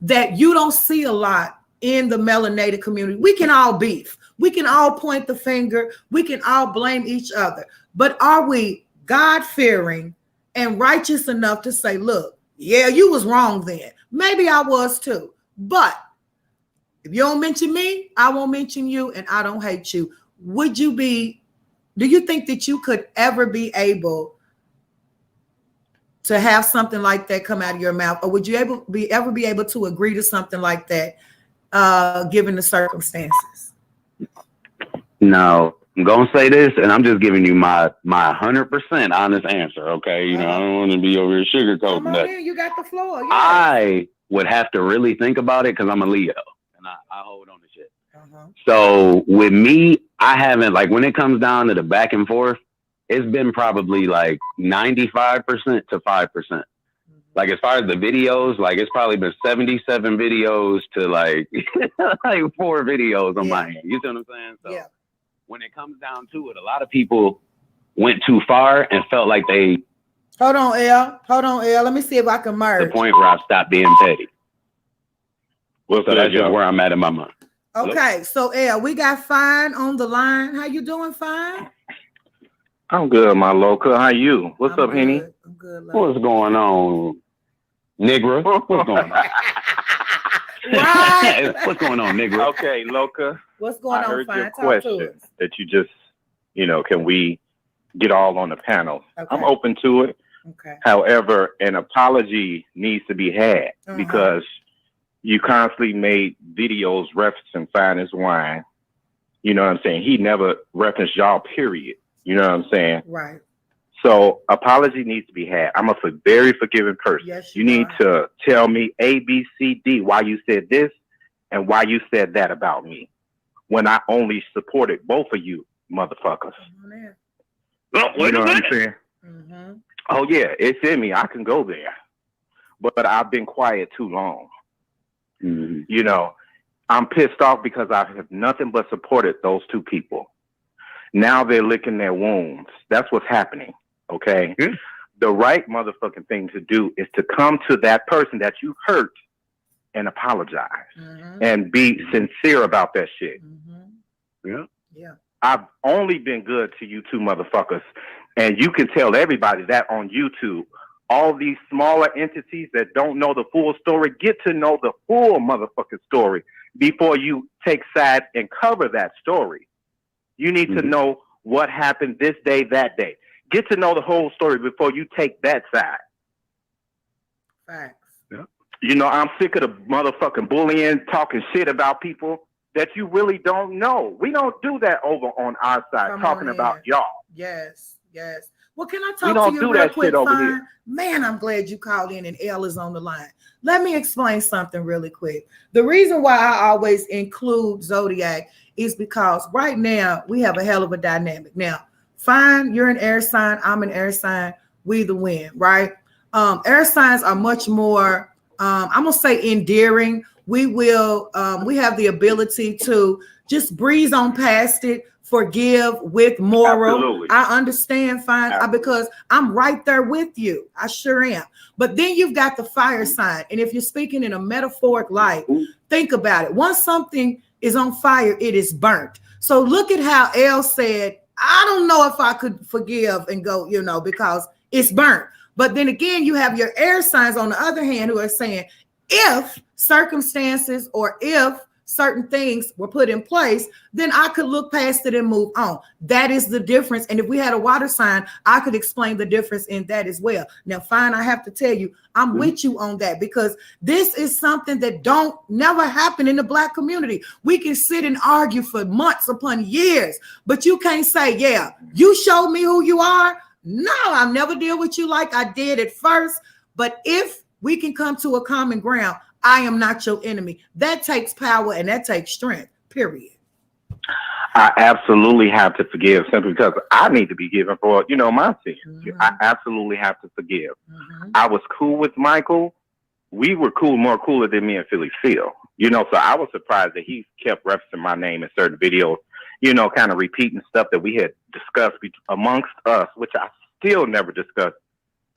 that you don't see a lot in the melanated community. We can all beef. We can all point the finger. We can all blame each other. But are we God-fearing and righteous enough to say, look, yeah, you was wrong then. Maybe I was too. But if you don't mention me, I won't mention you, and I don't hate you. Do you think that you could ever be able to have something like that come out of your mouth? Or would you ever be able to agree to something like that, given the circumstances? No, I'm going to say this, and I'm just giving you my 100% honest answer, okay? I don't want to be over here sugarcoating that. You got the floor. Yes. I would have to really think about it because I'm a Leo, and I hold on to shit. So with me, I haven't, like, when it comes down to the back and forth, it's been probably like 95% to 5%. Like, as far as the videos, like, it's probably been 77 videos to like, like 4 videos on my end. You see what I'm saying? So when it comes down to it, a lot of people went too far and felt like they. Hold on, L. Let me see if I can merge. The point where I stopped being petty. So that's just where I'm at in my mind. Okay, so L, we got Fine on the line. How you doing, Fine? I'm good, my Loca. How you? What's up, Henny? I'm good. What's going on, Negro? What's going on? Right. What's going on, Negro? Okay, Loca. What's going on, I heard Fine? your Talk question to us. that you just, can we get all on the panel? Okay. I'm open to it. Okay. However, an apology needs to be had because you constantly made videos referencing Fine as Wine. You know what I'm saying? He never referenced y'all, period. You know what I'm saying? Right. So apology needs to be had. I'm a very forgiving person. Yes, you need to tell me A, B, C, D, why you said this and why you said that about me when I only supported both of you motherfuckers. Oh, you know what I'm saying? Mm-hmm. Oh, yeah, it's in me. I can go there. But I've been quiet too long. Mm-hmm. You know, I'm pissed off because I have nothing but supported those two people. Now they're licking their wounds. That's what's happening. Okay? Yeah. The right motherfucking thing to do is to come to that person that you hurt and apologize and be sincere about that shit. Yeah. Yeah. I've only been good to you two motherfuckers, and you can tell everybody that on YouTube. All these smaller entities that don't know the full story, get to know the full motherfucking story before you take sides and cover that story. You need to know what happened this day, that day. Get to know the whole story before you take that side. Facts. Yeah. You know, I'm sick of the motherfucking bullying, talking shit about people that you really don't know. We don't do that over on our side, talking about y'all. Yes, yes. Well, can I We talk don't to you do real that quick, shit over Fine? here. Man, I'm glad you called in and L is on the line. Let me explain something really quick. The reason why I always include Zodiac is because right now we have a hell of a dynamic. Now, Fine, you're an air sign, I'm an air sign, we the win, right? Air signs are much more, I'm gonna say endearing. We have the ability to just breeze on past it, forgive with moral. Absolutely. I understand, Fine, because I'm right there with you. I sure am. But then you've got the fire sign. And if you're speaking in a metaphoric light, think about it. Once something is on fire, it is burnt. So look at how L said, I don't know if I could forgive and go, because it's burnt. But then again, you have your air signs on the other hand who are saying, if circumstances or if certain things were put in place, then I could look past it and move on. That is the difference. And if we had a water sign, I could explain the difference in that as well. Now, Fine, I have to tell you, I'm with you on that because this is something that don't never happen in the Black community. We can sit and argue for months upon years, but you can't say, yeah, you showed me who you are. No, I'll never deal with you like I did at first. But if we can come to a common ground, I am not your enemy. That takes power and that takes strength, period. I absolutely have to forgive simply because I need to be given for, my sins. I absolutely have to forgive. I was cool with Michael. We were more cooler than me and Philly Phil. So I was surprised that he kept referencing my name in certain videos, kind of repeating stuff that we had discussed amongst us, which I still never discussed.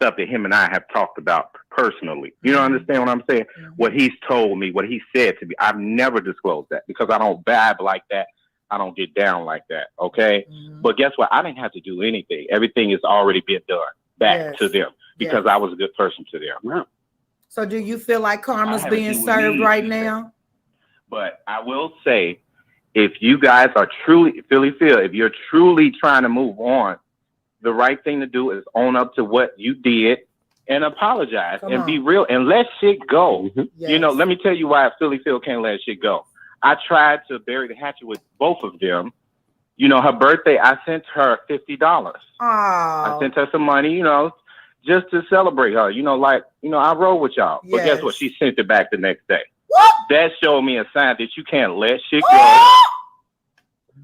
Stuff that him and I have talked about personally. You don't understand what I'm saying? What he's told me, what he said to me. I've never disclosed that because I don't vibe like that. I don't get down like that. Okay. But guess what? I didn't have to do anything. Everything has already been done back to them because I was a good person to them. Yeah. So do you feel like karma's being served right now? But I will say, if you guys are truly, Philly Phil, if you're truly trying to move on, the right thing to do is own up to what you did and apologize and be real and let shit go. Yes. Let me tell you why Philly Phil can't let shit go. I tried to bury the hatchet with both of them. Her birthday, I sent her $50. I sent her some money, just to celebrate her. I roll with y'all. But guess what? She sent it back the next day. What? That showed me a sign that you can't let shit go.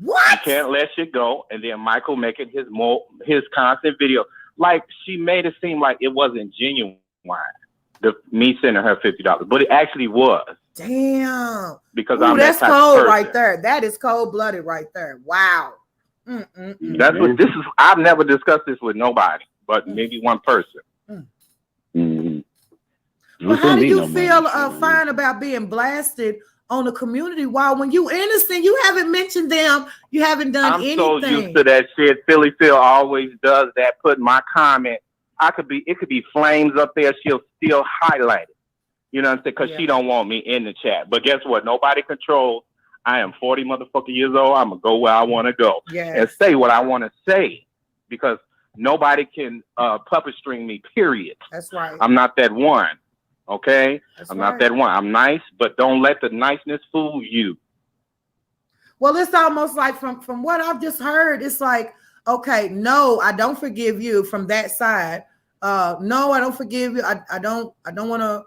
What? You can't let shit go. And then Michael making his constant video. Like, she made it seem like it wasn't genuine, me sending her $50. But it actually was. Damn. Because that's cold right there. That is cold-blooded right there. Wow. That's what this is. I've never discussed this with nobody, but maybe one person. Well, how do you feel Fine about being blasted on the community wall when you innocent? You haven't mentioned them. You haven't done anything. I'm so used to that shit. Philly Phil always does that. Put my comment. It could be flames up there. She'll still highlight it. You know what I'm saying? Because she don't want me in the chat. But guess what? Nobody controls. I am 40 motherfucking years old. I'm going to go where I want to go and say what I want to say because nobody can puppet string me, period. That's right. I'm not that one. Okay? I'm not that one. I'm nice, but don't let the niceness fool you. Well, it's almost like from what I've just heard, it's like, okay, no, I don't forgive you from that side. No, I don't forgive you. I don't want to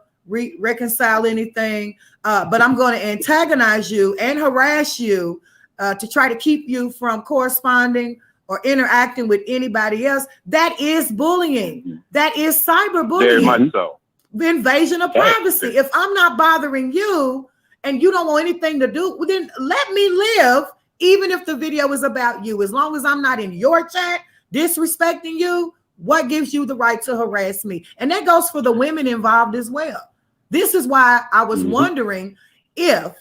reconcile anything. But I'm going to antagonize you and harass you to try to keep you from corresponding or interacting with anybody else. That is bullying. That is cyberbullying. Very much so. Invasion of privacy. If I'm not bothering you and you don't want anything to do, well, then let me live, even if the video is about you. As long as I'm not in your chat disrespecting you, what gives you the right to harass me? And that goes for the women involved as well. This is why I was wondering if,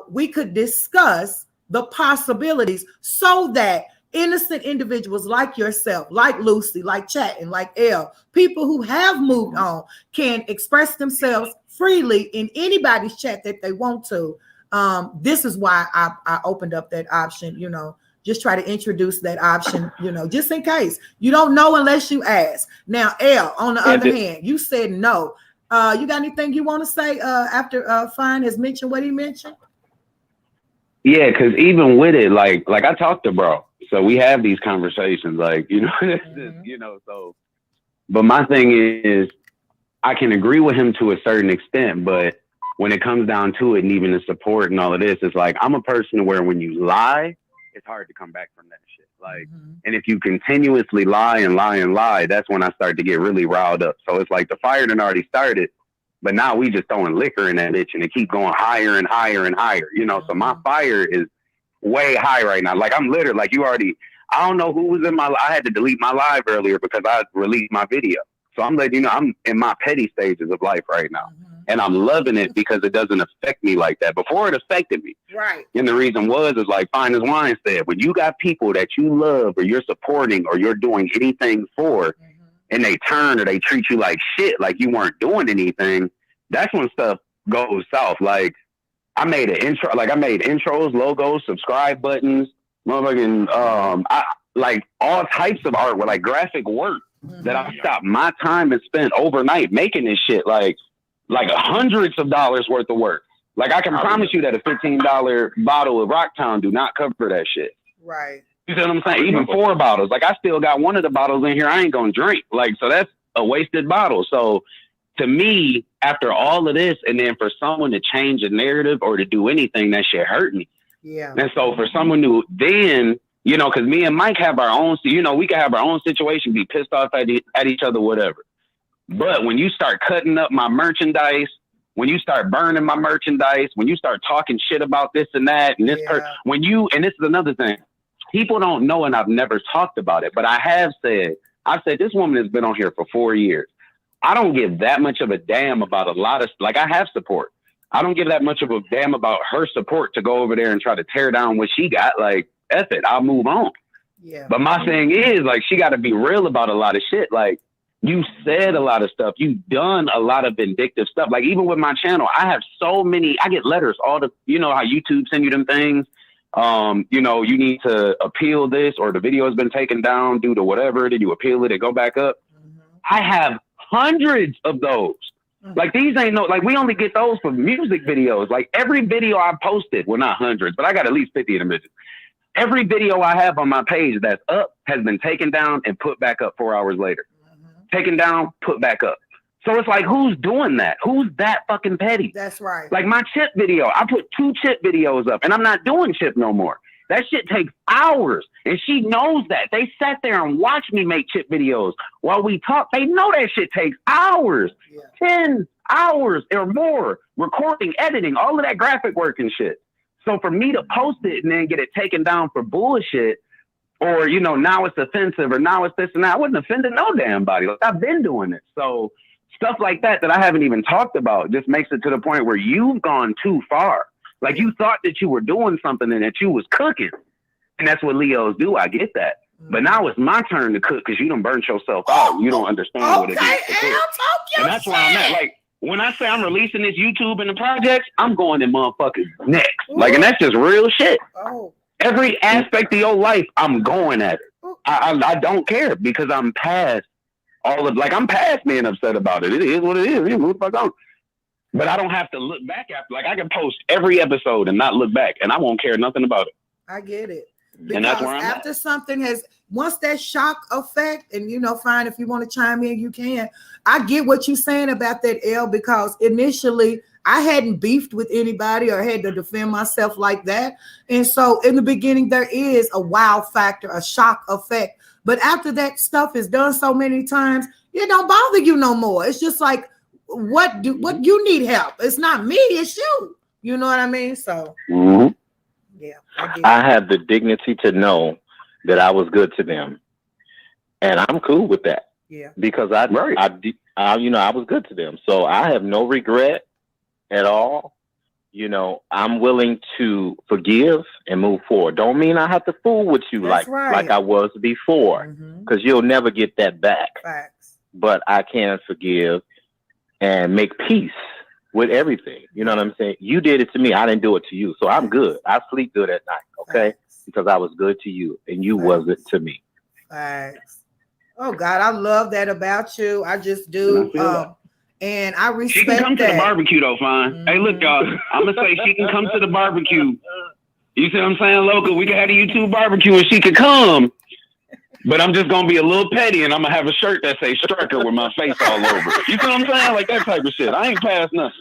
we could discuss the possibilities so that innocent individuals like yourself, like Lucy, like Chatting, like Elle, people who have moved on can express themselves freely in anybody's chat that they want to. This is why I opened up that option, just try to introduce that option, just in case. You don't know unless you ask. Now, Elle, on the other hand, you said no. You got anything you want to say after Fine has mentioned what he mentioned? Yeah, because even with it, like I talked to bro. So we have these conversations, so. But my thing is, I can agree with him to a certain extent, but when it comes down to it, and even the support and all of this, it's like I'm a person where when you lie, it's hard to come back from that shit. Like, and if you continuously lie and lie and lie, that's when I start to get really riled up. So it's like the fire done already started, but now we just throwing liquor in that bitch and it keep going higher and higher and higher. So my fire is way high right now. Like I'm literally like I don't know who was in I had to delete my live earlier because I released my video. So I'm letting you know I'm in my petty stages of life right now. And I'm loving it because it doesn't affect me like that. Before it affected me. Right. And the reason is like Fine as Wine said, when you got people that you love or you're supporting or you're doing anything for, and they turn or they treat you like shit, like you weren't doing anything, that's when stuff goes south. Like I made intros, logos, subscribe buttons, motherfucking, like all types of art with like graphic work that I stopped my time and spent overnight making this shit, like hundreds of dollars worth of work. Like I can promise you that a $15 bottle of Rocktown do not cover that shit. Right. You see what I'm saying? Even 4 bottles. Like I still got one of the bottles in here I ain't gonna drink. Like, so that's a wasted bottle. So to me, after all of this, and then for someone to change a narrative or to do anything, that shit hurt me. Yeah. And so for someone who then, because me and Mike have our own, we can have our own situation, be pissed off at each other, whatever. But when you start cutting up my merchandise, when you start burning my merchandise, when you start talking shit about this and that, and this and this is another thing, people don't know, and I've never talked about it, but I said, this woman has been on here for 4 years. I don't give that much of a damn about a lot of, like I have support. I don't give that much of a damn about her support to go over there and try to tear down what she got. Like, F it, I'll move on. Yeah. But my thing is, like, she got to be real about a lot of shit. Like, you said a lot of stuff. You've done a lot of vindictive stuff. Like, even with my channel, I have so many, I get letters all the, how YouTube send you them things. You need to appeal this, or the video has been taken down due to whatever. Did you appeal it and go back up? I have hundreds of those. Like these ain't like we only get those for music videos. Like every video I posted, well, not hundreds, but I got at least 50 of them bitches. Every video I have on my page that's up has been taken down and put back up 4 hours later. Taken down, put back up. So it's like, who's doing that? Who's that fucking petty? That's right. Like my chip video, I put 2 chip videos up and I'm not doing chip no more. That shit takes hours. And she knows that. They sat there and watched me make chip videos while we talk. They know that shit takes hours, 10 hours or more, recording, editing, all of that graphic work and shit. So for me to post it and then get it taken down for bullshit, or, now it's offensive, or now it's this and that, I wouldn't offend no damn body. Like, I've been doing it. So stuff like that I haven't even talked about just makes it to the point where you've gone too far. Like you thought that you were doing something and that you was cooking. And that's what Leos do. I get that. But now it's my turn to cook because you done burnt yourself out. You don't understand what it is to cook. And that's where I'm at. Like, when I say I'm releasing this YouTube and the projects, I'm going in motherfuckers next. Like, and that's just real shit. Every aspect of your life, I'm going at it. I don't care because I'm past all of, like, I'm past being upset about it. It is what it is. Move the fuck on. But I don't have to look back after. Like I can post every episode and not look back, and I won't care nothing about it. I get it. Because And that's where I'm after at. something has, once that shock effect, and fine, if you want to chime in, you can. I get what you're saying about that, L, because initially I hadn't beefed with anybody or had to defend myself like that. And so in the beginning, there is a wow factor, a shock effect. But after that stuff is done so many times, it don't bother you no more. It's just like, what you need help. It's not me, it's you. You know what I mean? So yeah, I have the dignity to know that I was good to them, and I'm cool with that. Yeah, because I was good to them, so I have no regret at all. I'm willing to forgive and move forward. Don't mean I have to fool with you like I was before, because you'll never get that back. Facts. But I can forgive and make peace with everything. You know what I'm saying? You did it to me. I didn't do it to you. So I'm good. I sleep good at night. Okay. Because I was good to you and you wasn't to me. Facts. Oh God, I love that about you. I just do. And I respect She can come that. to the barbecue though, fine. Hey, look, y'all. I'm gonna say she can come to the barbecue. You see what I'm saying, Loca? We can have a YouTube barbecue and she could come. But I'm just gonna be a little petty and I'm gonna have a shirt that says Striker with my face all over it. You see what I'm saying? Like that type of shit. I ain't past nothing.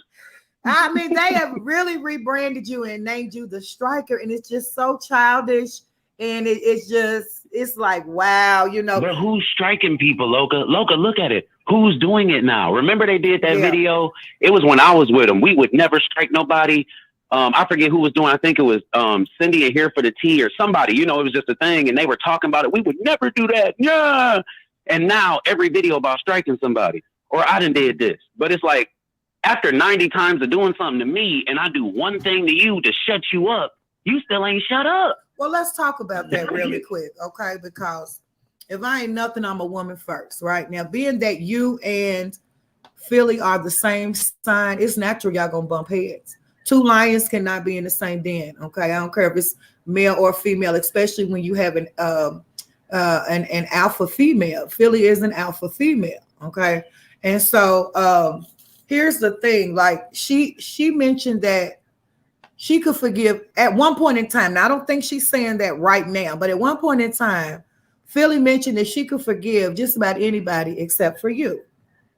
I mean, they have really rebranded you and named you the Striker, and it's just so childish. And it's like, wow, But who's striking people, Loca? Loca, look at it. Who's doing it now? Remember they did that video? It was when I was with them. We would never strike nobody. I forget who was doing. I think it was Cindy and Here for the T or somebody. It was just a thing, and they were talking about it. We would never do that. Yeah. And now every video about striking somebody, or I done did this. But it's like after 90 times of doing something to me, and I do one thing to you to shut you up, you still ain't shut up. Well, let's talk about that really quick, okay? Because if I ain't nothing, I'm a woman first, right? Now, being that you and Philly are the same sign, it's natural y'all gonna bump heads. Two lions cannot be in the same den, okay? I don't care if it's male or female, especially when you have an alpha female. Philly is an alpha female, okay? And so here's the thing, like she mentioned that she could forgive at one point in time. Now, I don't think she's saying that right now, but at one point in time, Philly mentioned that she could forgive just about anybody except for you,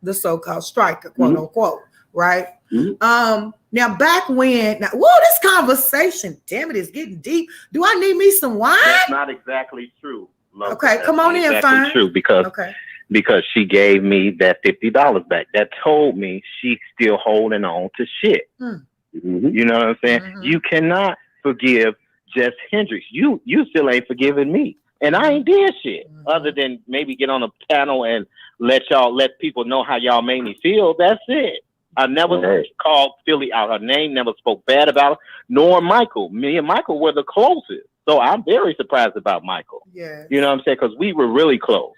the so-called striker, quote unquote, right? Now back when, this conversation, damn it, is getting deep. Do I need me some wine? That's not exactly true. Loca. Okay, That's come on in, fine. True because she gave me that $50 back. That told me she's still holding on to shit. You know what I'm saying? You cannot forgive Jess Hendricks. You still ain't forgiving me. And I ain't did shit other than maybe get on a panel and let people know how y'all made me feel. That's it. I never called Philly out her name, never spoke bad about her, nor Michael. Me and Michael were the closest. So I'm very surprised about Michael. Yeah. You know what I'm saying? Because we were really close.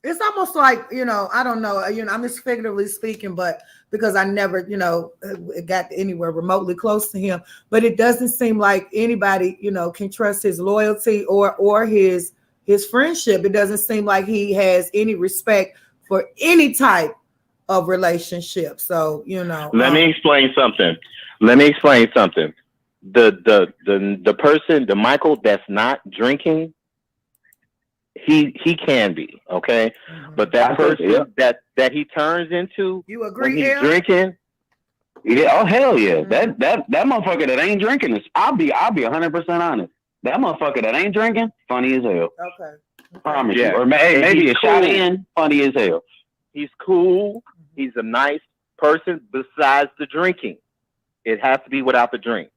It's almost like, I don't know, I'm just figuratively speaking, but because I never, got anywhere remotely close to him, but it doesn't seem like anybody, can trust his loyalty or his friendship. It doesn't seem like he has any respect for any type of relationship. So, let me explain something. The person, the Michael that's not drinking, he can be, okay? But that person that he turns into, you agree, when he's drinking, oh hell yeah. That motherfucker that ain't drinking is, I'll be 100% honest. That motherfucker that ain't drinking, funny as hell. Okay. Promise you. Or maybe a shot in, funny as hell. He's cool. He's a nice person besides the drinking. It has to be without the drink.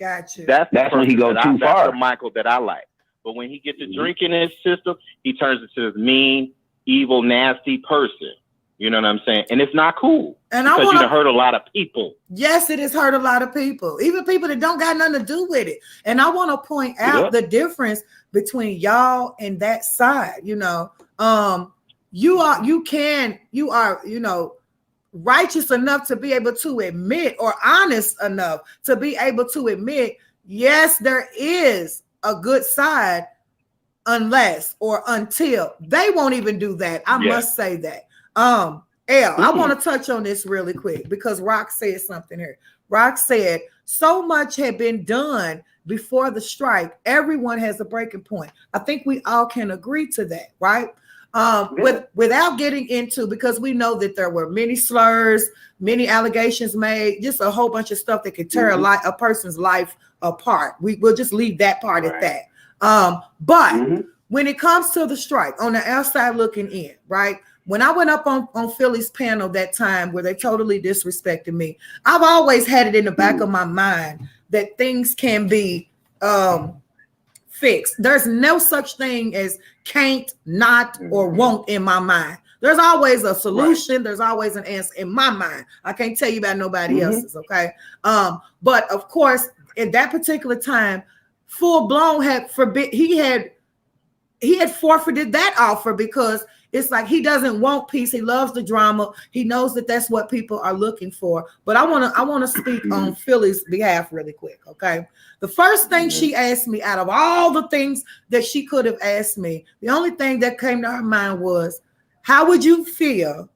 Gotcha. That's when he goes too far. That's the Michael that I like. But when he gets the drinking in his system, he turns into this mean, evil, nasty person. You know what I'm saying? And it's not cool. And because you hurt a lot of people. Yes, it has hurt a lot of people, even people that don't got nothing to do with it. And I want to point out the difference between y'all and that side. You are righteous enough to be able to admit, or honest enough to be able to admit, yes, there is a good side, unless or until they won't even do that. I must say that. I want to touch on this really quick because Rock said something here. Rock said so much had been done before the strike. Everyone has a breaking point. I think we all can agree to that, right? Without getting into, because we know that there were many slurs, many allegations made, just a whole bunch of stuff that could tear a person's life apart. We'll just leave that part at that. But when it comes to the strike, on the outside looking in, right? When I went up on Philly's panel that time where they totally disrespected me, I've always had it in the back of my mind that things can be fixed. There's no such thing as can't, not, or won't in my mind. There's always a solution. Right. There's always an answer in my mind. I can't tell you about nobody else's, okay? But of course, in that particular time, full blown he had forfeited that offer because it's like he doesn't want peace. He loves the drama. He knows that that's what people are looking for. But I want to speak on Philly's behalf really quick, okay? The first thing she asked me out of all the things that she could have asked me, the only thing that came to her mind was, how would you feel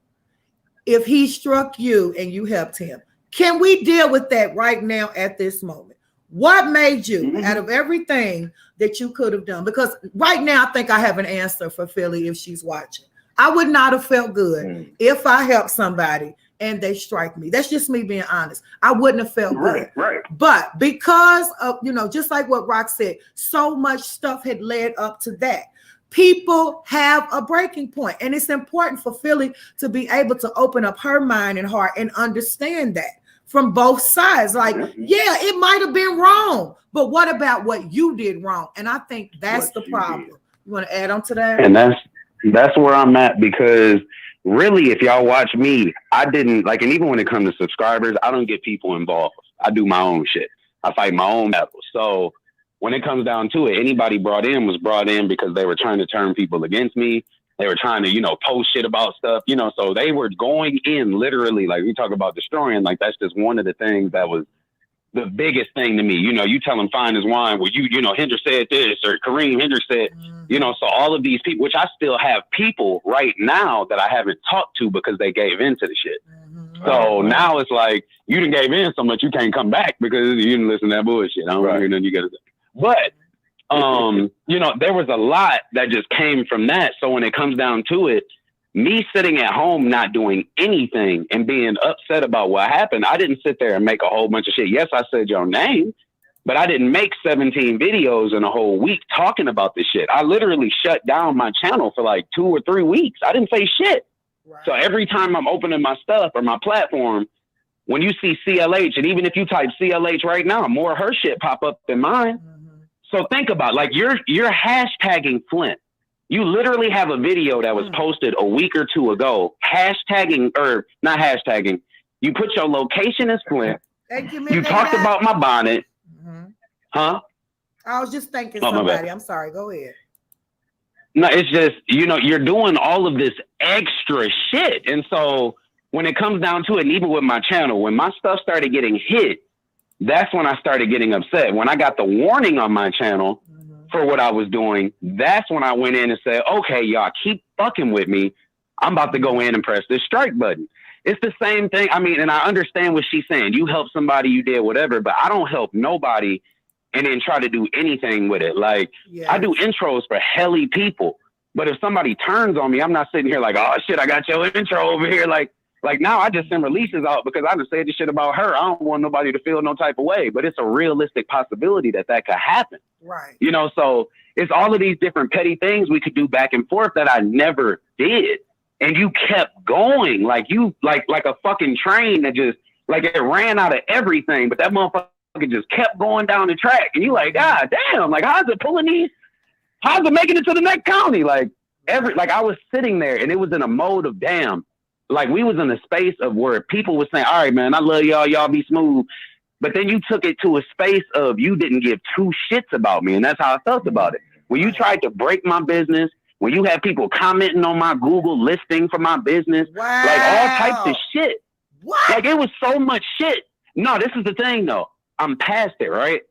if he struck you and you helped him? Can we deal with that right now at this moment? What made you, out of everything that you could have done? Because right now, I think I have an answer for Philly if she's watching. I would not have felt good if I helped somebody and they strike me. That's just me being honest. I wouldn't have felt good. Right. But because of, just like what Rock said, so much stuff had led up to that. People have a breaking point, and it's important for Philly to be able to open up her mind and heart and understand that from both sides. Like, yeah, it might have been wrong, but what about what you did wrong? And I think that's the problem. You want to add on to that? And that's where I'm at, because really, if y'all watch me, I didn't and even when it comes to subscribers, I don't get people involved. I do my own shit. I fight my own battles. So when it comes down to it, anybody brought in because they were trying to turn people against me. They were trying to, post shit about stuff, so they were going in literally, like we talk about destroying, like that's just one of the things that was the biggest thing to me. You tell them fine as wine. Well, Hendrix said this, or Kareem Hendrix said, so all of these people, which I still have people right now that I haven't talked to because they gave into the shit. So now it's like, you done gave in so much, you can't come back because you didn't listen to that bullshit. I don't hear nothing you got to say. But, there was a lot that just came from that. So when it comes down to it, me sitting at home, not doing anything and being upset about what happened, I didn't sit there and make a whole bunch of shit. Yes, I said your name, but I didn't make 17 videos in a whole week talking about this shit. I literally shut down my channel for like 2 or 3 weeks. I didn't say shit. Right. So every time I'm opening my stuff or my platform, when you see CLH, and even if you type CLH right now, more of her shit pop up than mine. So think about you're hashtagging Flint. You literally have a video that was posted a week or 2 ago, hashtagging, or not hashtagging. You put your location as Flint. You talked about my bonnet. Huh? I was just thanking somebody. I'm sorry. Go ahead. No, it's just, you're doing all of this extra shit. And so when it comes down to it, and even with my channel, when my stuff started getting hit, that's when I started getting upset. When I got the warning on my channel for what I was doing, that's when I went in and said, okay, y'all keep fucking with me. I'm about to go in and press this strike button. It's the same thing. I mean, and I understand what she's saying. You help somebody, you did whatever, but I don't help nobody and then try to do anything with it. Like, I do intros for helly people, but if somebody turns on me, I'm not sitting here like, oh shit, I got your intro over here. Like now I just send releases out because I just said this shit about her. I don't want nobody to feel no type of way, but it's a realistic possibility that could happen. Right. So it's all of these different petty things we could do back and forth that I never did. And you kept going like a fucking train that just it ran out of everything, but that motherfucker just kept going down the track. And you like, God damn, how's it pulling these? How's it making it to the next county? I was sitting there and it was in a mode of damn. We was in a space of where people were saying, all right, man, I love y'all be smooth. But then you took it to a space of you didn't give 2 shits about me. And that's how I felt about it. When you tried to break my business, when you had people commenting on my Google listing for my business, all types of shit. What? It was so much shit. No, this is the thing though. I'm past it, right?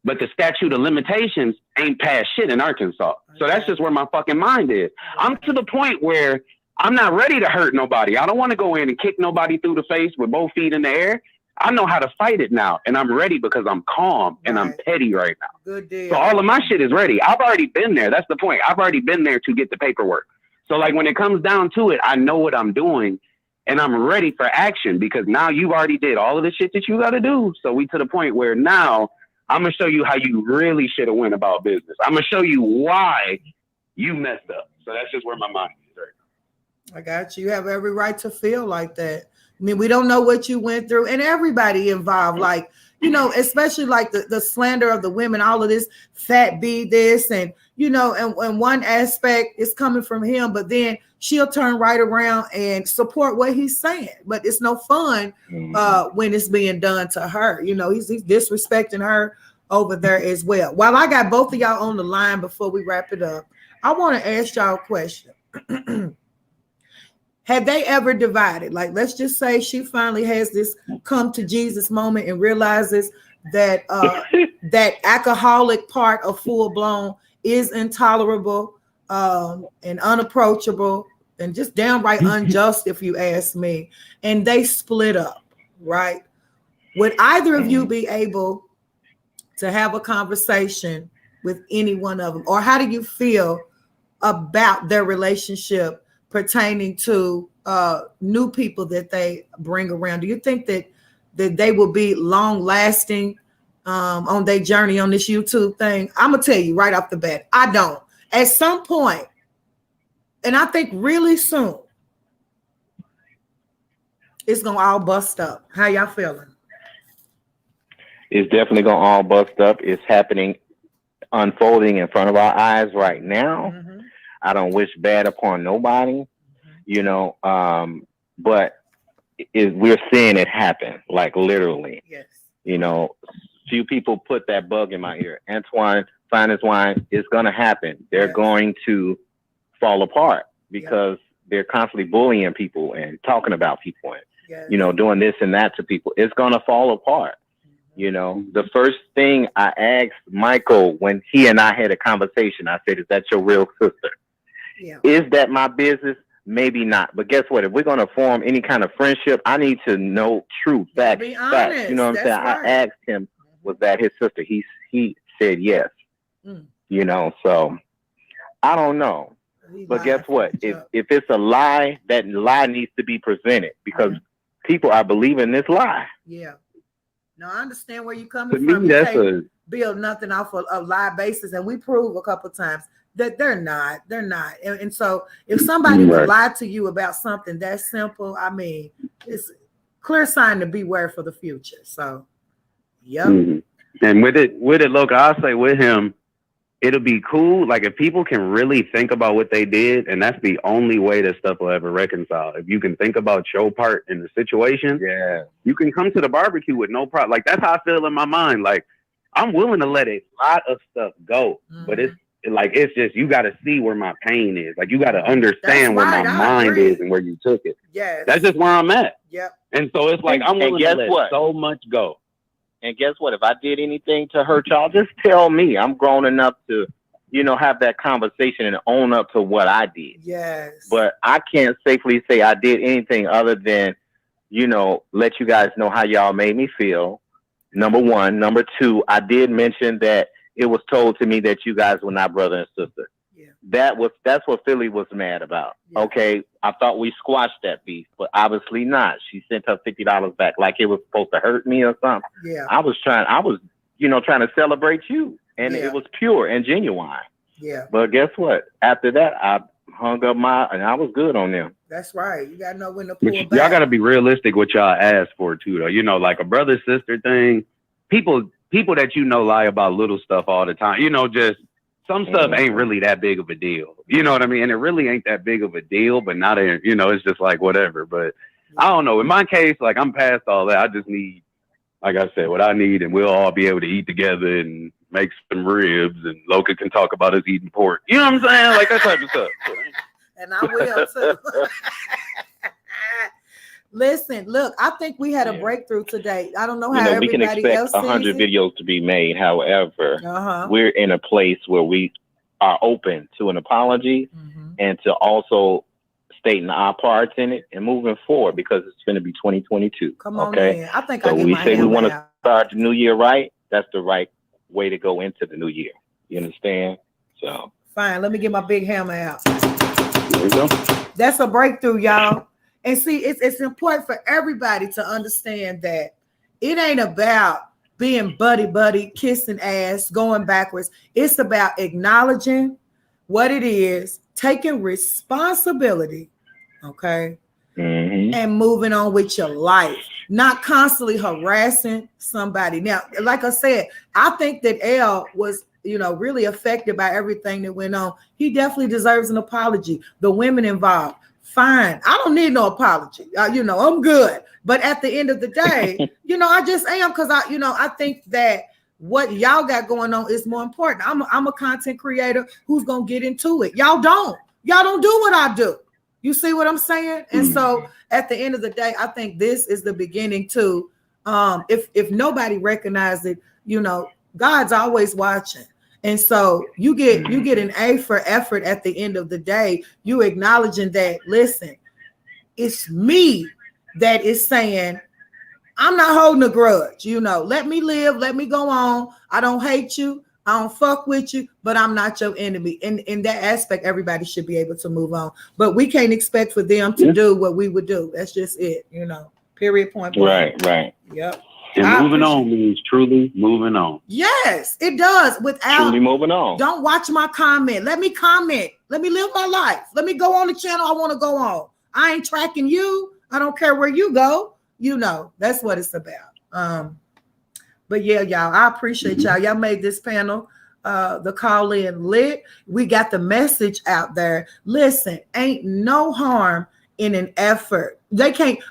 But the statute of limitations ain't past shit in Arkansas. So that's just where my fucking mind is. I'm to the point where I'm not ready to hurt nobody. I don't want to go in and kick nobody through the face with both feet in the air. I know how to fight it now, and I'm ready because I'm calm and I'm petty right now. Good deal. So all of my shit is ready. I've already been there. That's the point. I've already been there to get the paperwork. So like when it comes down to it, I know what I'm doing, and I'm ready for action because now you've already did all of the shit that you got to do. So we to the point where now I'm going to show you how you really should have went about business. I'm going to show you why you messed up. So that's just where my mind is right now. I got you. You have every right to feel like that. I mean, we don't know what you went through, and everybody involved, like, you know, especially like the slander of the women, all of this fat B this, and, you know, and one aspect is coming from him, but then she'll turn right around and support what he's saying. But it's no fun when it's being done to her. You know, he's disrespecting her over there as well. While I got both of y'all on the line before we wrap it up, I want to ask y'all a question. Had they ever divided? Like, let's just say she finally has this come to Jesus moment and realizes that that alcoholic part of full blown is intolerable and unapproachable and just downright unjust, if you ask me. And they split up, right? Would either of you be able to have a conversation with any one of them? Or how do you feel about their relationship pertaining to new people that they bring around? Do you think that they will be long lasting on their journey on this YouTube thing? I'm gonna tell you right off the bat, I don't. At some point, and I think really soon, it's gonna all bust up. How y'all feeling? It's definitely gonna all bust up. It's happening, unfolding in front of our eyes right now. Mm-hmm. I don't wish bad upon nobody, you know, but we're seeing it happen, like literally. Yes. You know, few people put that bug in my ear. Antoine, Finest Wine, it's going to happen. They're going to fall apart because they're constantly bullying people and talking about people and, you know, doing this and that to people. It's going to fall apart. You know, the first thing I asked Michael when he and I had a conversation, I said, "Is that your real sister?" Yeah. Is that my business? Maybe not. But guess what? If we're going to form any kind of friendship, I need to know true facts. Be honest. You know what I'm saying? Right. I asked him, was that his sister? He said yes. You know, so I don't know. But guess what? If it's a lie, that lie needs to be presented because people are believing this lie. Yeah. No, I understand where you're coming To from. me, You that's can't build nothing off of a lie basis, and we prove a couple times that they're not. And so if somebody would lie to you about something that simple, I mean, it's clear sign to beware for the future. So, yep. And with it, Loca, I'll say with him, it'll be cool. Like if people can really think about what they did, and that's the only way that stuff will ever reconcile. If you can think about your part in the situation, you can come to the barbecue with no problem. Like that's how I feel in my mind. Like I'm willing to let a lot of stuff go, but it's just you got to see where my pain is. Like you got to understand where my mind is and where you took it. Yeah, that's just where I'm at. Yep. And so it's like I'm willing to let so much go. And guess what? If I did anything to hurt y'all, just tell me. I'm grown enough to, you know, have that conversation and own up to what I did. Yes. But I can't safely say I did anything other than, you know, let you guys know how y'all made me feel. Number one. Number two, I did mention that it was told to me that you guys were not brother and sister. Yeah. That's what Philly was mad about. Yeah. Okay. I thought we squashed that beef, but obviously not. She sent her $50 back like it was supposed to hurt me or something. Yeah. I was, you know, trying to celebrate you. And it was pure and genuine. Yeah. But guess what? After that, I hung up and I was good on them. That's right. You gotta know when to pull back. Y'all gotta be realistic what y'all ask for too, though. You know, like a brother sister thing. People that you know lie about little stuff all the time. You know, just some stuff ain't really that big of a deal. You know what I mean? And it really ain't that big of a deal, but not a, you know, it's just like whatever. But I don't know. In my case, like I'm past all that. I just need, like I said, what I need, and we'll all be able to eat together and make some ribs, and Loca can talk about us eating pork. You know what I'm saying? Like that type of stuff. And I will too. Listen, look, I think we had a breakthrough today. I don't know how everybody we can expect else 100 videos to be made. However, we're in a place where we are open to an apology and to also stating our parts in it and moving forward because it's going to be 2022. Come on okay? in. I think So I get we my say we want hammer to start the new year right. That's the right way to go into the new year. You understand? So fine. Let me get my big hammer out. there we go. That's a breakthrough, y'all. And see, it's important for everybody to understand that it ain't about being buddy, kissing ass, going backwards. It's about acknowledging what it is, taking responsibility, okay, and moving on with your life, not constantly harassing somebody. Now, like I said, I think that L was, really affected by everything that went on. He definitely deserves an apology. The women involved, fine. I don't need no apology. I'm good. But at the end of the day, I just am, because I think that what y'all got going on is more important. I'm a content creator who's gonna get into it. Y'all don't do what I do. You see what I'm saying? And so at the end of the day, I think this is the beginning to, if nobody recognized it, God's always watching. And so you get an A for effort at the end of the day. You acknowledging that, listen, it's me that is saying, I'm not holding a grudge. Let me live, let me go on. I don't hate you. I don't fuck with you, but I'm not your enemy. And in that aspect, everybody should be able to move on. But we can't expect for them to do what we would do. That's just it, period, point blank. Right. Yep. And moving on means truly moving on. Yes, it does. Without Truly moving on. Don't watch my comment. Let me comment. Let me live my life. Let me go on the channel I want to go on. I ain't tracking you. I don't care where you go. That's what it's about. But yeah, y'all, I appreciate y'all. Y'all made this panel, the call in lit. We got the message out there. Listen, ain't no harm in an effort.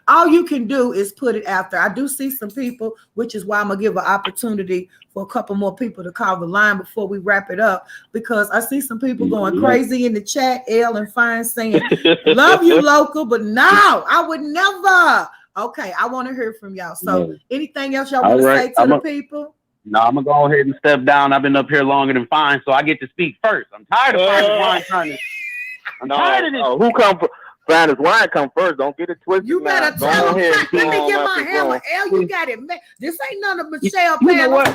All you can do is put it out there. I do see some people, which is why I'm gonna give an opportunity for a couple more people to call the line before we wrap it up, because I see some people going crazy in the chat, L and Fine, saying, love you, Loca, but no, I would never. Okay, I want to hear from y'all. So anything else y'all want to say to the people? No, I'm going to go ahead and step down. I've been up here longer than Fine, so I get to speak first. I'm tired of Fine trying to. I'm tired of this. Who come Fine as wine come first. Don't get it twisted. You better tell him. Let me get my hammer. L, you got it. This ain't none of Michelle panel. You know what?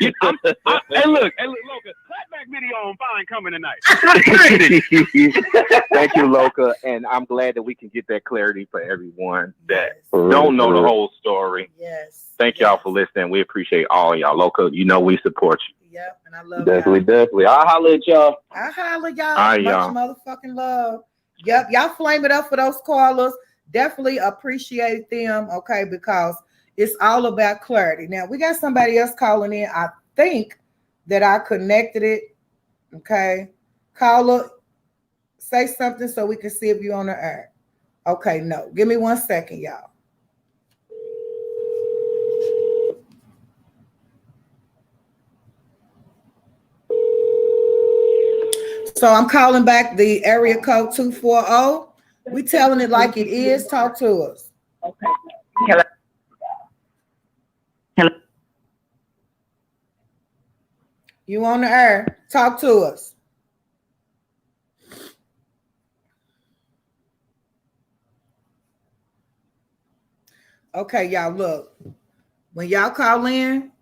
Hey, look, Loca, clapback video on Fine coming tonight. Thank you, Loca, and I'm glad that we can get that clarity for everyone that don't know the whole story. Yes. Thank y'all for listening. We appreciate all y'all. Loca, we support you. Yep, and I love definitely. I'll holler at y'all. I holler y'all. Much motherfucking love. Yep, y'all flame it up for those callers. Definitely appreciate them, okay, because it's all about clarity. Now, we got somebody else calling in. I think that I connected it. Okay. Caller, say something so we can see if you're on the air. Okay, no. Give me 1 second, y'all. So I'm calling back the area code 240. We telling it like it is. Talk to us. Okay. Hello. You on the air. Talk to us. Okay, y'all, look. When y'all call in,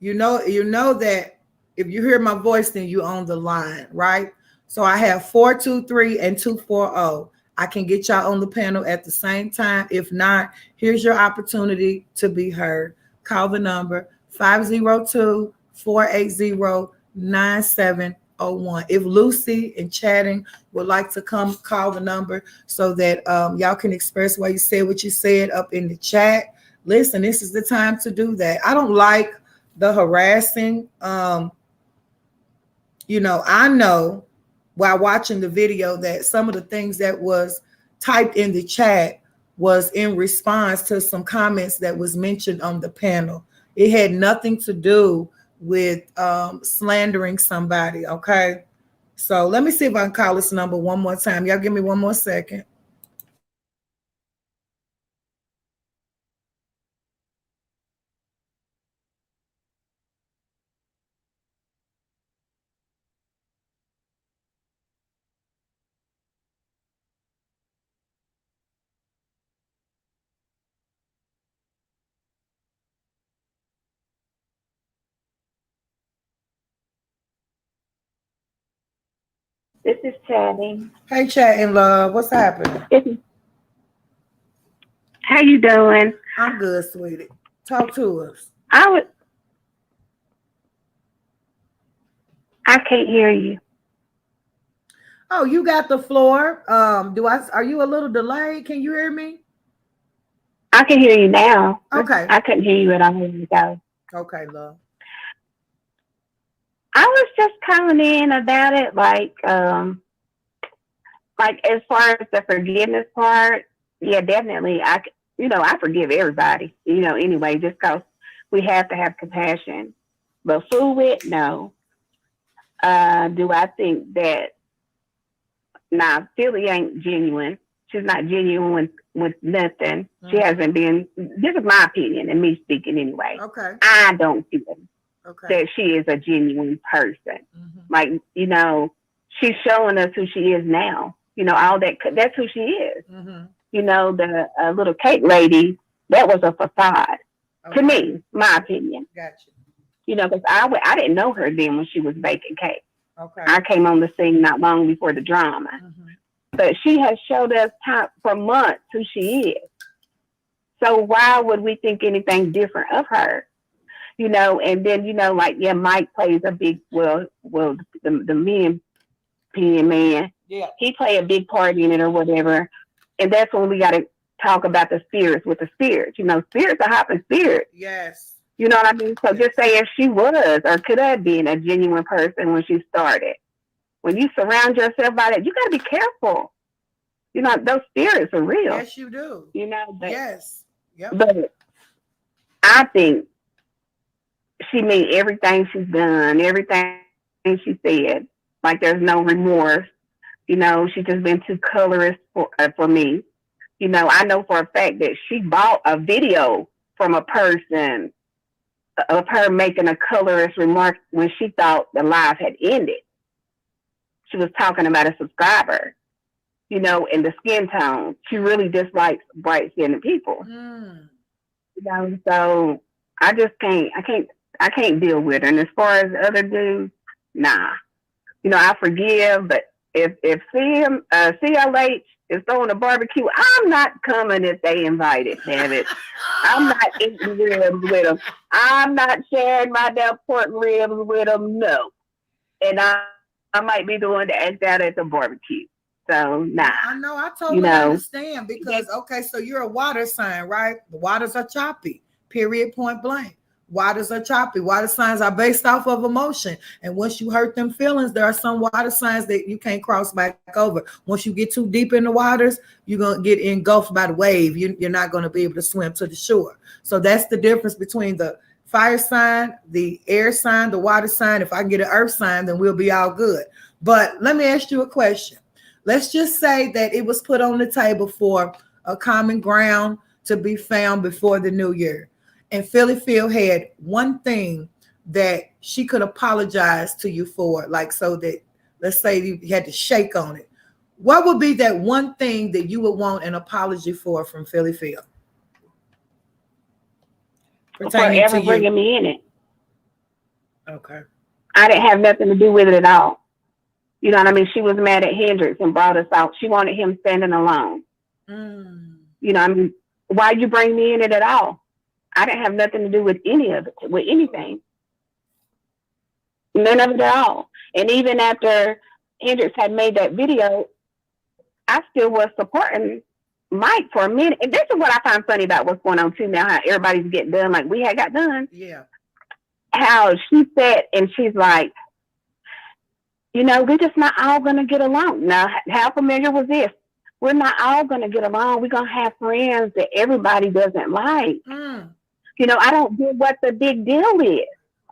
you know that if you hear my voice, then you on the line, right? So I have 423 and 240. I can get y'all on the panel at the same time. If not, here's your opportunity to be heard. Call the number 502-480-9701. If Lucy in chatting would like to come call the number so that y'all can express why you said what you said up in the chat. Listen, this is the time to do that. I don't like the harassing. I know while watching the video that some of the things that was typed in the chat was in response to some comments that was mentioned on the panel. It had nothing to do with slandering somebody, okay? So let me see if I can call this number one more time. Y'all give me 1 more second. This is Chatty. Hey, chatting love. What's happening? How you doing? I'm good, sweetie. Talk to us. I can't hear you. Oh, you got the floor. Are you a little delayed? Can you hear me? I can hear you now. Okay. I couldn't hear you at all ago. Okay, love. I was just calling in about it, like as far as the forgiveness part. Yeah, definitely. I forgive everybody. Anyway, just because we have to have compassion. But fool with, no. Do I think that? Nah, Philly ain't genuine. She's not genuine with nothing. She hasn't been. This is my opinion and me speaking anyway. Okay. I don't feel that she is a genuine person. Like, she's showing us who she is now. All that's who she is. The little cake lady, that was a facade to me, my opinion. Gotcha. Because I didn't know her then when she was baking cake. Okay. I came on the scene not long before the drama. But she has showed us for months who she is. So why would we think anything different of her? And then, Mike plays a big, the men opinion man. Yeah. He played a big part in it or whatever. And that's when we got to talk about the spirits with the spirits. Spirits are hopping spirits. Yes. You know what I mean? So just say if she was or could have been a genuine person when she started. When you surround yourself by that, you got to be careful. Those spirits are real. Yes, you do. But, yes. Yep. But I think she made everything she's done, everything she said. Like there's no remorse. She's just been too colorist for me. I know for a fact that she bought a video from a person of her making a colorist remark when she thought the live had ended. She was talking about a subscriber, and the skin tone. She really dislikes bright skinned people. So I just I can't deal with her. And as far as other dudes, nah. I forgive, but if CLH is throwing a barbecue, I'm not coming if they invited, damn it. I'm not eating ribs with them. I'm not sharing my damn pork ribs with them, no. And I might be the one to act out at the barbecue. So, nah. I know. I totally understand because, so you're a water sign, right? The waters are choppy, period, point blank. Waters are choppy. Water signs are based off of emotion. And once you hurt them feelings, there are some water signs that you can't cross back over. Once you get too deep in the waters, you're going to get engulfed by the wave. You're not going to be able to swim to the shore. So that's the difference between the fire sign, the air sign, the water sign. If I can get an earth sign, then we'll be all good. But let me ask you a question. Let's just say that it was put on the table for a common ground to be found before the new year. And Philly Phil had one thing that she could apologize to you for, like so that, let's say you had to shake on it. What would be that one thing that you would want an apology for from Philly Phil? Pertaining for ever bringing me in it. Okay. I didn't have nothing to do with it at all. You know what I mean? She was mad at Hendrix and brought us out. She wanted him standing alone. You know what I mean? Why you bring me in it at all? I didn't have nothing to do with any of it, with anything. None of it at all. And even after Hendrix had made that video, I still was supporting Mike for a minute. And this is what I find funny about what's going on too now, how everybody's getting done like we had got done. Yeah. How she said, and she's like, we're just not all going to get along. Now, how familiar was this? We're not all going to get along. We're going to have friends that everybody doesn't like. I don't get what the big deal is,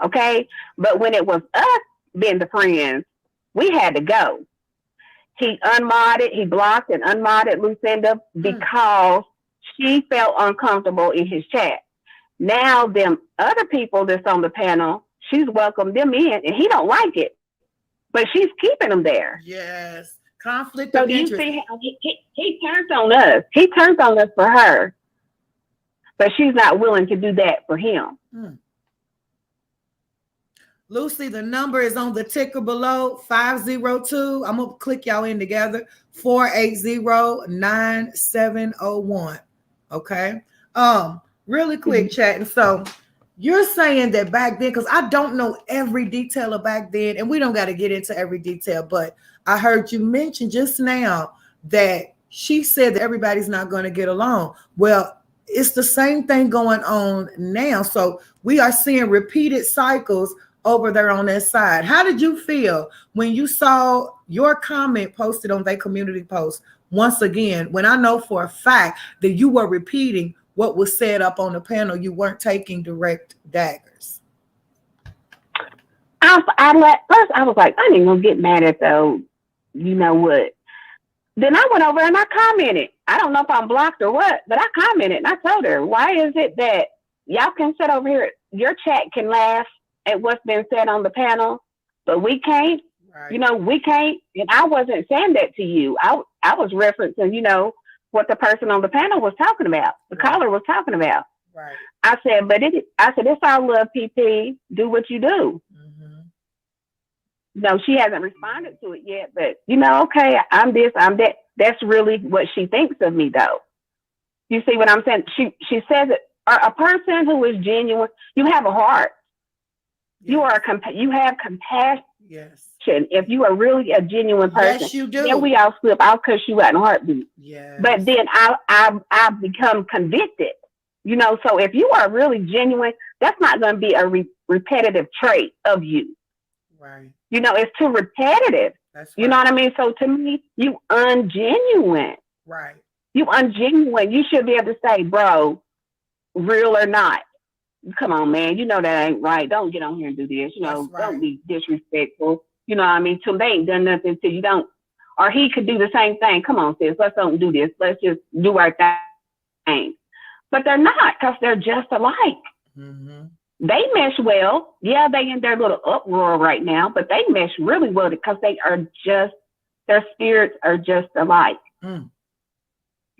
okay? But when it was us being the friends, we had to go. He blocked and unmodded Lucinda because she felt uncomfortable in his chat. Now, them other people that's on the panel, she's welcomed them in, and he don't like it. But she's keeping them there. Yes. Conflict of interest. So you see how he turns on us. He turns on us for her. But she's not willing to do that for him. Lucy, the number is on the ticker below, 502. I'm gonna click y'all in together, 480-9701. Okay. Really quick chatting. So you're saying that back then, because I don't know every detail of back then, and we don't got to get into every detail, but I heard you mention just now that she said that everybody's not going to get along. Well, it's the same thing going on now. So we are seeing repeated cycles over there on that side. How did you feel when you saw your comment posted on their community post once again, when I know for a fact that you were repeating what was said up on the panel, you weren't taking direct daggers? First, I was like, I ain't gonna get mad at the, you know what. Then I went over and I commented. I don't know if I'm blocked or what, but I commented and I told her, why is it that y'all can sit over here, your chat can laugh at what's been said on the panel, but we can't? Right. You know, we can't. And I wasn't saying that to you. I was referencing, you know, what the person on the panel was talking about, the caller was talking about. Right. I said, it's our love, PP. Do what you do. Mm-hmm. No, she hasn't responded to it yet, but you know, okay, I'm this, I'm that. That's really what she thinks of me, though. You see what I'm saying? She says it. A person who is genuine, you have a heart. Yes. You have compassion. Yes. If you are really a genuine person, yes, you do. Then we all slip. I'll cuss you out in a heartbeat. Yes. But then I become convicted. You know, so if you are really genuine, that's not going to be a repetitive trait of you. Right. You know, it's too repetitive. That's right. You know what I mean? So to me, you ungenuine. Right. You ungenuine. You should be able to say, bro, real or not. Come on, man. You know that ain't right. Don't get on here and do this. You know, right. Don't be disrespectful. You know what I mean? Till they ain't done nothing till you don't. Or he could do the same thing. Come on, sis. Let's don't do this. Let's just do our thing. But they're not, because they're just alike. Mm-hmm. They mesh well. Yeah, they in their little uproar right now, but they mesh really well because they are just, their spirits are just alike. Mm.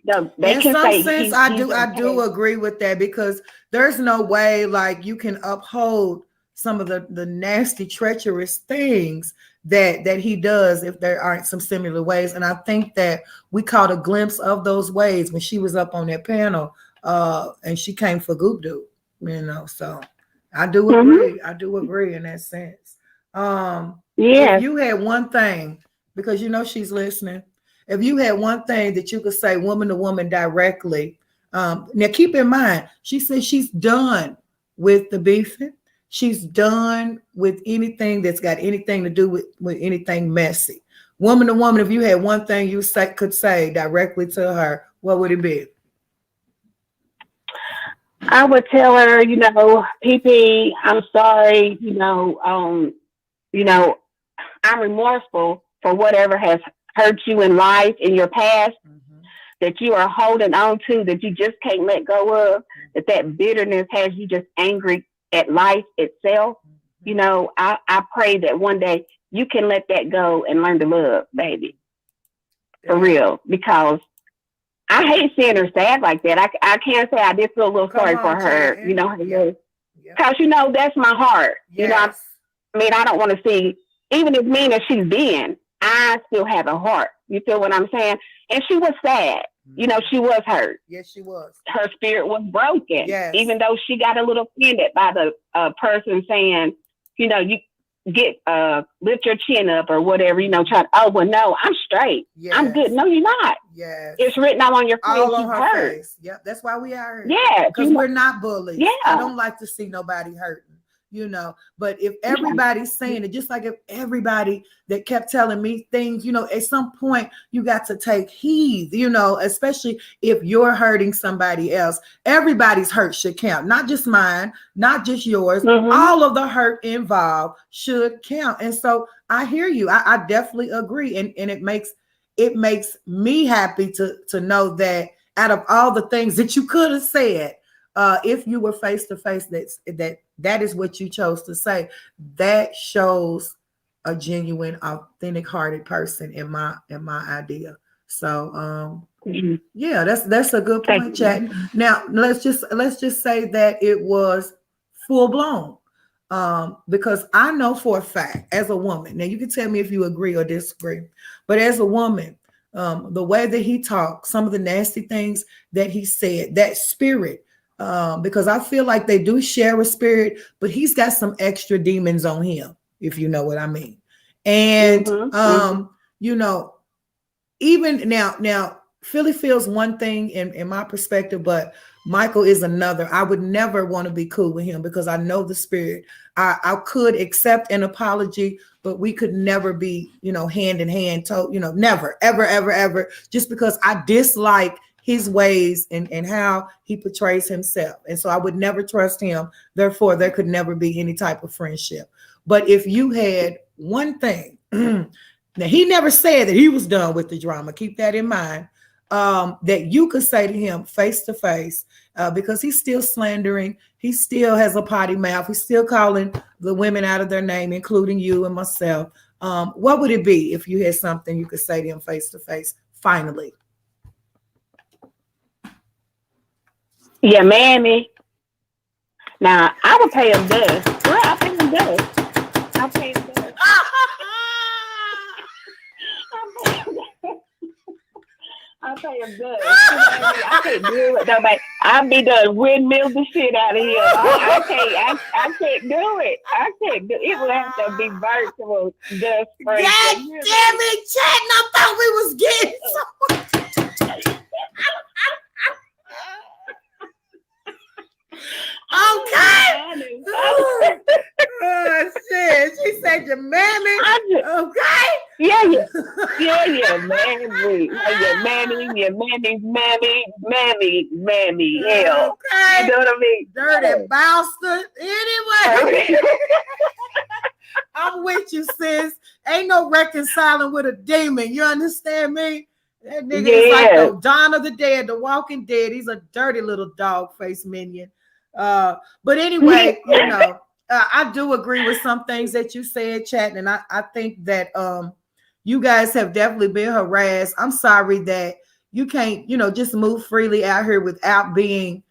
No, they in can some say sense, I do agree with that, because there's no way like you can uphold some of the nasty, treacherous things that he does if there aren't some similar ways. And I think that we caught a glimpse of those ways when she was up on that panel, and she came for Goop Dude, you know. So I do agree. Mm-hmm. I do agree in that sense. If you had one thing, because you know she's listening, if you had one thing that you could say woman to woman directly, now keep in mind, she said she's done with the beefing. She's done with anything that's got anything to do with anything messy. Woman to woman, if you had one thing you could say directly to her, what would it be? I would tell her, you know, PP, I'm sorry, you know, I'm remorseful for whatever has hurt you in life, in your past, that you are holding on to, that you just can't let go of, that bitterness has you just angry at life itself. You know, I pray that one day you can let that go and learn to love, baby. For real. Because I hate seeing her sad like that. I can't say I did feel a little sorry for her, you know, because, you know, that's my heart. Yes. You know, I mean, I don't want to see, even as mean as she's been, I still have a heart. You feel what I'm saying? And she was sad. You know, she was hurt. Yes, she was. Her spirit was broken. Yes. Even though she got a little offended by the person saying, you know, you get lift your chin up or whatever, you know, try to, oh, well, no, I'm straight. Yes. I'm good. No, you're not. Yes. It's written out on your face. All on her face. Yep. That's why we are here. Yeah. Because we're not bullies. Yeah. I don't like to see nobody hurting. You know, but if everybody's saying it, just like if everybody that kept telling me things, you know, at some point you got to take heed, you know, especially if you're hurting somebody else. Everybody's hurt should count, not just mine, not just yours. Mm-hmm. All of the hurt involved should count. And so I hear you. I definitely agree. And it makes me happy to know that out of all the things that you could have said, if you were face to face, that is what you chose to say. That shows a genuine, authentic hearted person in my idea. So yeah, that's a good point, chat. Now let's just say that it was full blown. Because I know for a fact, as a woman, now you can tell me if you agree or disagree, but as a woman, the way that he talked, some of the nasty things that he said, that spirit, because I feel like they do share a spirit, but he's got some extra demons on him, if you know what I mean. And you know, even now Philly feels one thing in my perspective, but Michael is another. I would never want to be cool with him because I know the spirit. I could accept an apology, but we could never be, you know, hand in hand, never, ever, ever, ever, just because I dislike his ways and how he portrays himself. And so I would never trust him. Therefore, there could never be any type of friendship. But if you had one thing, now he never said that he was done with the drama. Keep that in mind. That you could say to him face to face, because he's still slandering. He still has a potty mouth. He's still calling the women out of their name, including you and myself. What would it be if you had something you could say to him face to face? Finally. Yeah, mammy. Now, I would pay him dust. Girl, I'll pay him dust. I'll pay him dust. I'll pay him dust. I can't do it. Nobody. I'll be done windmill the shit out of here. I can't do it. I can't do it. It would have to be virtual dust spray. God damn it, Chad. I thought we was getting somewhere. Okay. Oh shit. She said your mammy. Okay. Yeah, mammy. Your mammy's mammy. Hell. Okay. You know what I mean? Dirty bastard. Anyway. I'm with you, sis. Ain't no reconciling with a demon. You understand me? That nigga is like the Dawn of the Dead, the Walking Dead. He's a dirty little dog face minion. But anyway, you know, I do agree with some things that you said, Chat, and I think that you guys have definitely been harassed. I'm sorry that you can't, you know, just move freely out here without being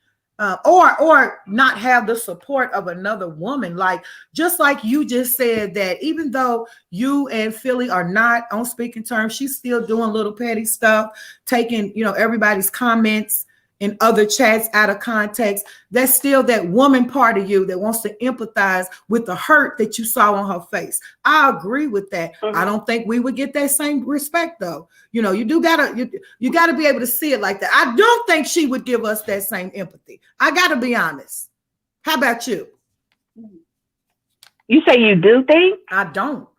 or not have the support of another woman. Like, just like you just said, that even though you and Philly are not on speaking terms, she's still doing little petty stuff, taking, you know, everybody's comments in other chats out of context. That's still that woman part of you that wants to empathize with the hurt that you saw on her face. I agree with that. I don't think we would get that same respect though. You know, you gotta be able to see it like that. I don't think she would give us that same empathy. I gotta be honest. How about you? You say you do think? I don't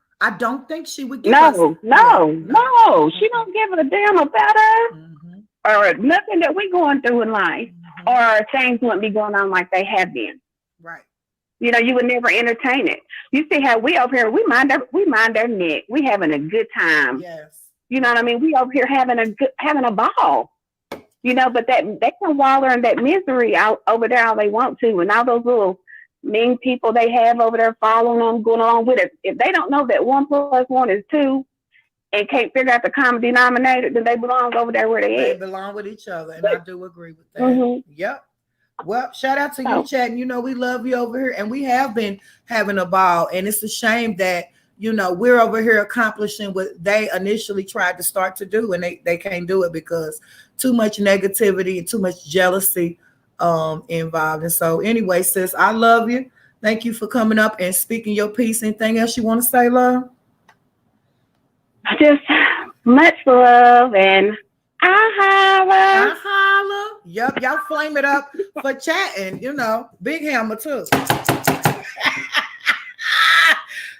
think she would give us. No. She don't give a damn about her. Or nothing that we're going through in life, or things wouldn't be going on like they have been. Right. You know, you would never entertain it. You see how we over here, we mind our neck. We having a good time. Yes. You know what I mean? We over here having a ball. You know, but that they can wallow in that misery out over there all they want to, and all those little mean people they have over there following them, going along with it. If they don't know that 1 + 1 is 2, and can't figure out the common denominator, then they belong over there where they belong with each other, and I do agree with that. Yep. Well, shout out to you, Chad. You know, we love you over here, and we have been having a ball, and it's a shame that, you know, we're over here accomplishing what they initially tried to start to do, and they can't do it because too much negativity and too much jealousy involved. And so anyway, sis, I love you. Thank you for coming up and speaking your piece. Anything else you want to say, love? Just much love, and I holla. Yup, y'all flame it up for chatting, you know. Big hammer too.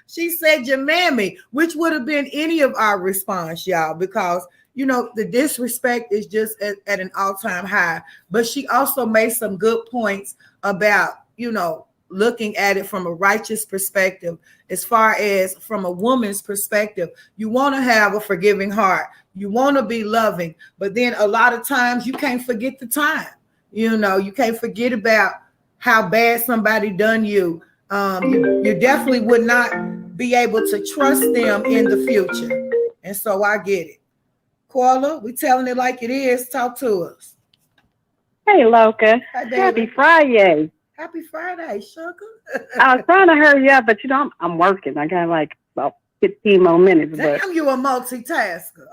She said your mammy, which would have been any of our response, y'all, because, you know, the disrespect is just at an all-time high. But she also made some good points about, you know, looking at it from a righteous perspective. As far as from a woman's perspective, you want to have a forgiving heart. You want to be loving, but then a lot of times you can't forget the time. You know, you can't forget about how bad somebody done you. You definitely would not be able to trust them in the future. And so I get it. Koala, we telling it like it is. Talk to us. Hey, Loca. Happy Friday. Happy Friday, sugar. I was trying to hurry up, but I'm working. I got like about 15 more minutes. Damn, you a multitasker.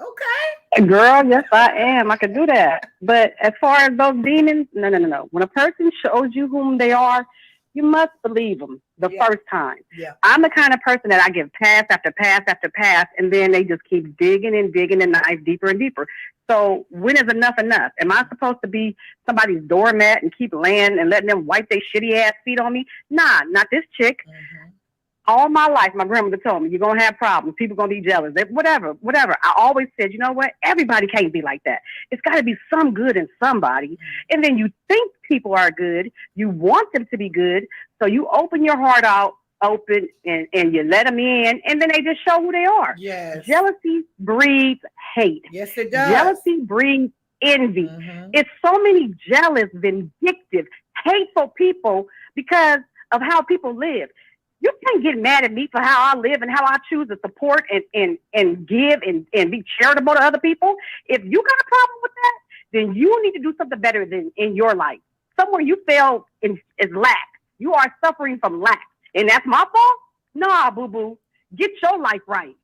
Okay. Girl, yes, I am. I could do that. But as far as those demons, no. When a person shows you whom they are, you must believe them the first time. Yeah. I'm the kind of person that I give pass after pass after pass, and then they just keep digging and digging the knife deeper and deeper. So when is enough enough? Am I supposed to be somebody's doormat and keep laying and letting them wipe their shitty ass feet on me? Nah, not this chick. Mm-hmm. All my life, my grandmother told me, you're going to have problems. People going to be jealous. Whatever. I always said, you know what? Everybody can't be like that. It's got to be some good in somebody. And then you think people are good. You want them to be good. So you open your heart out open and you let them in. And then they just show who they are. Yes. Jealousy breeds hate. Yes, it does. Jealousy breeds envy. Mm-hmm. It's so many jealous, vindictive, hateful people because of how people live. You can't get mad at me for how I live and how I choose to support and give and be charitable to other people. If you got a problem with that, then you need to do something better than in your life. Somewhere you fail is lack. You are suffering from lack. And that's my fault? Nah, boo-boo. Get your life right.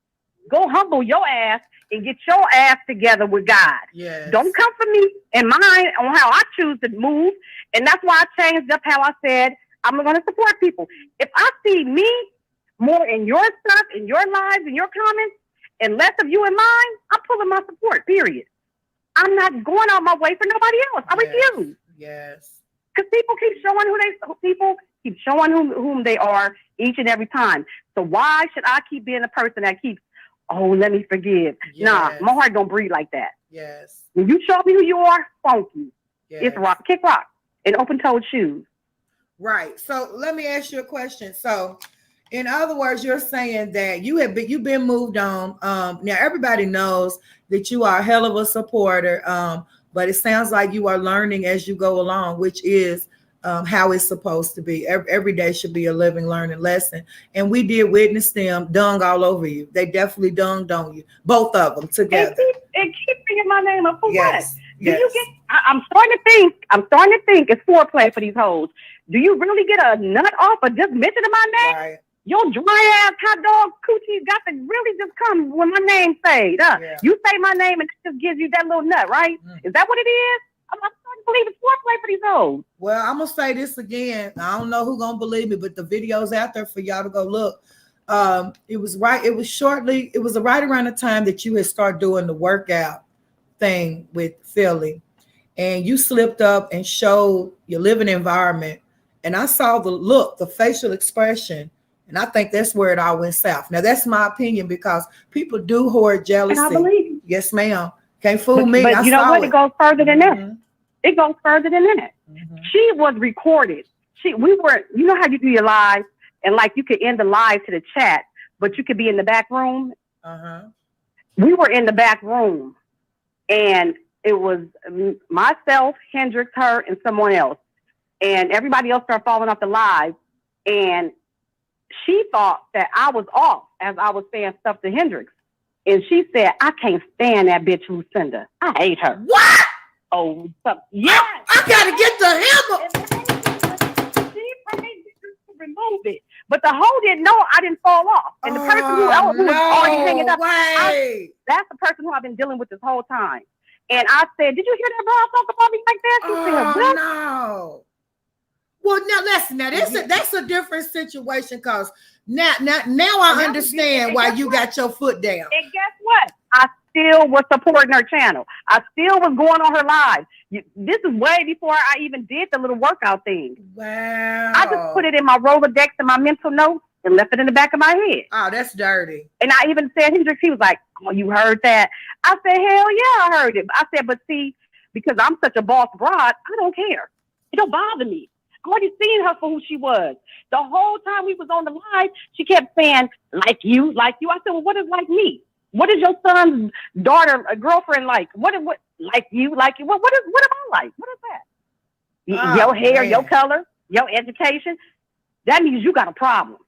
Go humble your ass and get your ass together with God. Yes. Don't come for me and mine on how I choose to move. And that's why I changed up how I said, I'm going to support people. If I see me more in your stuff, in your lives, in your comments, and less of you in mine, I'm pulling my support, period. I'm not going out my way for nobody else. I refuse. Yes. Because people keep showing whom they are each and every time. So why should I keep being a person that keeps, let me forgive? Yes. Nah, my heart don't breathe like that. Yes. When you show me who you are, thank you. Yes. It's rock, kick rock, and open-toed shoes. Right. So let me ask you a question. So, in other words, you're saying that you've been moved on. Now everybody knows that you are a hell of a supporter. But it sounds like you are learning as you go along, which is how it's supposed to be. Every day should be a living, learning lesson. And we did witness them dung all over you. They definitely dunged on you, both of them together. And keep bringing my name up for what? Yes. You get? I'm starting to think it's foreplay for these hoes. Do you really get a nut off of just mentioning my name? Right. Your dry ass hot dog coochie got to really just come when my name said. Yeah. You say my name and it just gives you that little nut, right? Is that what it is? I'm starting to believe it's foreplay for these hoes. Well, I'm gonna say this again. I don't know who's gonna believe me, but the video's out there for y'all to go look. It was right around the time that you had started doing the workout thing with Philly, and you slipped up and showed your living environment. And I saw the look, the facial expression, and I think that's where it all went south. Now, that's my opinion because people do hoard jealousy. And I believe you. Yes, ma'am. Can't fool me. But you know what? It goes further than that. It goes further than that. Mm-hmm. She was recorded. We were, you know how you do your live, and like you could end the live to the chat, but you could be in the back room. Uh-huh. We were in the back room, and it was myself, Hendrix, her, and someone else. And everybody else started falling off the live. And she thought that I was off as I was saying stuff to Hendrix. And she said, I can't stand that bitch Lucinda. I hate her. What? Oh, yes. I gotta get the hammer. She prayed to remove it. But the hoe didn't know I didn't fall off. And the person who was already hanging up, that's the person who I've been dealing with this whole time. And I said, did you hear that girl talk about me like that? She said, what? No. Well, now listen. Now that's a different situation because now I understand why you got your foot down. And guess what? I still was supporting her channel. I still was going on her live. This is way before I even did the little workout thing. Wow. I just put it in my Rolodex and my mental notes and left it in the back of my head. Oh, that's dirty. And I even said, Hendrix, he was like, oh, you heard that? I said, hell yeah, I heard it. I said, but see, because I'm such a boss broad, I don't care. It don't bother me. I already seen her for who she was. The whole time we was on the live, she kept saying, like you. I said, well, what is like me? What is your son's daughter, girlfriend like? What like you? What am I like? What is that? Your hair, your color, your education. That means you got a problem.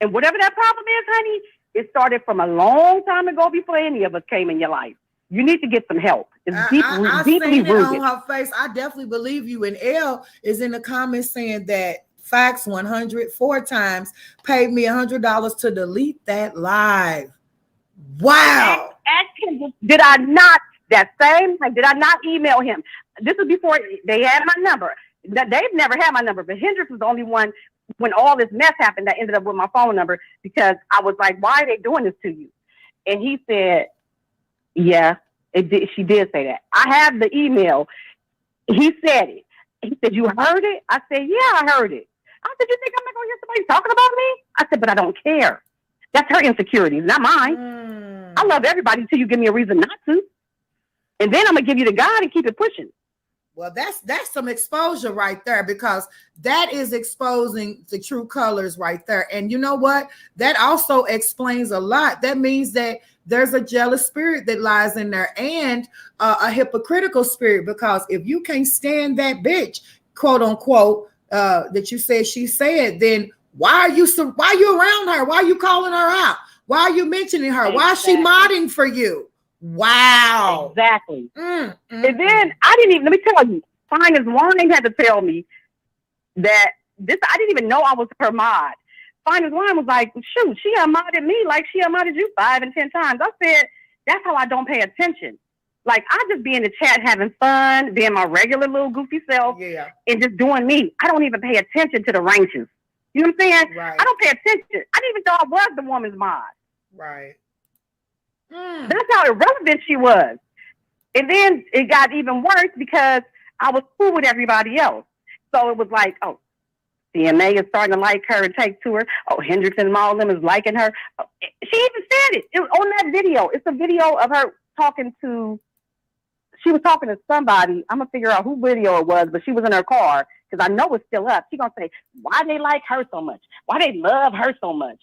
And whatever that problem is, honey, it started from a long time ago before any of us came in your life. You need to get some help. It's deeply seen it rooted. on her face. I definitely believe you. And Elle is in the comments saying that Facts 104 times. Paid me $100 to delete that live. Wow. Ask him, did I not, that same time, did I not email him? This was before they had my number. They've never had my number, but Hendrix was the only one when all this mess happened that ended up with my phone number, because I was like, why are they doing this to you? And he said, yeah, she did say that. I have the email. He said it. He said, you heard it? I said, yeah, I heard it. I said, you think I'm not going to hear somebody talking about me? I said, but I don't care. That's her insecurities, not mine. I love everybody until you give me a reason not to. And then I'm going to give you the God and keep it pushing. Well, that's some exposure right there, because that is exposing the true colors right there. And you know what? That also explains a lot. That means that there's a jealous spirit that lies in there, and a hypocritical spirit, because if you can't stand that bitch, quote unquote, that you said she said, then why are you around her? Why are you calling her out? Why are you mentioning her? Why is she modding for you? Wow. Exactly. And then I didn't even, let me tell you, Fine as Wine had to tell me that this, I didn't even know I was her mod. Fine as Wine was like, shoot, she unmodded me like she unmodded you 5 and 10 times. I said, that's how I don't pay attention. Like, I just be in the chat having fun, being my regular little goofy self, and just doing me. I don't even pay attention to the ranches. You know what I'm saying? Right. I don't pay attention. I didn't even know I was the woman's mod. Right. That's how irrelevant she was. And then it got even worse because I was cool with everybody else. So it was like, oh, CMA is starting to like her and take to her. Oh, Hendrix and all of them is liking her. Oh, she even said it. It was on that video. It's a video of her talking to, she was talking to somebody. I'm going to figure out who video it was, but she was in her car, because I know it's still up. She's going to say, why they like her so much? Why they love her so much?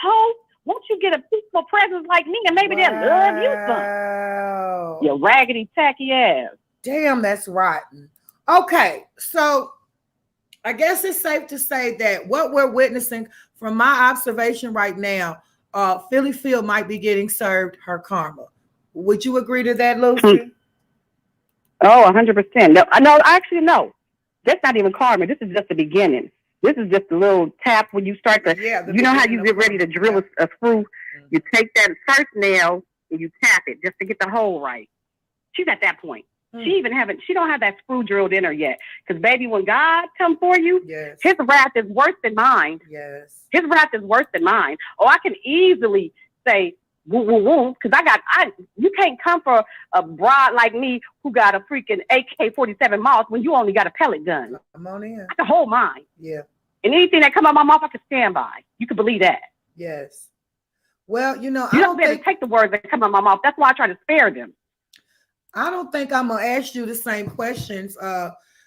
Ho, won't you get a peaceful presence like me, and maybe they'll love you some? You raggedy, tacky ass. Damn, that's rotten. Okay, so I guess it's safe to say that what we're witnessing, from my observation right now, Philly Field might be getting served her karma. Would you agree to that, Lucy? Oh, 100%. No, actually, no. That's not even karma. This is just the beginning. This is just a little tap when you start to, you know how you get ready to drill a screw? You take that first nail and you tap it just to get the hole right. She's at that point. She don't have that screw drilled in her yet. Because, baby, when God comes for you, his wrath is worse than mine. His wrath is worse than mine. Oh, I can easily say, woo, woo, woo, because you can't come for a broad like me who got a freaking AK-47 mouth when you only got a pellet gun. Come on in. I can hold mine. Yeah. And anything that come out my mouth, I can stand by. You can believe that. Yes. Well, you know, you don't better take the words that come out my mouth. That's why I try to spare them. I don't think I'm gonna ask you the same questions,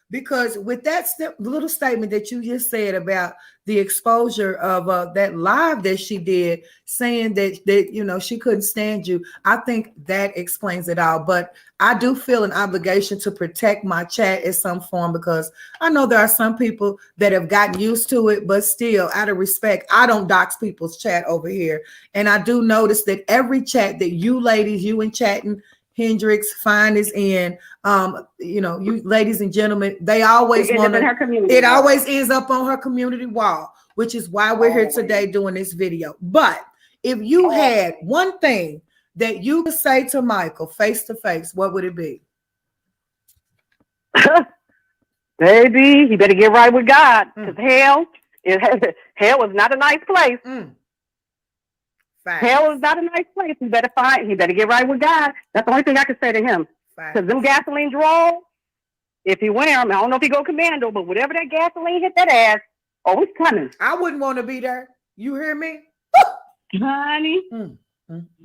because with that little statement that you just said about the exposure of that live that she did, saying that you know she couldn't stand you, I think that explains it all. But I do feel an obligation to protect my chat in some form, because I know there are some people that have gotten used to it, but still, out of respect, I don't dox people's chat over here. And I do notice that every chat that you ladies, you and chatting, Hendrix, Fine is in, you know, you ladies and gentlemen, they always want to, it always ends up on her community wall, which is why we're here today doing this video. But if you had one thing that you could say to Michael face to face, what would it be? Baby, you better get right with God, because hell is not a nice place. Hell is not a nice place. He better get right with God. That's the only thing I can say to him. Because them gasoline draws, if he wear them, I don't know if he go commando, but whatever that gasoline hit that ass, oh, it's coming. I wouldn't want to be there. You hear me? Honey,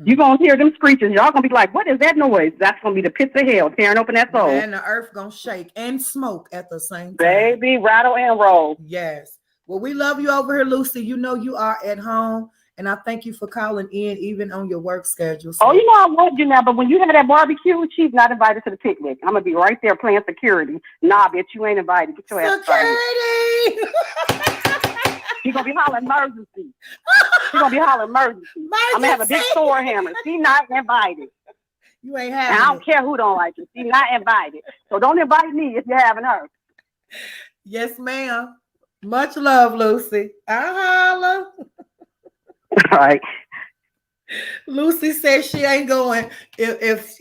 you're going to hear them screeches. Y'all going to be like, what is that noise? That's going to be the pits of hell tearing open that soul. And the earth going to shake and smoke at the same time. Baby, rattle and roll. Yes. Well, we love you over here, Lucy. You know you are at home. And I thank you for calling in, even on your work schedule. So. Oh, you know I love you now, but when you have that barbecue, she's not invited to the picnic. I'm going to be right there playing security. Nah, bitch, you ain't invited. Get your ass security! She's going to be hollering emergency. She's going to be hollering emergency. I'm going to have a big sword hammer. She's not invited. You ain't having I don't care who don't like you. She's not invited. So don't invite me if you're having her. Yes, ma'am. Much love, Lucy. Holla. All right. Lucy says she ain't going if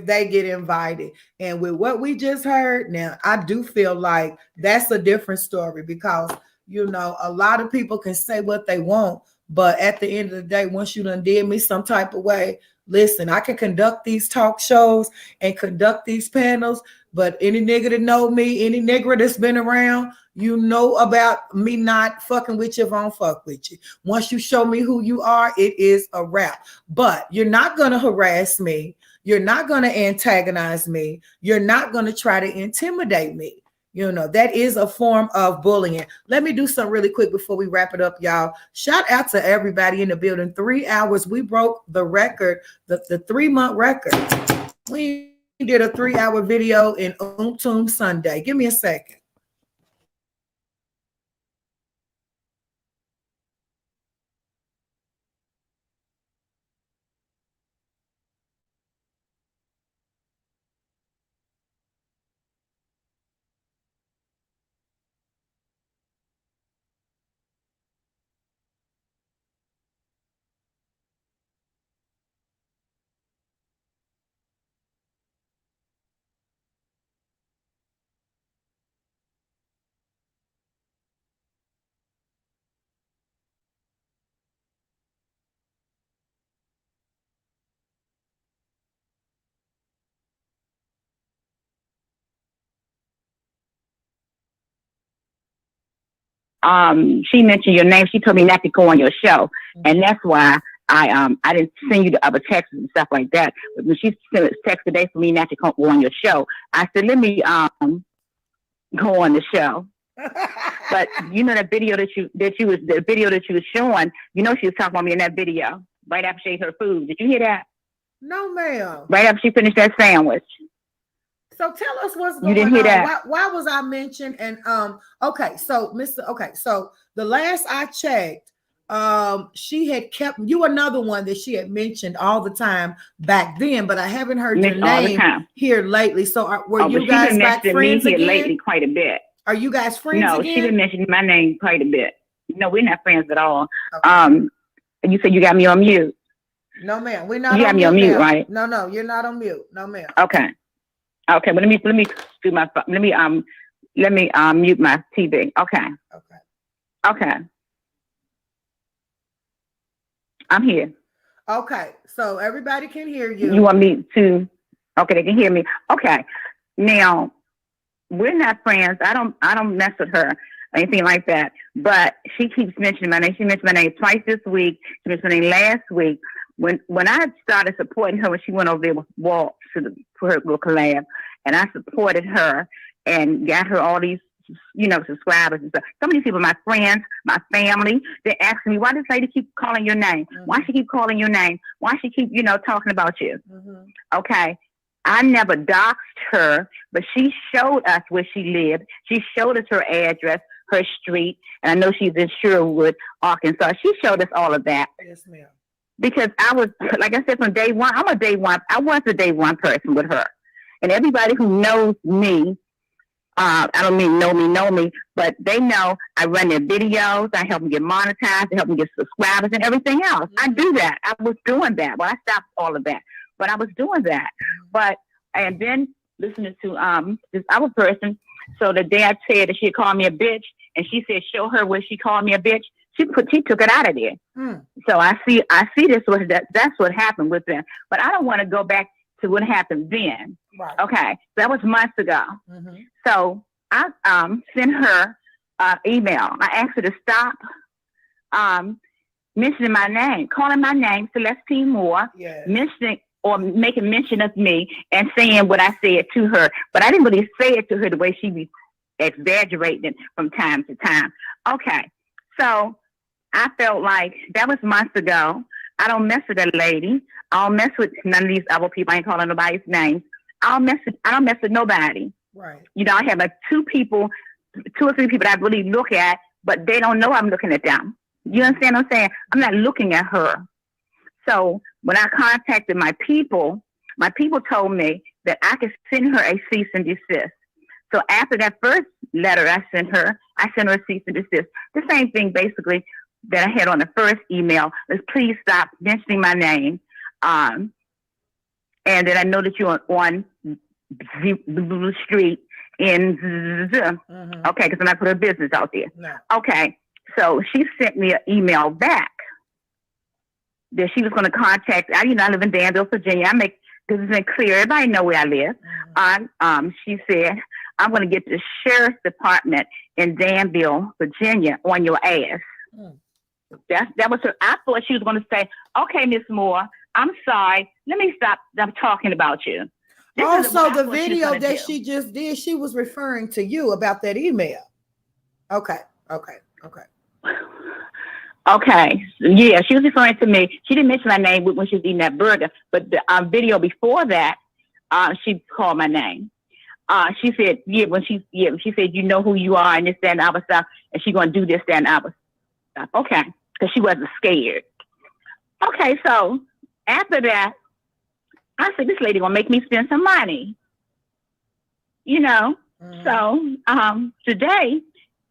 they get invited. And with what we just heard, now I do feel like that's a different story because a lot of people can say what they want, but at the end of the day, once you done did me some type of way, listen, I can conduct these talk shows and conduct these panels, but any nigga that know me, any nigga that's been around, you know about me not fucking with you if I don't fuck with you. Once you show me who you are, it is a wrap. But you're not going to harass me. You're not going to antagonize me. You're not going to try to intimidate me. That is a form of bullying. Let me do something really quick before we wrap it up, y'all. Shout out to everybody in the building. 3 hours. We broke the record, the 3-month record. We did a 3-hour video in Untum Sunday. Give me a second. She mentioned your name. She told me not to go on your show, and that's why I didn't send you the other texts and stuff like that. But when she sent a text today for me not to go on your show, I said, let me go on the show. But that video that you was showing, she was talking about me in that video right after she ate her food. Did you hear that? No, ma'am. Right after she finished that sandwich. So tell us what's going on. You didn't hear that? Why was I mentioned? And so the last I checked, she had kept you another one that she had mentioned all the time back then, but I haven't heard your name here lately. So were you guys back friends again? Lately quite a bit. Are you guys friends again? No, she been mentioning my name quite a bit. No, we're not friends at all. Okay. You said you got me on mute. No, ma'am. We're not. You got me on mute, right? No, you're not on mute. No, ma'am. Okay. Okay, but let me do my phone. Let me mute my TV. Okay. I'm here. Okay, so everybody can hear you. You want me to? Okay, they can hear me. Okay. Now, we're not friends. I don't mess with her or anything like that. But she keeps mentioning my name. She mentioned my name twice this week. She mentioned my name last week. When I started supporting her when she went over there with Walt for her little collab, and I supported her and got her all these, subscribers and stuff. Some of these people, my friends, my family, they ask me, why does this lady keep calling your name? Mm-hmm. Why she keep calling your name? Why she keep, talking about you? Mm-hmm. Okay. I never doxed her, but she showed us where she lived. She showed us her address, her street, and I know she's in Sherwood, Arkansas. She showed us all of that. Yes, ma'am. Because I was, like I said, from day one, I was a day one person with her. And everybody who knows me, I don't mean know me, but they know I run their videos, I help them get monetized, I help them get subscribers and everything else. Mm-hmm. I do that. I was doing that. Well, I stopped all of that, but I was doing that. But, and then listening to this other person, so the day I said that she had called me a bitch, and she said, show her where she called me a bitch, she took it out of there. So I see this was that's what happened with them. But I don't want to go back to what happened then. Right. Okay. That was months ago. Mm-hmm. So I sent her email. I asked her to stop mentioning my name, calling my name, Celestine Moore, yes. Mentioning or making mention of me and saying what I said to her. But I didn't really say it to her the way she was exaggerating from time to time. Okay. So I felt like that was months ago. I don't mess with that lady. I don't mess with none of these other people. I ain't calling nobody's names. I don't mess with nobody. Right. I have like 2 or 3 people that I really look at, but they don't know I'm looking at them. You understand what I'm saying? I'm not looking at her. So when I contacted my people told me that I could send her a cease and desist. So after that first letter I sent her, I sent her a cease and desist. The same thing basically that I had on the first email is please stop mentioning my name. And then I know that you're on the street in okay, because I'm not putting her business out there. No. Okay, so she sent me an email back that she was going to contact. I live in Danville, Virginia. This has been clear. Everybody know where I live. She said, I'm going to get the sheriff's department in Danville, Virginia on your ass. That was her. I thought she was going to say, okay, Miss Moore, I'm sorry. Let me stop talking about you. Also, the video that she just did, she was referring to you about that email. Okay. Okay. Yeah, she was referring to me. She didn't mention my name when she was eating that burger, but the video before that, she called my name. She said, she said, you know who you are and this, that, and other stuff, and she's going to do this, that, and other stuff. Okay, because she wasn't scared. Okay, so after that, I said, this lady going to make me spend some money. So today,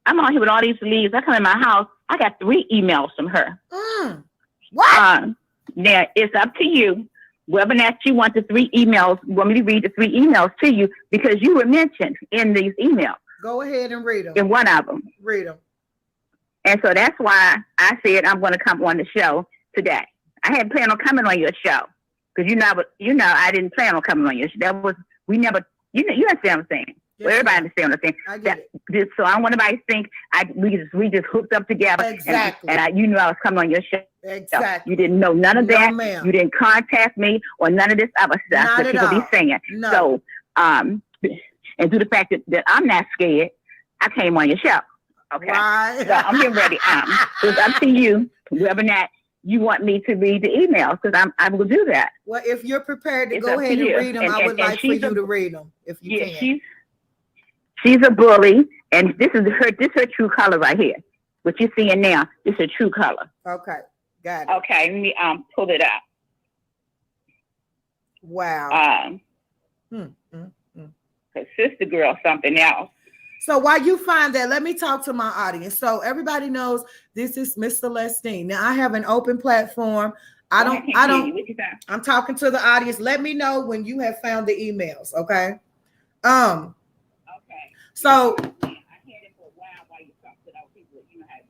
I'm out here with all these leads. I come in my house, I got 3 emails from her. What? Now, it's up to you whether or not you want the 3 emails, want me to read the 3 emails to you, because you were mentioned in these emails. Go ahead and read them. In one of them. Read them. And so that's why I said I'm going to come on the show today. I hadn't planned on coming on your show because I didn't plan on coming on your show. You understand what I'm saying? Yes, well, everybody understand what I'm saying. I get it. So I don't want anybody to think we just hooked up together. Exactly. And I was coming on your show. Exactly. You didn't know none of that. Ma'am. You didn't contact me or none of this other stuff Not that at people all. be saying. No. So, and due to the fact that I'm not scared, I came on your show. Okay. Right. So I'm getting ready. It's up to you whether or not you want me to read the emails, because I will do that. Well, if you're prepared to It's go up ahead to and you. read them, I would like for you to read them if you can. She's a bully, and this is her true color right here. What you're seeing now, this is her true color. Okay, got it. Okay, let me pull it up. Wow. Her sister girl, something else. So while you find that, let me talk to my audience. So everybody knows this is Miss Celestine. Now I have an open platform. I'm talking to the audience. Let me know when you have found the emails. Okay. Okay. So I had it for a while you talk to those people, had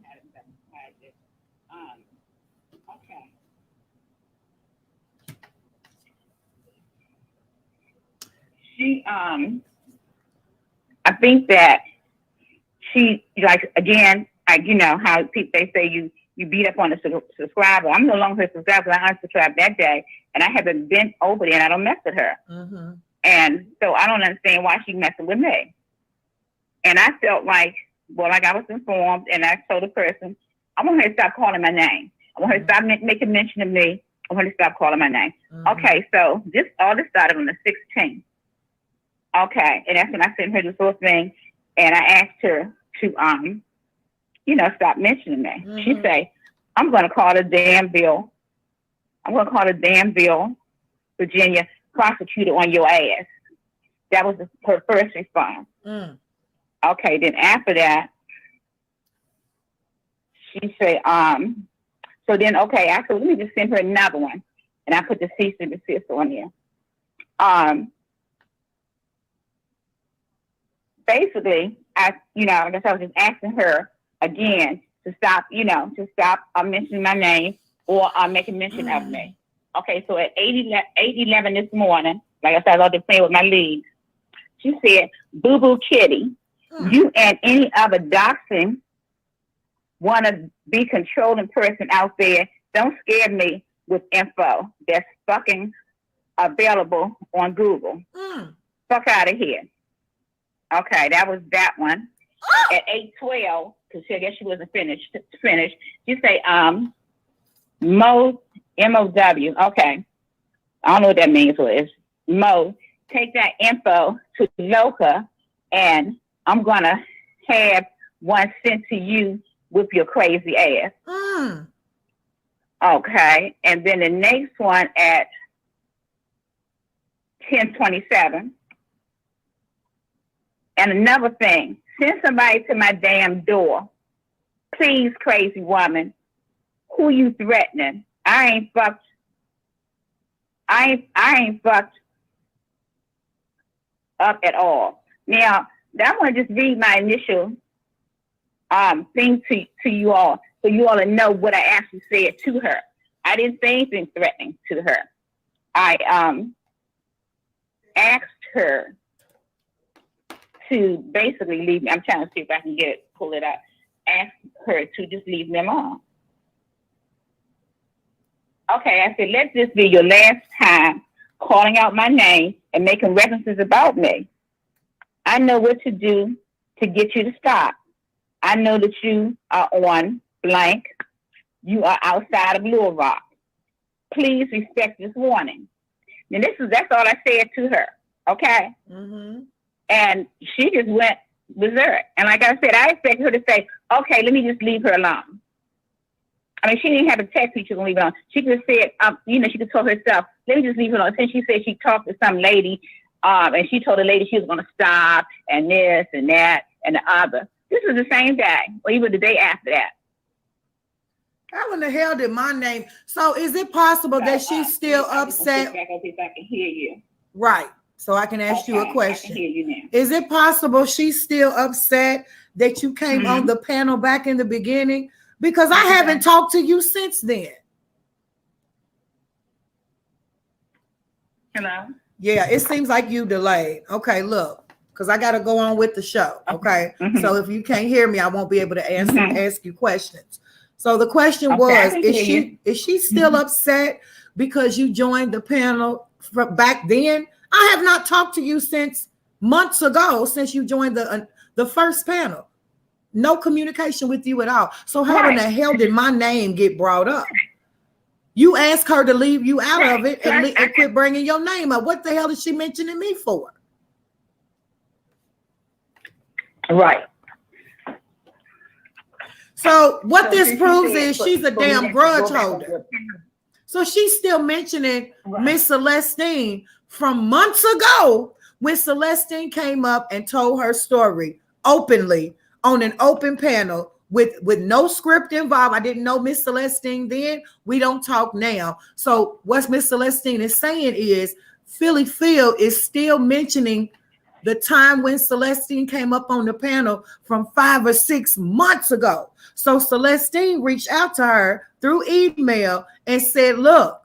it. Okay. She I think that she, like, again, how people, they say you beat up on a subscriber. I'm no longer a subscriber. I unsubscribed that day, and I haven't been over there, and I don't mess with her. Mm-hmm. And so I don't understand why she's messing with me. And I felt like, I was informed, and I told the person, I want her to stop calling my name. I want her to stop making mention of me. I want her to stop calling my name. Mm-hmm. Okay, so all this started on the 16th. Okay, and that's when I sent her this little thing, and I asked her to, stop mentioning me. Mm-hmm. She say, I'm going to call the Danville, Virginia prosecutor on your ass. That was her first response. Mm. Okay, then after that, she said, so then, okay, I said, let me just send her another one. And I put the cease and desist on there. Basically, I guess I was just asking her again to stop mentioning my name or making mention of me. Okay, so at 8:11 this morning, like I said, I was just playing with my leads. She said, "Boo Boo Kitty, you and any other doxing want to be controlling person out there, don't scare me with info that's fucking available on Google. Fuck out of here." Okay, that was that one. At 8:12, because I guess she wasn't finished. She say, Mo, M-O-W. Okay. I don't know what that means. So it's Mo, take that info to Loca, and I'm going to have one sent to you with your crazy ass. Okay. And then the next one at 10:27. And another thing, Send somebody to my damn door. Please, crazy woman. Who you threatening? I ain't fucked up at all. Now, I want to just read my initial thing to you all, so you all know what I actually said to her. I didn't say anything threatening to her. I asked her to basically leave me. I'm trying to see if I can pull it up. Asked her to just leave me alone. Okay, I said, let this be your last time calling out my name and making references about me. I know what to do to get you to stop. I know that you are on blank. You are outside of Little Rock. Please respect this warning. And that's all I said to her. Okay? Mm-hmm. And she just went berserk. And like I said, I expected her to say, okay, let me just leave her alone. I mean, she didn't have a text me, she was going to leave her alone. She just said, she could tell herself, let me just leave her alone. Since she said she talked to some lady, and she told the lady she was going to stop, and this and that and the other. This was the same day, or even the day after that. How in the hell did my name? So is it possible that she's still upset? Back up if I can hear you. Right. So I can ask you a question. I can hear you now. Is it possible she's still upset that you came on the panel back in the beginning? Because I haven't talked to you since then. Hello? Yeah, it seems like you delayed. Okay, look, because I got to go on with the show. Okay. So if you can't hear me, I won't be able to ask you questions. So the question was, is she still upset because you joined the panel from back then? I have not talked to you since months ago, since you joined the first panel. No communication with you at all. So how in the hell did my name get brought up? You asked her to leave you out of it and quit bringing your name up. What the hell is she mentioning me for? Right. So what this proves is she's a damn grudge holder. So she's still mentioning Miss Celestine from months ago when Celestine came up and told her story openly on an open panel with no script involved. I didn't know Miss Celestine then. We don't talk now. So what Miss Celestine is saying is Philly Phil is still mentioning the time when Celestine came up on the panel from 5 or 6 months ago. So Celestine reached out to her through email and said, look,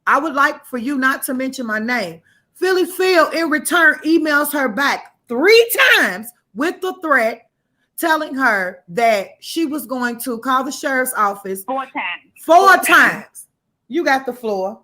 I would like for you not to mention my name. Philly Phil in return emails her back 3 times with the threat, telling her that she was going to call the sheriff's office 4 times. 4 times. You got the floor.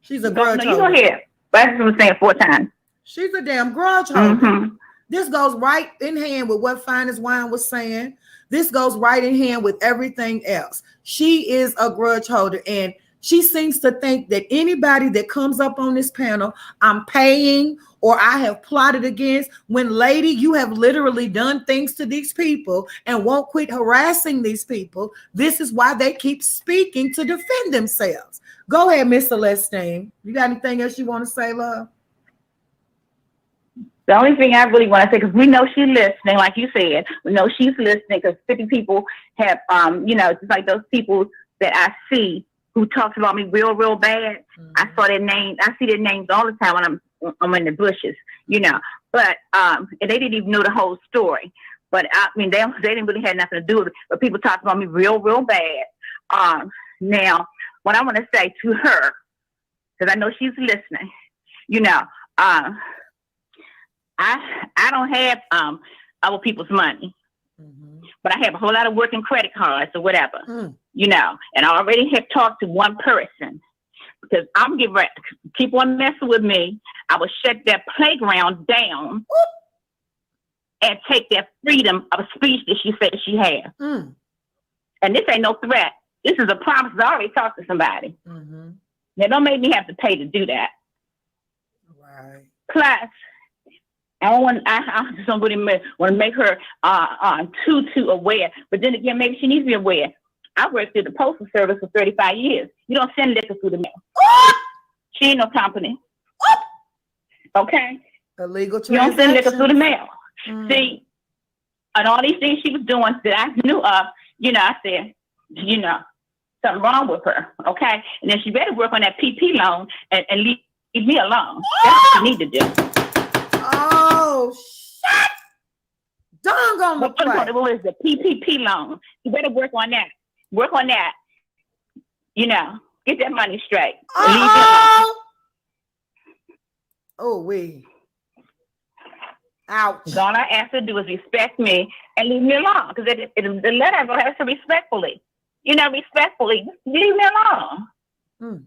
She's a grudge holder. You go ahead. That's what I'm saying 4 times. She's a damn grudge holder. This goes right in hand with what Finest Wine was saying. This goes right in hand with everything else. She is a grudge holder, and she seems to think that anybody that comes up on this panel, I'm paying or I have plotted against. When, lady, you have literally done things to these people and won't quit harassing these people. This is why they keep speaking to defend themselves. Go ahead, Miss Celestine. You got anything else you want to say, love? The only thing I really want to say, because we know she's listening, like you said, we know she's listening because 50 people have, just like those people that I see who talks about me real, real bad. I saw their names. I see their names all the time when I'm in the bushes, But and they didn't even know the whole story. But I mean, they didn't really have nothing to do with it. But people talk about me real, real bad. Now, what I want to say to her, because I know she's listening, I don't have other people's money, but I have a whole lot of working credit cards or whatever, and I already have talked to one person because I'm getting ready to keep on messing with me. I will shut that playground down and take that freedom of speech that she said she has. And this ain't no threat. This is a promise. I already talked to somebody. Now, don't make me have to pay to do that. Right. Plus, I just don't really want to make her too aware. But then again, maybe she needs to be aware. I worked through the postal service for 35 years. You don't send liquor through the mail. She ain't no company. Okay? Illegal You don't send liquor through the transactions. mail. See, and all these things she was doing that I knew of, I said, something wrong with her, okay? And then she better work on that PP loan and leave me alone. That's what you need to do. Oh, shit! Dong on the play. What is the PPP loan? You better work on that. Work on that. Get that money straight. Oh, we. Ouch. All I ask her to do is respect me and leave me alone. Because the letter has to respectfully. Respectfully, leave me alone.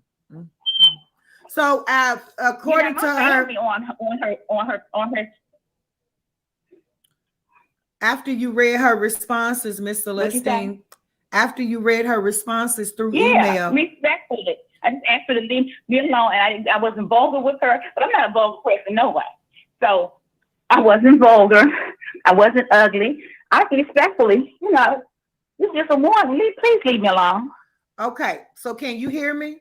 So, according to her, on her. after you read her responses, Miss Celestine, after you read her responses through email, respectfully, I just asked her to leave me alone, and I wasn't vulgar with her, but I'm not a vulgar person, no way. So I wasn't vulgar, I wasn't ugly. I respectfully, it's just a warning. Please leave me alone. Okay, so can you hear me?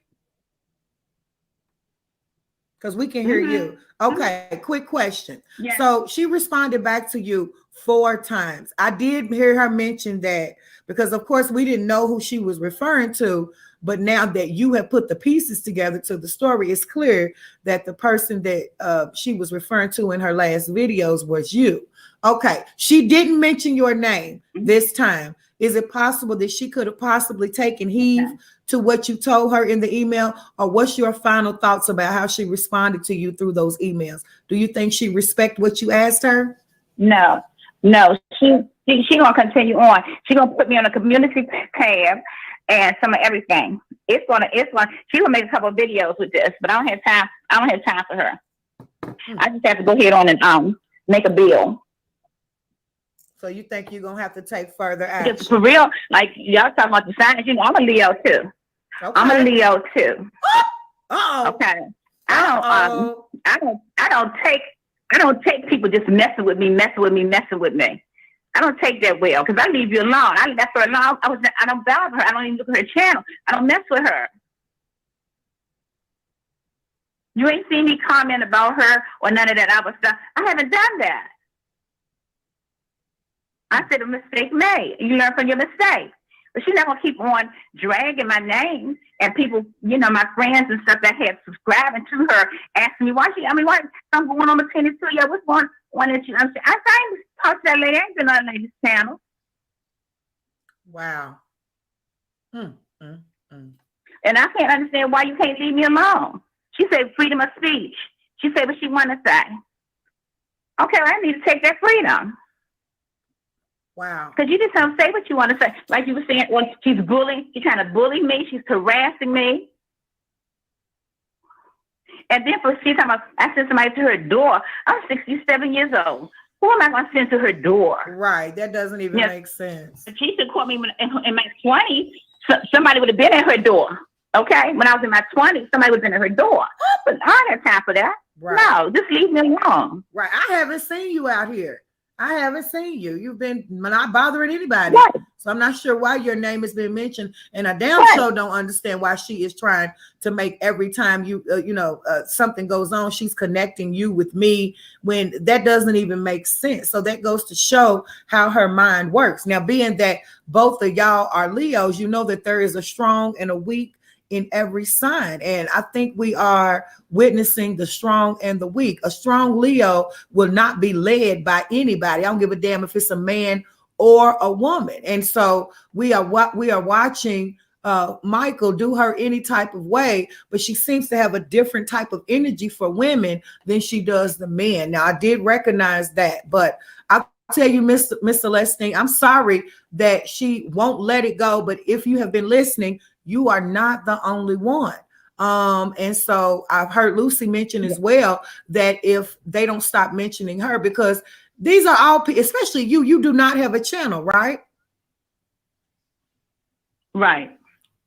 Because we can hear you. Okay, quick question. Yeah. So she responded back to you 4 times. I did hear her mention that because, of course, we didn't know who she was referring to. But now that you have put the pieces together to the story, it's clear that the person that she was referring to in her last videos was you. Okay, she didn't mention your name this time. Is it possible that she could have possibly taken heed to what you told her in the email? Or what's your final thoughts about how she responded to you through those emails? Do you think she respect what you asked her? No. She gonna continue on. She gonna put me on a community tab and some of everything. She gonna make a couple of videos with this, but I don't have time. I don't have time for her. I just have to go ahead on and make a bill. So you think you're gonna have to take further action? Because for real, like y'all talking about the signs, I'm a Leo too. Okay. I'm a Leo too. Uh-oh. Okay. I don't take people just messing with me. I don't take that well because I leave you alone. I left her alone. I don't bother her. I don't even look at her channel. I don't mess with her. You ain't seen me comment about her or none of that other stuff. I haven't done that. I said a mistake made. You learn from your mistake. But she's not going to keep on dragging my name and people, my friends and stuff that had subscribing to her asking me why I'm going on maternity too. Yeah, what's going on that you understand? I ain't talk to that lady. I ain't been on that lady's channel. Wow. And I can't understand why you can't leave me alone. She said freedom of speech. She said what she want to say. Okay, I need to take that freedom. Wow. Because you just don't say what you want to say. Like you were saying, well, she's trying to bully me, she's harassing me. And then she's talking about, I sent somebody to her door. I'm 67 years old. Who am I going to send to her door? Right. That doesn't even make sense. If she should call me in my 20s, somebody would have been at her door. Okay? When I was in my 20s, somebody was in her door. But I don't have time for that. Right. No, just leave me alone. Right. I haven't seen you out here. I haven't seen you. You've been not bothering anybody. Right. So I'm not sure why your name has been mentioned. And I damn sure don't understand why she is trying to make every time something goes on, she's connecting you with me when that doesn't even make sense. So that goes to show how her mind works. Now, being that both of y'all are Leos, you know that there is a strong and a weak in every sign. And I think we are witnessing the strong and the weak. A strong Leo will not be led by anybody. I don't give a damn if it's a man or a woman. And so we are watching Michael do her any type of way, but she seems to have a different type of energy for women than she does the men. Now, I did recognize that, but I'll tell you, Miss Celestine, I'm sorry that she won't let it go. But if you have been listening, you are not the only one. And so I've heard Lucy mention as well that if they don't stop mentioning her, because these are all, especially you do not have a channel, right? Right.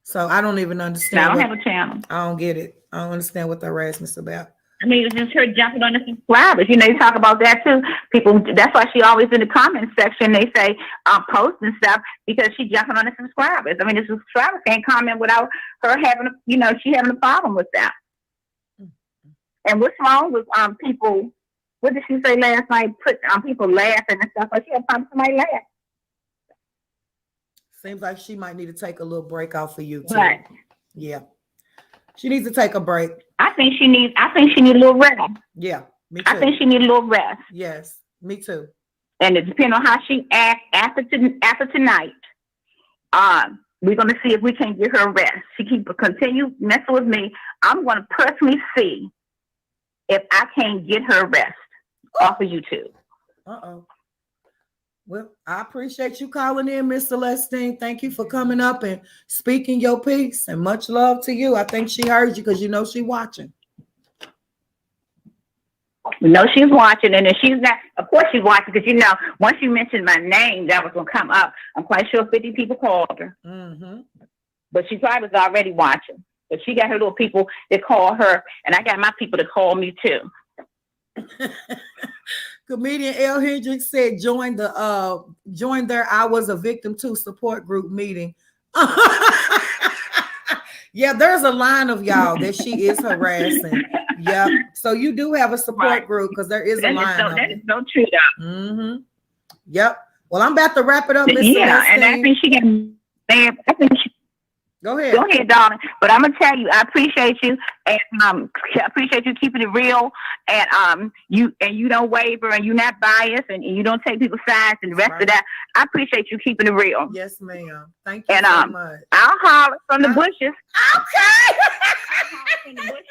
So I don't even understand. No, I don't have a channel. I don't get it. I don't understand what the harassment's about. I mean, it's just her jumping on the subscribers. You talk about that too. People, that's why she always in the comment section, they say post and stuff, because she jumping on the subscribers. I mean, the subscribers can't comment without her having, she having a problem with that. And what's wrong with people what did she say last night? Put people laughing and stuff. But she had probably somebody laugh. Seems like she might need to take a little break off for you too. But yeah, she needs to take a break. I think she needs a little rest. Yeah, me too. I think she needs a little rest. Yes, me too. And it depends on how she acts after tonight. We're gonna see if we can get her rest. She continue messing with me. I'm gonna personally see if I can't get her rest off of YouTube. Well, I appreciate you calling in, Miss Celestine. Thank you for coming up and speaking your piece, and much love to you. I think she heard you because you know she's watching. We know she's watching, and if she's not, of course she's watching, because once you mentioned my name, that was gonna come up. I'm quite sure 50 people called her, but she probably was already watching. But she got her little people that call her, and I got my people that call me too. Comedian L. Hendricks said, join their I Was a Victim Too support group meeting. Yeah, there's a line of y'all that she is harassing. Yep. So you do have a support group, because there is a line. That is so true, though. Yep. Well, I'm about to wrap it up, Miss Yeah, Celestine. and I think she can. Go ahead. Go ahead, darling. But I'm gonna tell you, I appreciate you, and I appreciate you keeping it real, and you don't waver, and you're not biased, and you don't take people's sides, and the rest of that. I appreciate you keeping it real. Yes, ma'am. Thank you and, so much. I'll holler from the bushes. Okay. From the bushes.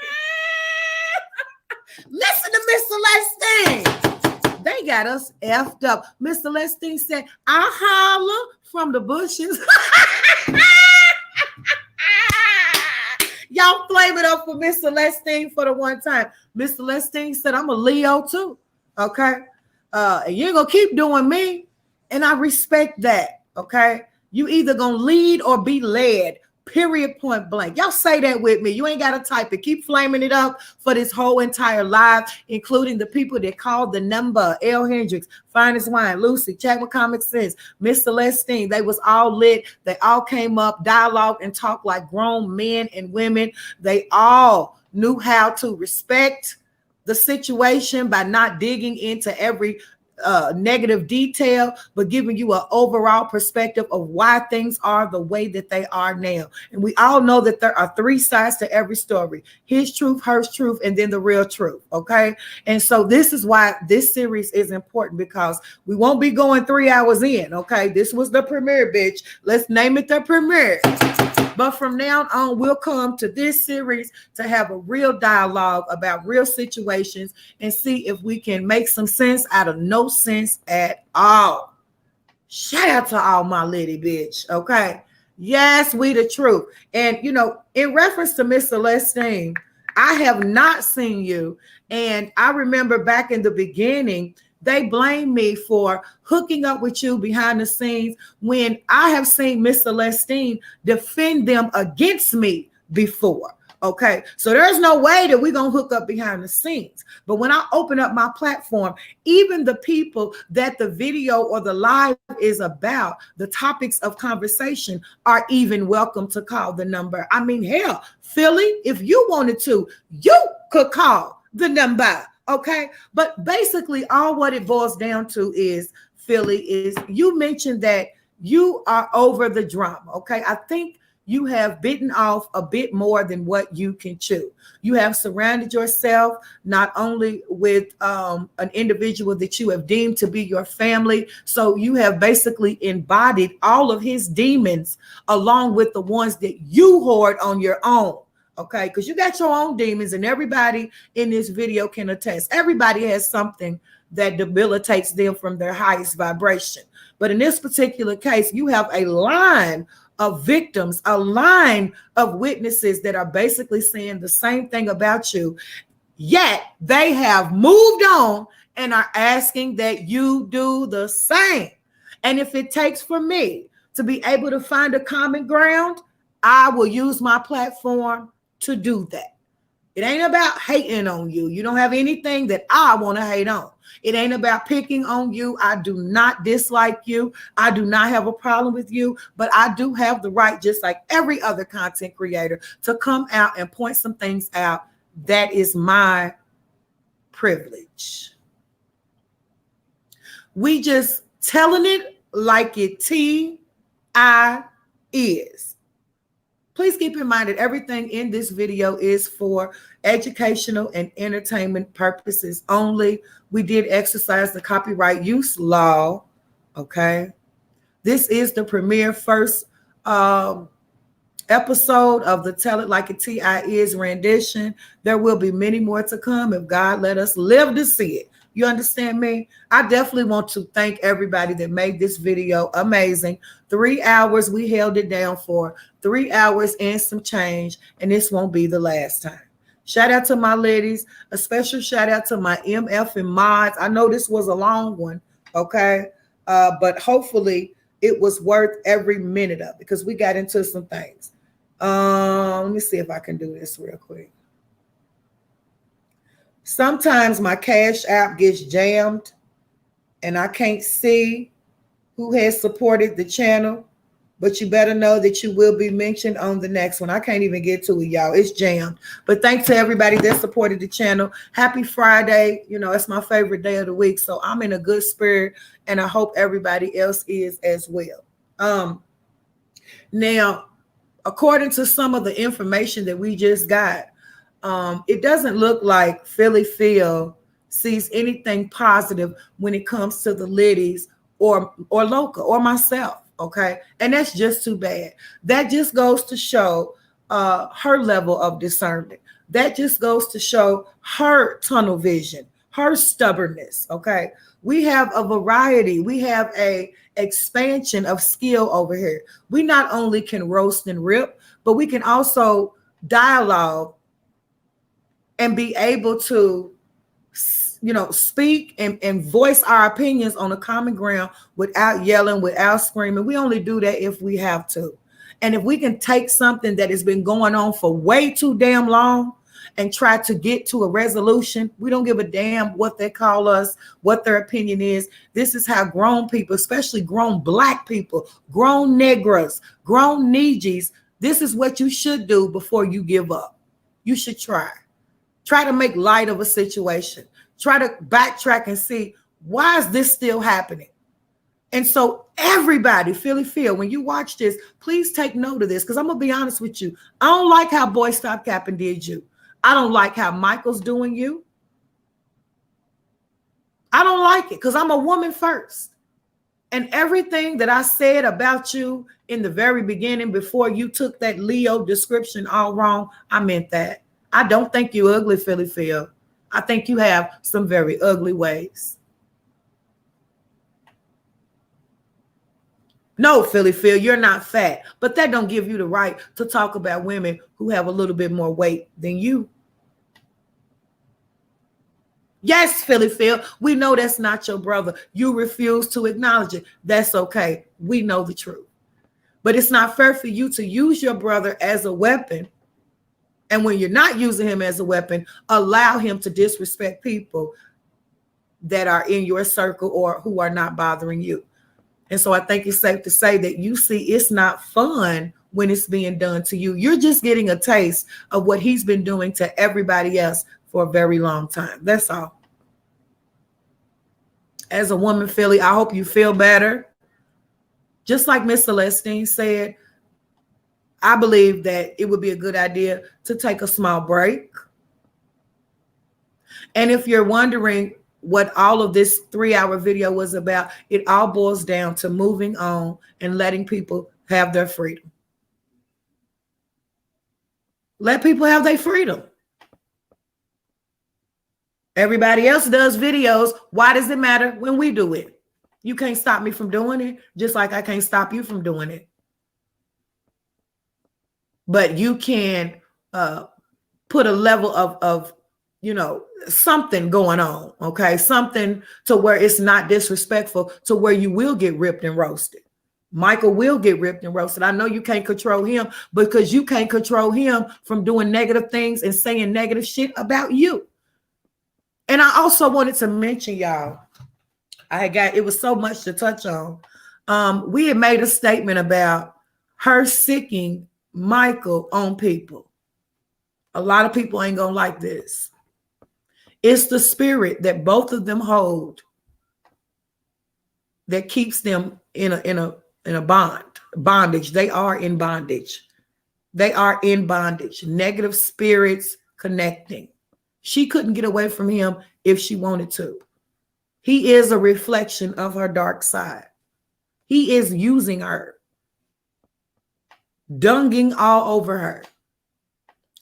Listen to Miss Celestine. They got us effed up. Miss Celestine said, I'll holler from the bushes. Y'all flame it up for Miss Celestine for the one time. Miss Celestine said, I'm a Leo too. Okay. And you're gonna keep doing me. And I respect that. Okay. You either gonna lead or be led. Period, point blank. Y'all say that with me. You ain't got to type it. Keep flaming it up for this whole entire live, including the people that called the number. L. Hendricks, Finest Wine, Lucy, Chat with Common Sense, Miss Celestine. They was all lit. They all came up, dialogue, and talked like grown men and women. They all knew how to respect the situation by not digging into every negative detail, but giving you an overall perspective of why things are the way that they are now. And we all know that there are three sides to every story: his truth, her truth, and then the real truth. Okay. And so this is why this series is important, because we won't be going 3 hours in. Okay. This was the premiere, bitch. Let's name it the premiere. But from now on, we'll come to this series to have a real dialogue about real situations and see if we can make some sense out of no sense at all. Shout out to all my lady bitch. Okay. Yes, we the truth. And, in reference to Miss Celestine, I have not seen you. And I remember back in the beginning, they blame me for hooking up with you behind the scenes when I have seen Miss Celestine defend them against me before. Okay, so there's no way that we're going to hook up behind the scenes. But when I open up my platform, even the people that the video or the live is about, the topics of conversation, are even welcome to call the number. I mean, hell, Philly, if you wanted to, you could call the number. Okay, but basically all what it boils down to is, Philly, is you mentioned that you are over the drama. Okay, I think you have bitten off a bit more than what you can chew. You have surrounded yourself not only with an individual that you have deemed to be your family, so you have basically embodied all of his demons along with the ones that you hoard on your own. Okay, because you got your own demons, and everybody in this video can attest. Everybody has something that debilitates them from their highest vibration. But in this particular case, you have a line of victims, a line of witnesses that are basically saying the same thing about you, yet they have moved on and are asking that you do the same. And if it takes for me to be able to find a common ground, I will use my platform to do that. It ain't about hating on you. You don't have anything that I want to hate on. It ain't about picking on you. I do not dislike you. I do not have a problem with you, but I do have the right, just like every other content creator, to come out and point some things out. That is my privilege. We just telling it like it T.I.S. Please keep in mind that everything in this video is for educational and entertainment purposes only. We did exercise the copyright use law, okay? This is the premiere first episode of the Tell It Like a T.I.S. rendition. There will be many more to come if God let us live to see it. You understand me? I definitely want to thank everybody that made this video amazing. 3 hours, we held it down for 3 hours and some change, and this won't be the last time. Shout out to my ladies. A special shout out to my MF and mods. I know this was a long one, okay? But hopefully it was worth every minute of it because we got into some things. Let me see if I can do this real quick. Sometimes my Cash App gets jammed and I can't see who has supported the channel, but you better know that you will be mentioned on the next one. I can't even get to it, y'all. It's jammed. But thanks to everybody that supported the channel. Happy Friday. You know, it's my favorite day of the week, so I'm in a good spirit, and I hope everybody else is as well. Now, according to some of the information that we just got, it doesn't look like Philly Phil sees anything positive when it comes to the ladies or Loca or myself, okay? And that's just too bad. That just goes to show her level of discernment. That just goes to show her tunnel vision, her stubbornness, okay? We have a variety. We have a expansion of skill over here. We not only can roast and rip, but we can also dialogue and be able to, you know, speak and voice our opinions on a common ground without yelling, without screaming. We only do that if we have to. And if we can take something that has been going on for way too damn long and try to get to a resolution, we don't give a damn what they call us, what their opinion is. This is how grown people, especially grown Black people, grown Negras, grown Nijis, this is what you should do before you give up. You should try. Try to make light of a situation. Try to backtrack and see, why is this still happening? And so everybody, Philly Phil, when you watch this, please take note of this, because I'm going to be honest with you. I don't like how Boy Stop Capping did you. I don't like how Michael's doing you. I don't like it because I'm a woman first. And everything that I said about you in the very beginning, before you took that Leo description all wrong, I meant that. I don't think you ugly, Philly Phil. I think you have some very ugly ways. No, Philly Phil, you're not fat, but that don't give you the right to talk about women who have a little bit more weight than you. Yes, Philly Phil, we know that's not your brother. You refuse to acknowledge it. That's okay. We know the truth. But it's not fair for you to use your brother as a weapon. And when you're not using him as a weapon, allow him to disrespect people that are in your circle or who are not bothering you. And so I think it's safe to say that you see it's not fun when it's being done to you. You're just getting a taste of what he's been doing to everybody else for a very long time. That's all. As a woman, Philly, I hope you feel better. Just like Miss Celestine said, I believe that it would be a good idea to take a small break. And if you're wondering what all of this 3-hour video was about, it all boils down to moving on and letting people have their freedom. Let people have their freedom. Everybody else does videos. Why does it matter when we do it? You can't stop me from doing it, just like I can't stop you from doing it. But you can put a level of you know, something going on, okay? Something to where it's not disrespectful, to where you will get ripped and roasted. Michael will get ripped and roasted. I know you can't control him, because you can't control him from doing negative things and saying negative shit about you. And I also wanted to mention, y'all, it was so much to touch on. We had made a statement about her sicking Michael on people. A lot of people ain't gonna like this. It's the spirit that both of them hold that keeps them in a bondage. They are in bondage. They are in bondage. Negative spirits connecting. She couldn't get away from him if she wanted to. He is a reflection of her dark side. He is using her, dunging all over her.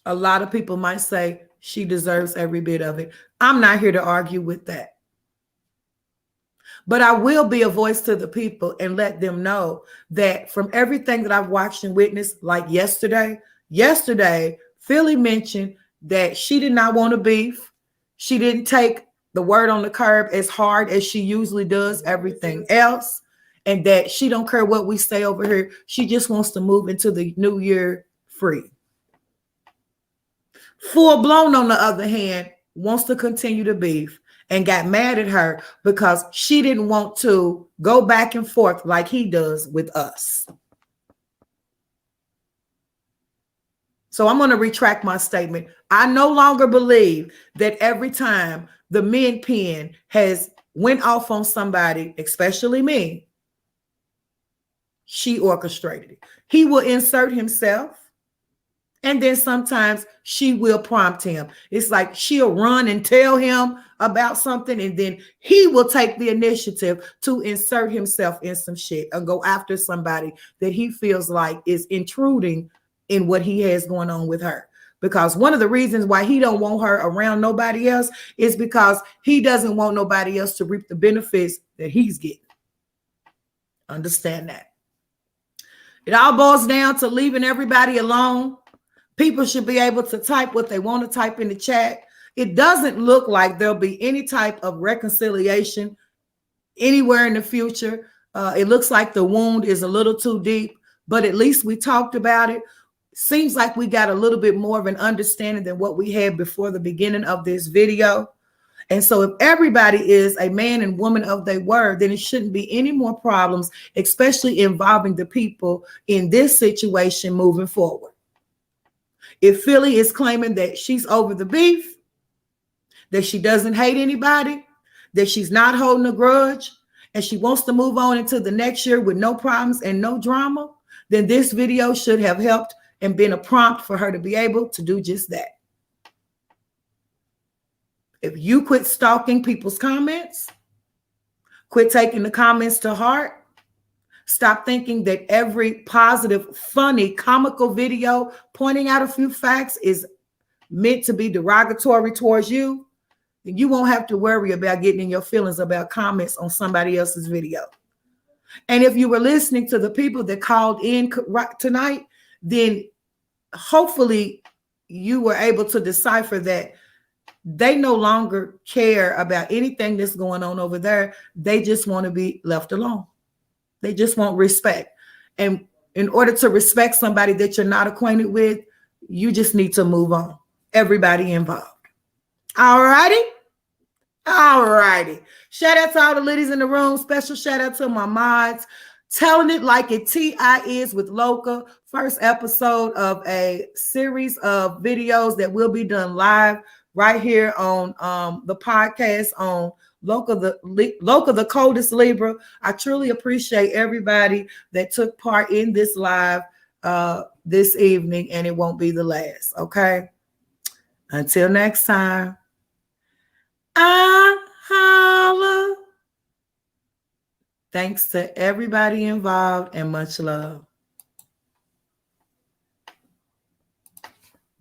A lot of people might say she deserves every bit of it. I'm not here to argue with that. But I will be a voice to the people and let them know that from everything that I've watched and witnessed, like yesterday, Philly mentioned that she did not want to beef. She didn't take the word on the curb as hard as she usually does everything else, and that she don't care what we say over here. She just wants to move into the new year free. Full Blown, on the other hand, wants to continue to beef and got mad at her because she didn't want to go back and forth like he does with us. So I'm going to retract my statement. I no longer believe that every time the men pen has went off on somebody, especially me, she orchestrated it. He will insert himself. And then sometimes she will prompt him. It's like she'll run and tell him about something, and then he will take the initiative to insert himself in some shit or go after somebody that he feels like is intruding in what he has going on with her. Because one of the reasons why he don't want her around nobody else is because he doesn't want nobody else to reap the benefits that he's getting. Understand that. It all boils down to leaving everybody alone. People should be able to type what they want to type in the chat. It doesn't look like there'll be any type of reconciliation anywhere in the future. It looks like the wound is a little too deep, but at least we talked about it. Seems like we got a little bit more of an understanding than what we had before the beginning of this video. And so if everybody is a man and woman of their word, then it shouldn't be any more problems, especially involving the people in this situation moving forward. If Philly is claiming that she's over the beef, that she doesn't hate anybody, that she's not holding a grudge, and she wants to move on into the next year with no problems and no drama, then this video should have helped and been a prompt for her to be able to do just that. If you quit stalking people's comments, quit taking the comments to heart, stop thinking that every positive, funny, comical video pointing out a few facts is meant to be derogatory towards you, then you won't have to worry about getting in your feelings about comments on somebody else's video. And if you were listening to the people that called in tonight, then hopefully you were able to decipher that they no longer care about anything that's going on over there. They just want to be left alone. They just want respect. And in order to respect somebody that you're not acquainted with, you just need to move on. Everybody involved. All righty. All righty. Shout out to all the ladies in the room. Special shout out to my mods. Telling it like it T.I.S with Loca. First episode of a series of videos that will be done live right here on the podcast on Loca, the coldest Libra. I truly appreciate everybody that took part in this live this evening, and it won't be the last. Okay. Until next time. I holla. Thanks to everybody involved and much love.